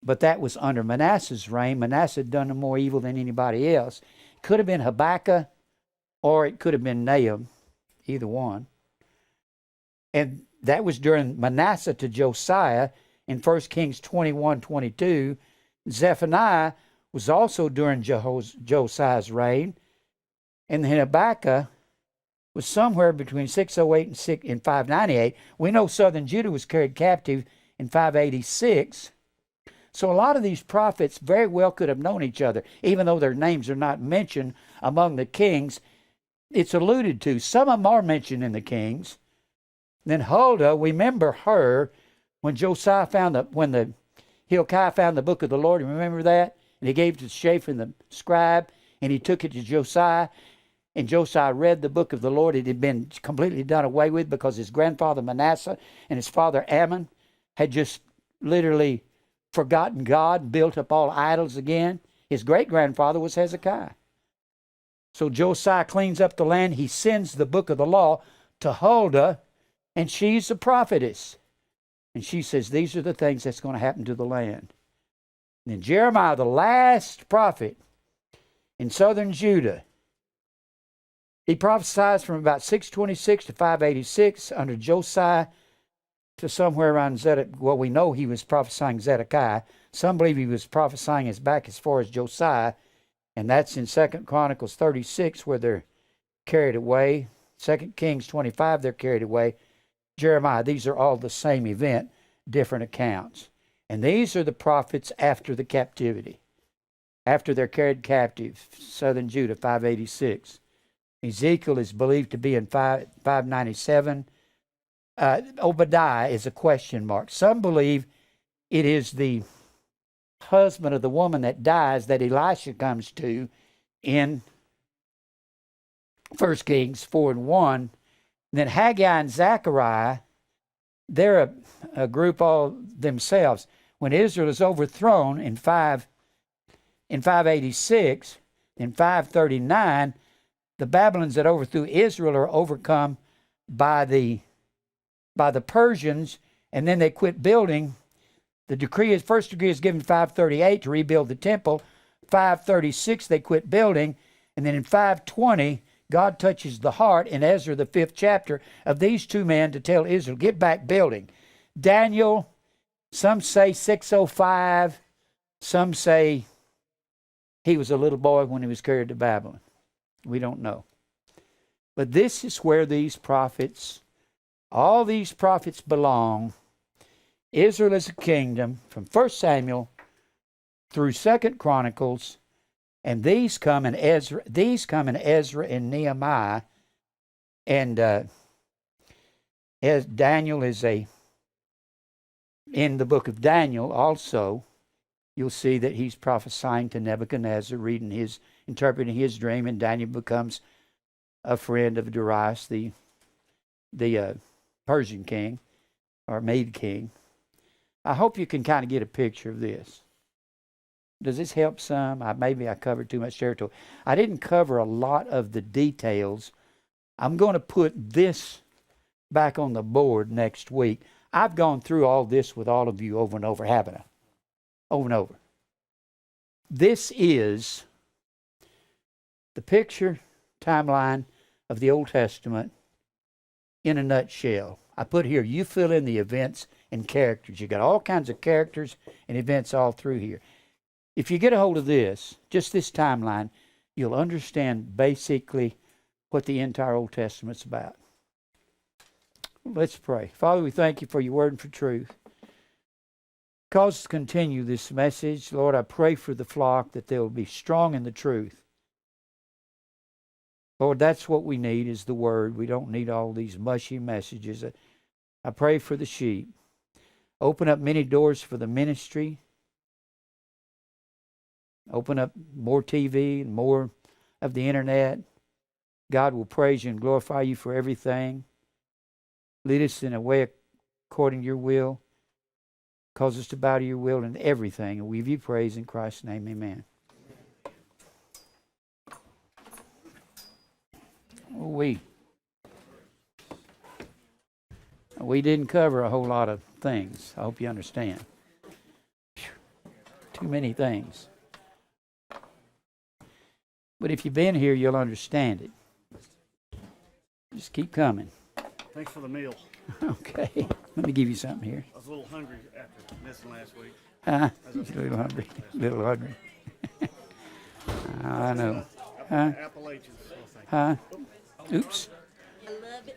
but that was under Manasseh's reign. Manasseh had done no more evil than anybody else. It could have been Habakkuk, or it could have been Nahum, either one. And that was during Manasseh to Josiah in 1 Kings 21:22. Zephaniah was also during Josiah's reign. And then Habakkuk was somewhere between 608 and 598. We know southern Judah was carried captive in 586. So a lot of these prophets very well could have known each other, even though their names are not mentioned among the kings. It's alluded to. Some of them are mentioned in the kings. Then Huldah, we remember her when Hilkiah found the book of the Lord. Remember that? And he gave it to Shaphan the scribe, and he took it to Josiah. and Josiah read the book of the Lord, it had been completely done away with because his grandfather Manasseh and his father Ammon had just literally forgotten God, built up all idols again. His great-grandfather was Hezekiah. So Josiah cleans up the land. He sends the book of the law to Huldah, and she's a prophetess. And she says, these are the things that's going to happen to the land. And then Jeremiah, the last prophet in southern Judah, he prophesies from about 626 to 586 under Josiah to somewhere around Zedekiah. Well, we know he was prophesying Zedekiah. Some believe he was prophesying as back as far as Josiah, and that's in 2 Chronicles 36 where they're carried away. 2 Kings 25, they're carried away. Jeremiah, these are all the same event, different accounts. And these are the prophets after the captivity, after they're carried captive, southern Judah, 586. Ezekiel is believed to be in 597. Obadiah is a question mark. Some believe it is the husband of the woman that dies that Elisha comes to in 1 Kings 4 and 1. And then Haggai and Zechariah, they're a group all themselves. When Israel is overthrown in 586, in 539, the Babylons that overthrew Israel are overcome by the Persians, and then they quit building. The first decree is given 538 to rebuild the temple. 536 they quit building, and then in 520 God touches the heart in Ezra, the 5th chapter, of these two men to tell Israel, get back building. Daniel, some say 605, some say he was a little boy when he was carried to Babylon. We don't know. But this is where these prophets, all these prophets belong. Israel is a kingdom from 1 Samuel through 2 Chronicles, and these come in Ezra and Nehemiah, and as Daniel is in the book of Daniel also, you'll see that he's prophesying to Nebuchadnezzar, interpreting his dream, and Daniel becomes a friend of Darius, the Persian king, or Mede king. I hope you can kind of get a picture of this. Does this help some? Maybe I covered too much territory. I didn't cover a lot of the details. I'm going to put this back on the board next week. I've gone through all this with all of you over and over, haven't I? Over and over. This is the picture timeline of the Old Testament in a nutshell. I put here, you fill in the events and characters. You got all kinds of characters and events all through here. If you get a hold of this, just this timeline, you'll understand basically what the entire Old Testament's about. Let's pray. Father, we thank you for your word and for truth. Cause us to continue this message. Lord, I pray for the flock that they'll be strong in the truth. Lord, that's what we need is the word. We don't need all these mushy messages. I pray for the sheep. Open up many doors for the ministry. Open up more TV and more of the internet. God will praise you and glorify you for everything. Lead us in a way according to your will. Cause us to bow to your will in everything. And we give you praise in Christ's name. Amen. We didn't cover a whole lot of things. I hope you understand. Too many things. But if you've been here, you'll understand it. Just keep coming. Thanks for the meal. Okay. Let me give you something here. I was a little hungry after missing last week. A little hungry. A little hungry. I know. Appalachians. Huh? Oops. I love it.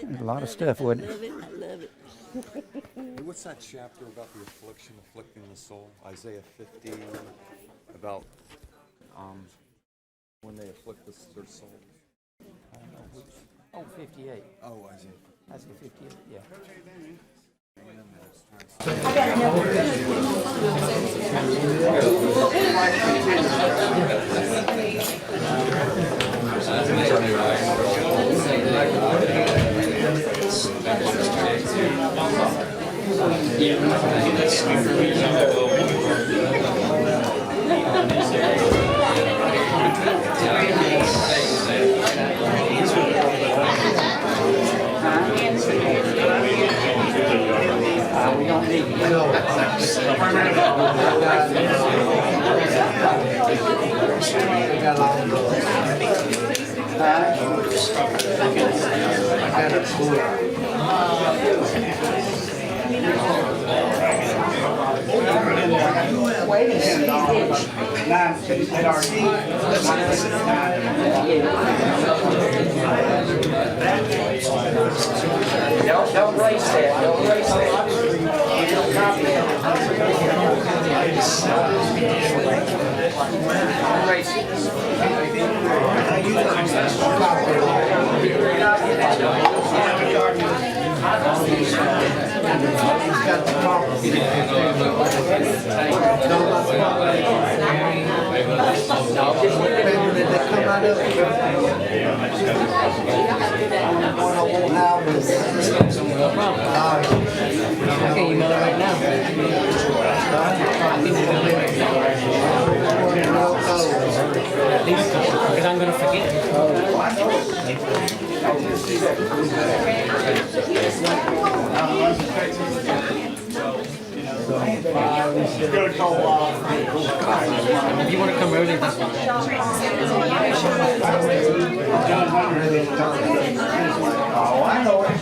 There's a lot of stuff, wasn't it? I love it. Hey, what's that chapter about the affliction afflicting the soul? Isaiah 50, about when they afflict their soul. Oh, 58. Oh, Isaiah. That's the 58, yeah. We don't need Don't race that. Don't race that. Don't copy it. Don't race it. Okay, you know that right now. Because I'm going to forget. Go to co-op. If you want to come early, that's fine. Oh, I know it.